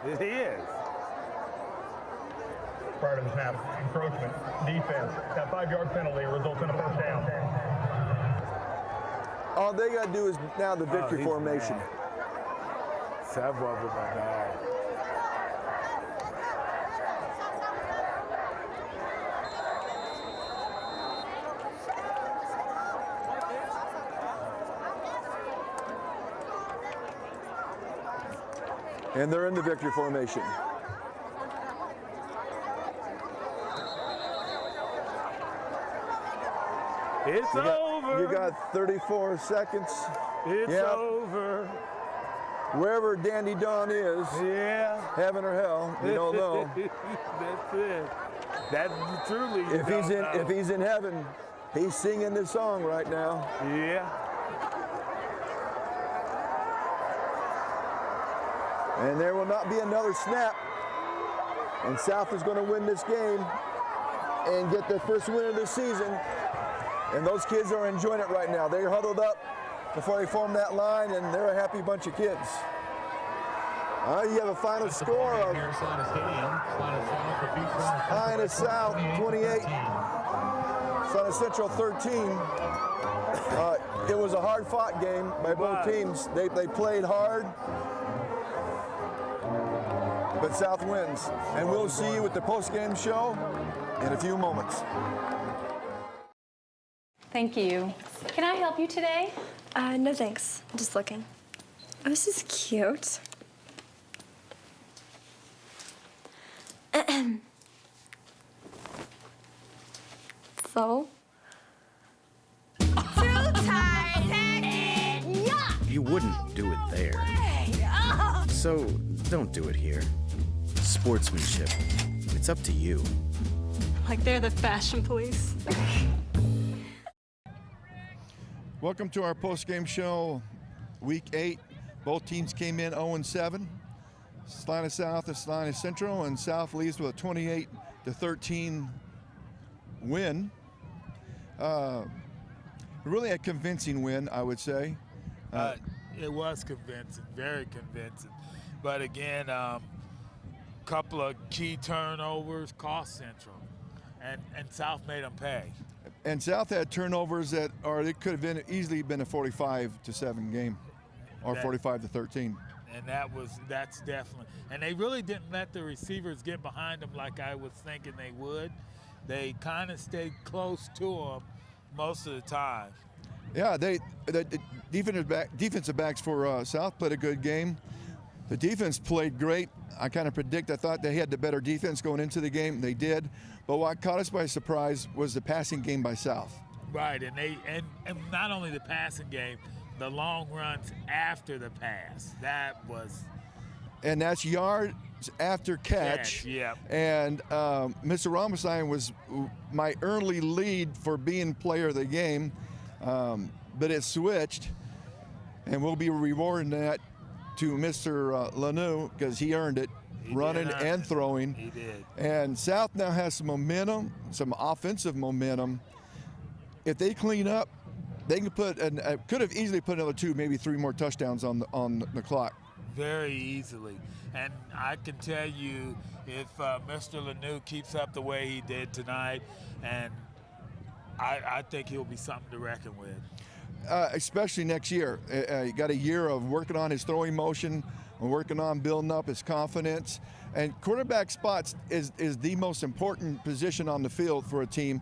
It is. Prior to the snap, encroachment, defense. That 5-yard penalty results in a first down. All they got to do is now the victory formation. Several of them are bad. And they're in the victory formation. It's over. You got 34 seconds. It's over. Wherever Dandy Don is, heaven or hell, you don't know. That's it. That's truly. If he's in heaven, he's singing this song right now. Yeah. And there will not be another snap. And South is going to win this game and get their first win of the season. And those kids are enjoying it right now. They're huddled up before they form that line, and they're a happy bunch of kids. You have a final score of Salina South 28, Salina Central 13. It was a hard-fought game by both teams. They played hard, but South wins. And we'll see you at the post-game show in a few moments. Thank you. Can I help you today? No thanks. I'm just looking. Oh, this is cute. So? You wouldn't do it there. So don't do it here. Sportsmanship. It's up to you. Like they're the fashion police. Welcome to our post-game show, Week 8. Both teams came in 0-7. Salina South and Salina Central, and South leads with a 28-13 win. Really a convincing win, I would say. It was convincing, very convincing. But again, couple of key turnovers cost Central, and South made them pay. And South had turnovers that, or it could have easily been a 45-7 game, or 45-13. And that's definitely. And they really didn't let the receivers get behind them like I was thinking they would. They kind of stayed close to them most of the time. Yeah, the defensive backs for South played a good game. The defense played great. I thought they had the better defense going into the game. They did. But what caught us by surprise was the passing game by South. Right, and not only the passing game, the long runs after the pass. And that's yards after catch. Yeah. And Mr. Ramazan was my early lead for being player of the game, but it switched, and we'll be rewarding that to Mr. Lanu because he earned it, running and throwing. He did. And South now has some momentum, some offensive momentum. If they clean up, they can could have easily put another 2, maybe 3 more touchdowns on the clock. Very easily. And I can tell you, if Mr. Lanu keeps up the way he did tonight, and I think he'll be something to reckon with. Especially next year. He got a year of working on his throwing motion, and working on building up his confidence. And quarterback spots is the most important position on the field for a team.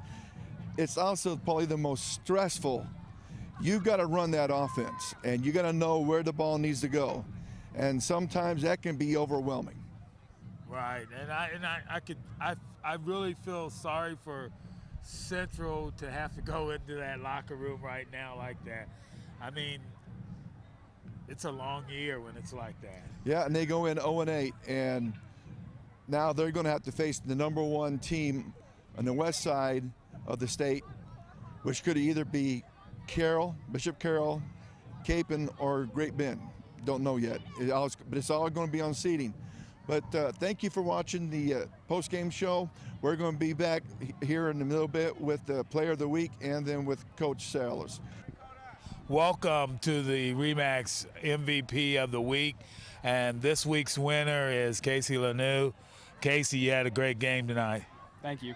It's also probably the most stressful. You've got to run that offense, and you got to know where the ball needs to go. And sometimes that can be overwhelming. Right, and I really feel sorry for Central to have to go into that locker room right now like that. I mean, it's a long year when it's like that. Yeah, and they go in 0-8, and now they're going to have to face the number 1 team on the west side of the state, which could either be Bishop Carroll, Capon, or Great Bend. Don't know yet, but it's all going to be on seeding. But thank you for watching the post-game show. We're going to be back here in a little bit with the Player of the Week and then with Coach Sellers. Welcome to the RE/MAX MVP of the week, and this week's winner is Casey Lanu. Casey, you had a great game tonight. Thank you.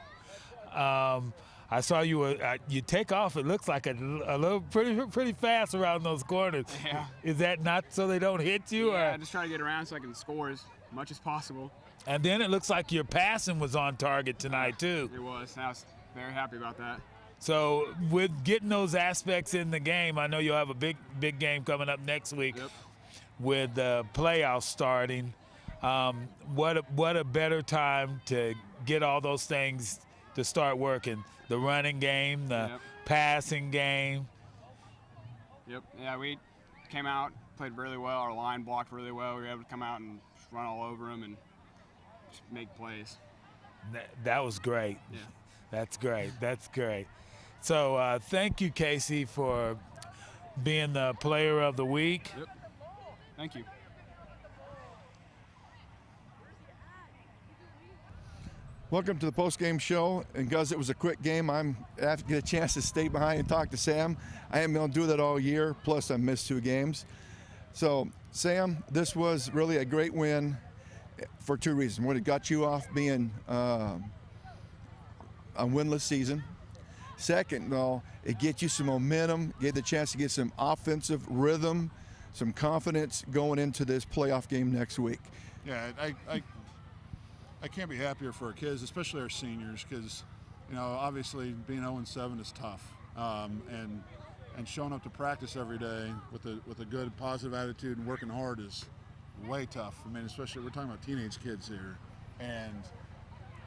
I saw you take off. It looks like a little pretty fast around those corners. Yeah. Is that not so they don't hit you? Yeah, or? I just try to get around so I can score as much as possible. And then it looks like your passing was on target tonight too. It was. I was very happy about that. So with getting those aspects in the game, I know you'll have a big game coming up next week with the playoffs starting. What a better time to get all those things to start working. The running game, the passing game. Yep. Yeah, we came out, played really well. Our line blocked really well. We were able to come out and just run all over them and just make plays. That was great. Yeah. That's great. That's great. So thank you, Casey, for being the Player of the Week. Yep. Thank you. Welcome to the post-game show, and because it was a quick game, I have to get a chance to stay behind and talk to Sam. I haven't been able to do that all year, plus I missed 2 games. So, Sam, this was really a great win for 2 reasons. One, it got you off being a winless season. Second, though, it gets you some momentum, get the chance to get some offensive rhythm, some confidence going into this playoff game next week. Yeah, I can't be happier for our kids, especially our seniors, because, you know, obviously being 0-7 is tough, and showing up to practice every day with a good positive attitude and working hard is way tough. I mean, especially we're talking about teenage kids here, and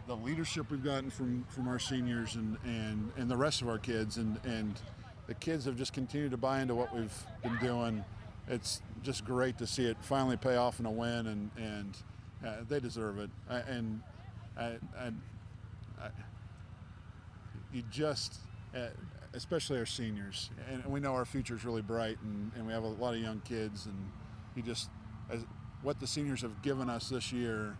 the leadership we've gotten from our seniors and the rest of our kids, and the kids have just continued to buy into what we've been doing. It's just great to see it finally pay off in a win, and they deserve it. You just, especially our seniors, and we know our future is really bright, and we have a lot of young kids, and you just, what the seniors have given us this year,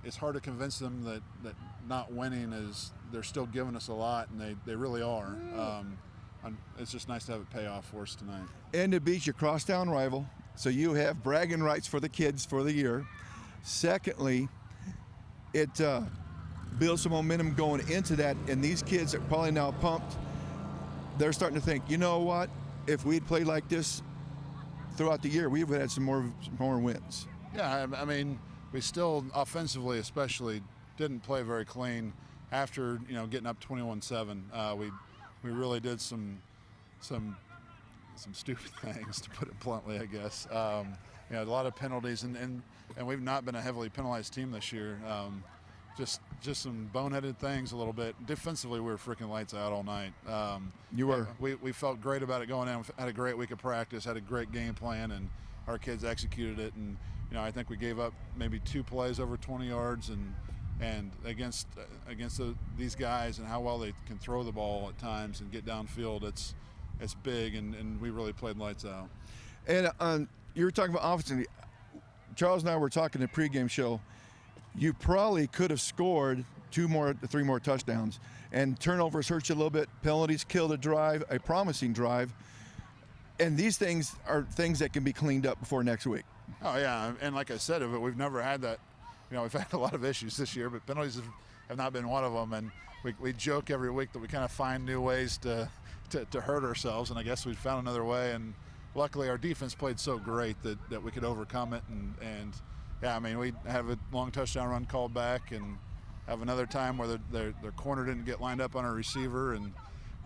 it's hard to convince them that not winning is, they're still giving us a lot, and they really are. It's just nice to have it pay off for us tonight. And to beat your crosstown rival, so you have bragging rights for the kids for the year. Secondly, it builds some momentum going into that, and these kids are probably now pumped. They're starting to think, you know what, if we'd played like this throughout the year, we would have had some more wins. Yeah, I mean, we still, offensively especially, didn't play very clean after, you know, getting up 21-7. We really did some stupid things, to put it bluntly, I guess. You know, a lot of penalties, and we've not been a heavily penalized team this year. Just some boneheaded things a little bit. Defensively, we were freaking lights out all night. You were. We felt great about it going in. Had a great week of practice, had a great game plan, and our kids executed it. And, you know, I think we gave up maybe 2 plays over 20 yards, and against these guys and how well they can throw the ball at times and get downfield, it's big, and we really played lights out. And you were talking about offensively. Charles and I were talking in the pregame show. You probably could have scored 3 more touchdowns, and turnovers hurt you a little bit. Penalties killed a promising drive. And these things are things that can be cleaned up before next week. Oh yeah, and like I said, we've never had that. You know, we've had a lot of issues this year, but penalties have not been one of them. And we joke every week that we kind of find new ways to hurt ourselves, and I guess we found another way. And luckily, our defense played so great that we could overcome it. And yeah, I mean, we have a long touchdown run called back, and have another time where their corner didn't get lined up on our receiver, and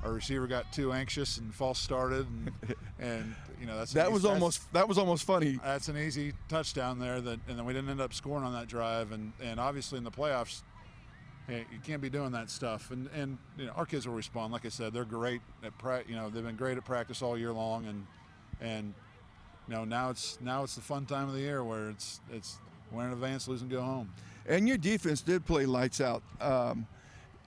our receiver got too anxious and false started, and you know that was almost funny. That's an easy touchdown there, and then we didn't end up scoring on that drive, and obviously in the playoffs, you can't be doing that stuff. And you know, our kids will respond. Like I said, they're great at they've been great at practice all year long, and you know, now it's the fun time of the year where it's win in advance, lose and go home. And your defense did play lights out.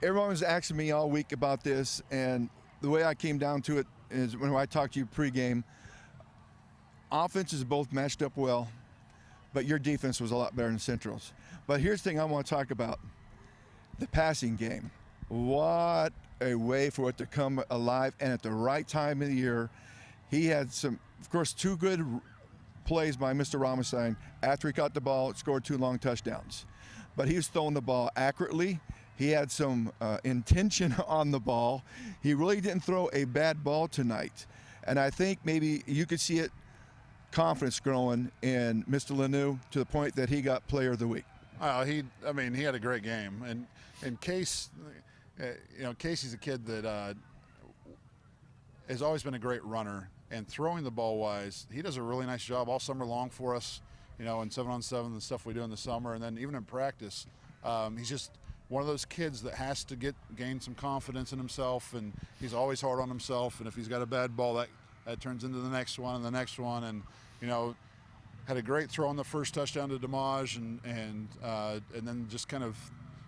Everyone was asking me all week about this, and the way I came down to it is when I talked to you pregame, offenses both matched up well, but your defense was a lot better than Central's. But here's the thing I want to talk about, the passing game. What a way for it to come alive, and at the right time of the year. He had some, of course, 2 good plays by Mr. Ramostein after he caught the ball, scored 2 long touchdowns. But he was throwing the ball accurately. He had some intention on the ball. He really didn't throw a bad ball tonight. And I think maybe you could see it, confidence growing in Mr. Lanu to the point that he got Player of the Week. He had a great game. And Case, you know, Casey's a kid that has always been a great runner. And throwing the ball wise, he does a really nice job all summer long for us, you know, in 7-on-7, the stuff we do in the summer. And then even in practice, he's just one of those kids that has to gain some confidence in himself, and he's always hard on himself. And if he's got a bad ball, that turns into the next one and the next one. And, you know, had a great throw on the first touchdown to Damage, and then just kind of,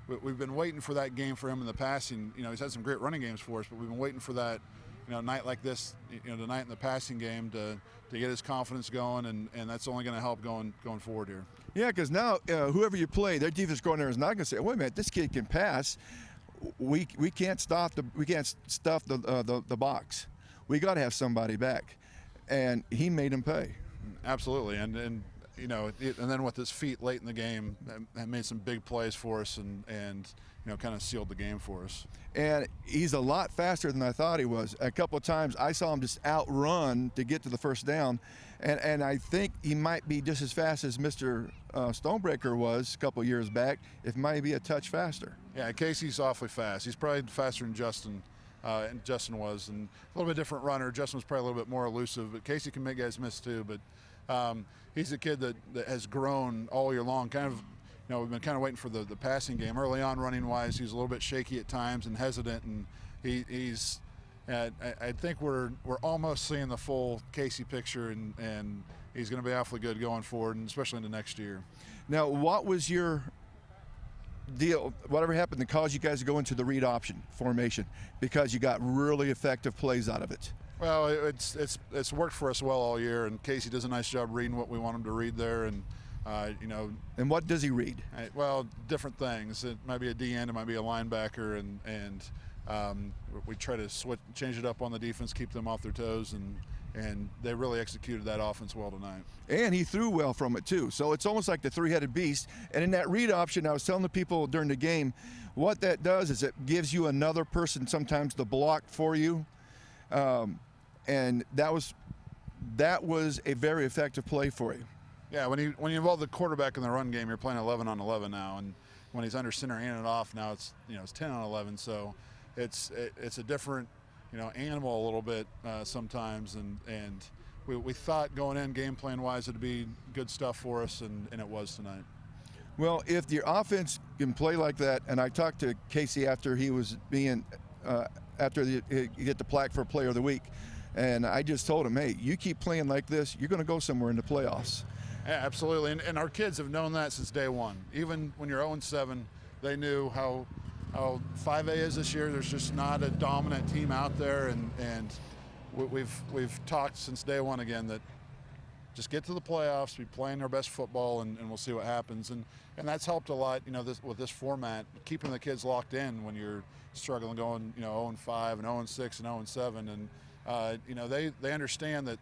we've been waiting for that game for him in the passing. You know, he's had some great running games for us, but we've been waiting for that, you know, night like this, you know, tonight in the passing game to get his confidence going, and that's only going to help going forward here. Yeah, because now whoever you play, their defense coordinator is not going to say, "Wait a minute, this kid can pass. We can't stuff the box. We got to have somebody back," and he made him pay. Absolutely, and you know, and then with his feet late in the game, that made some big plays for us and you know, kind of sealed the game for us. And he's a lot faster than I thought he was. A couple of times I saw him just outrun to get to the first down, and I think he might be just as fast as Mr. Stonebreaker was a couple of years back, if might be a touch faster. Yeah, Casey's awfully fast. He's probably faster than Justin. And Justin was, and a little bit different runner. Justin was probably a little bit more elusive, but Casey can make guys miss too. But he's a kid that has grown all year long. Kind of, you know, we've been kind of waiting for the passing game. Early on, running wise, he's a little bit shaky at times and hesitant, and he's. I think we're almost seeing the full Casey picture, and he's going to be awfully good going forward, and especially into next year. Now, what was your deal, whatever happened to cause you guys to go into the read option formation, because you got really effective plays out of it? Well, it's worked for us well all year, and Casey does a nice job reading what we want him to read there, and you know. And what does he read? Well, different things. It might be a D end, it might be a linebacker, and we try to change it up on the defense, keep them off their toes, and they really executed that offense well tonight. And he threw well from it too. So it's almost like the three-headed beast. And in that read option, I was telling the people during the game, what that does is it gives you another person sometimes to block for you. And that was a very effective play for you. Yeah, when you involve the quarterback in the run game, you're playing 11 on 11 now, and when he's under center and it off now, it's 10 on 11. So it's a different animal a little bit sometimes, and we thought going in game plan wise it'd be good stuff for us, and it was tonight. Well, if the offense can play like that, and I talked to Casey after he was being after you get the plaque for Player of the Week, and I just told him, hey, you keep playing like this, you're going to go somewhere in the playoffs. Yeah, absolutely, and our kids have known that since day one. Even when you're 0-7, they knew how 5A is this year. There's just not a dominant team out there, and we've talked since day one again that just get to the playoffs, be playing our best football, and we'll see what happens. And that's helped a lot, with this format, keeping the kids locked in when you're struggling going, 0-5 and 0-6 and 0-7, and they understand that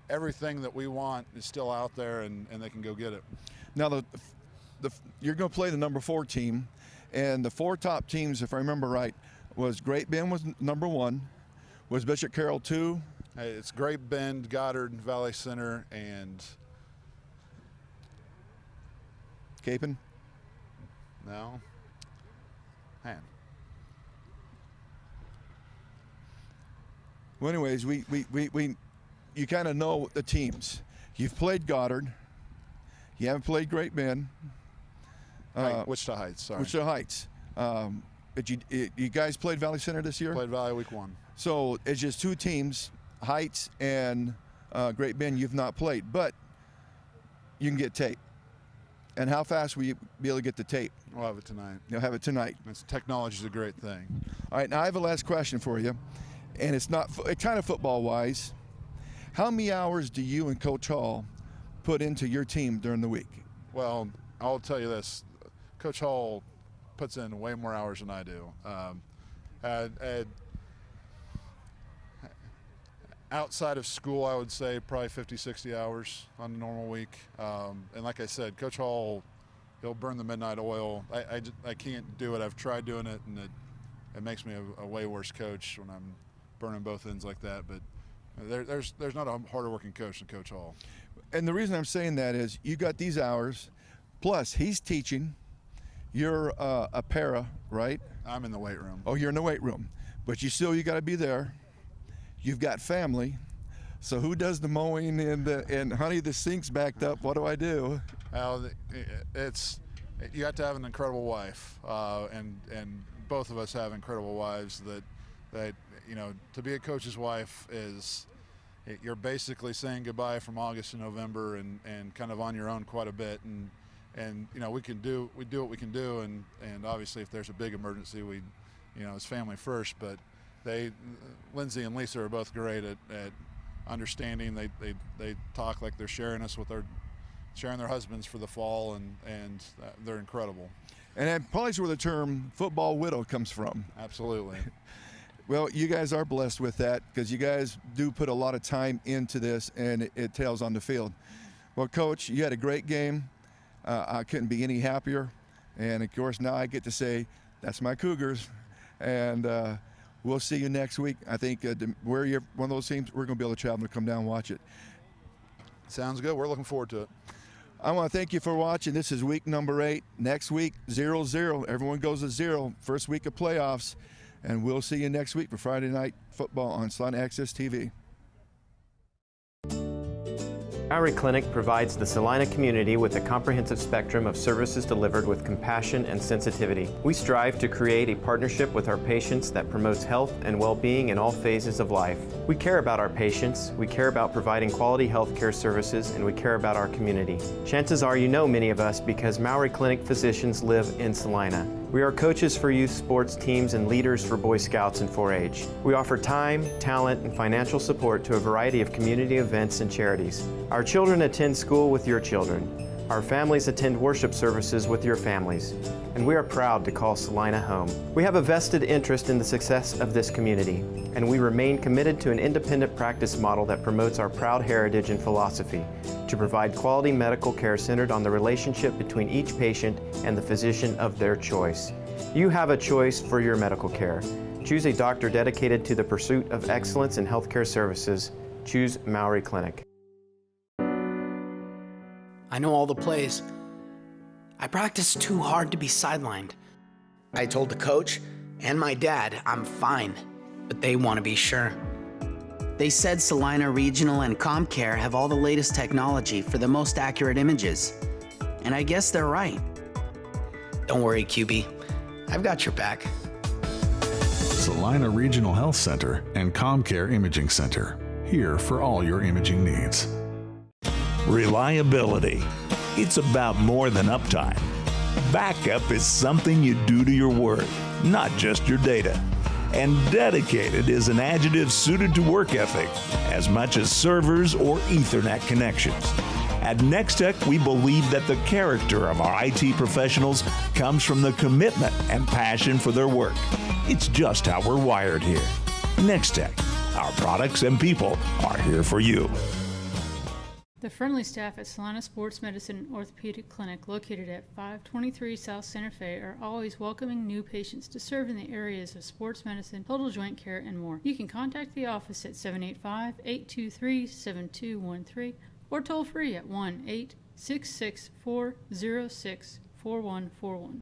everything that we want is still out there, and they can go get it. Now you're going to play the number 4 team. And the 4 top teams, if I remember right, was Great Bend was number 1, was Bishop Carroll 2. It's Great Bend, Goddard, Valley Center, and Capon. No. Man. Well, anyways, you kind of know the teams. You've played Goddard. You haven't played Great Bend. Wichita Heights, sorry. Wichita Heights. But you guys played Valley Center this year? Played Valley week 1. So it's just 2 teams, Heights and Great Bend, you've not played. But you can get tape. And how fast will you be able to get the tape? We'll have it tonight. You'll have it tonight. Technology's a great thing. All right, now I have a last question for you. And it's kind of football-wise. How many hours do you and Coach Hall put into your team during the week? Well, I'll tell you this. Coach Hall puts in way more hours than I do. Outside of school, I would say probably 50, 60 hours on a normal week. And like I said, Coach Hall, he'll burn the midnight oil. I can't do it. I've tried doing it, and it makes me a way worse coach when I'm burning both ends like that. But there's not a harder working coach than Coach Hall. And the reason I'm saying that is you got these hours, plus he's teaching. You're a para, right? I'm in the weight room. Oh, you're in the weight room. But you got to be there. You've got family. So who does the mowing and honey, the sink's backed up. What do I do? Well, you have to have an incredible wife. And both of us have incredible wives that to be a coach's wife is you're basically saying goodbye from August to November and kind of on your own quite a bit. And we do what we can do, and obviously if there's a big emergency, it's family first. But Lindsay and Lisa are both great at understanding. They talk like they're sharing their husbands for the fall, and they're incredible. And that probably is where the term football widow comes from. Absolutely. Well, you guys are blessed with that because you guys do put a lot of time into this, and it tails on the field. Well, Coach, you had a great game. I couldn't be any happier. And, of course, now I get to say, that's my Cougars. And we'll see you next week. I think where you're one of those teams, we're going to be able to travel to come down and watch it. Sounds good. We're looking forward to it. I want to thank you for watching. This is week number 8. Next week, 0-0. Everyone goes to 0. First week of playoffs. And we'll see you next week for Friday Night Football on Salina Access TV. Mowry Clinic provides the Salina community with a comprehensive spectrum of services delivered with compassion and sensitivity. We strive to create a partnership with our patients that promotes health and well-being in all phases of life. We care about our patients, we care about providing quality health care services, and we care about our community. Chances are you know many of us because Mowry Clinic physicians live in Salina. We are coaches for youth sports teams and leaders for Boy Scouts and 4-H. We offer time, talent, and financial support to a variety of community events and charities. Our children attend school with your children. Our families attend worship services with your families. And we are proud to call Salina home. We have a vested interest in the success of this community, and we remain committed to an independent practice model that promotes our proud heritage and philosophy to provide quality medical care centered on the relationship between each patient and the physician of their choice. You have a choice for your medical care. Choose a doctor dedicated to the pursuit of excellence in healthcare services. Choose Mowry Clinic. I know all the plays. I practice too hard to be sidelined. I told the coach and my dad I'm fine, but they want to be sure. They said Salina Regional and ComCare have all the latest technology for the most accurate images. And I guess they're right. Don't worry, QB. I've got your back. Salina Regional Health Center and ComCare Imaging Center. Here for all your imaging needs. Reliability. It's about more than uptime. Backup is something you do to your work, not just your data. And dedicated is an adjective suited to work ethic as much as servers or Ethernet connections. At Nextech, we believe that the character of our IT professionals comes from the commitment and passion for their work. It's just how we're wired here. Nextech, our products and people are here for you. The friendly staff at Salina Sports Medicine Orthopedic Clinic, located at 523 South Santa Fe, are always welcoming new patients to serve in the areas of sports medicine, total joint care, and more. You can contact the office at 785-823-7213 or toll free at 1-866-406-4141.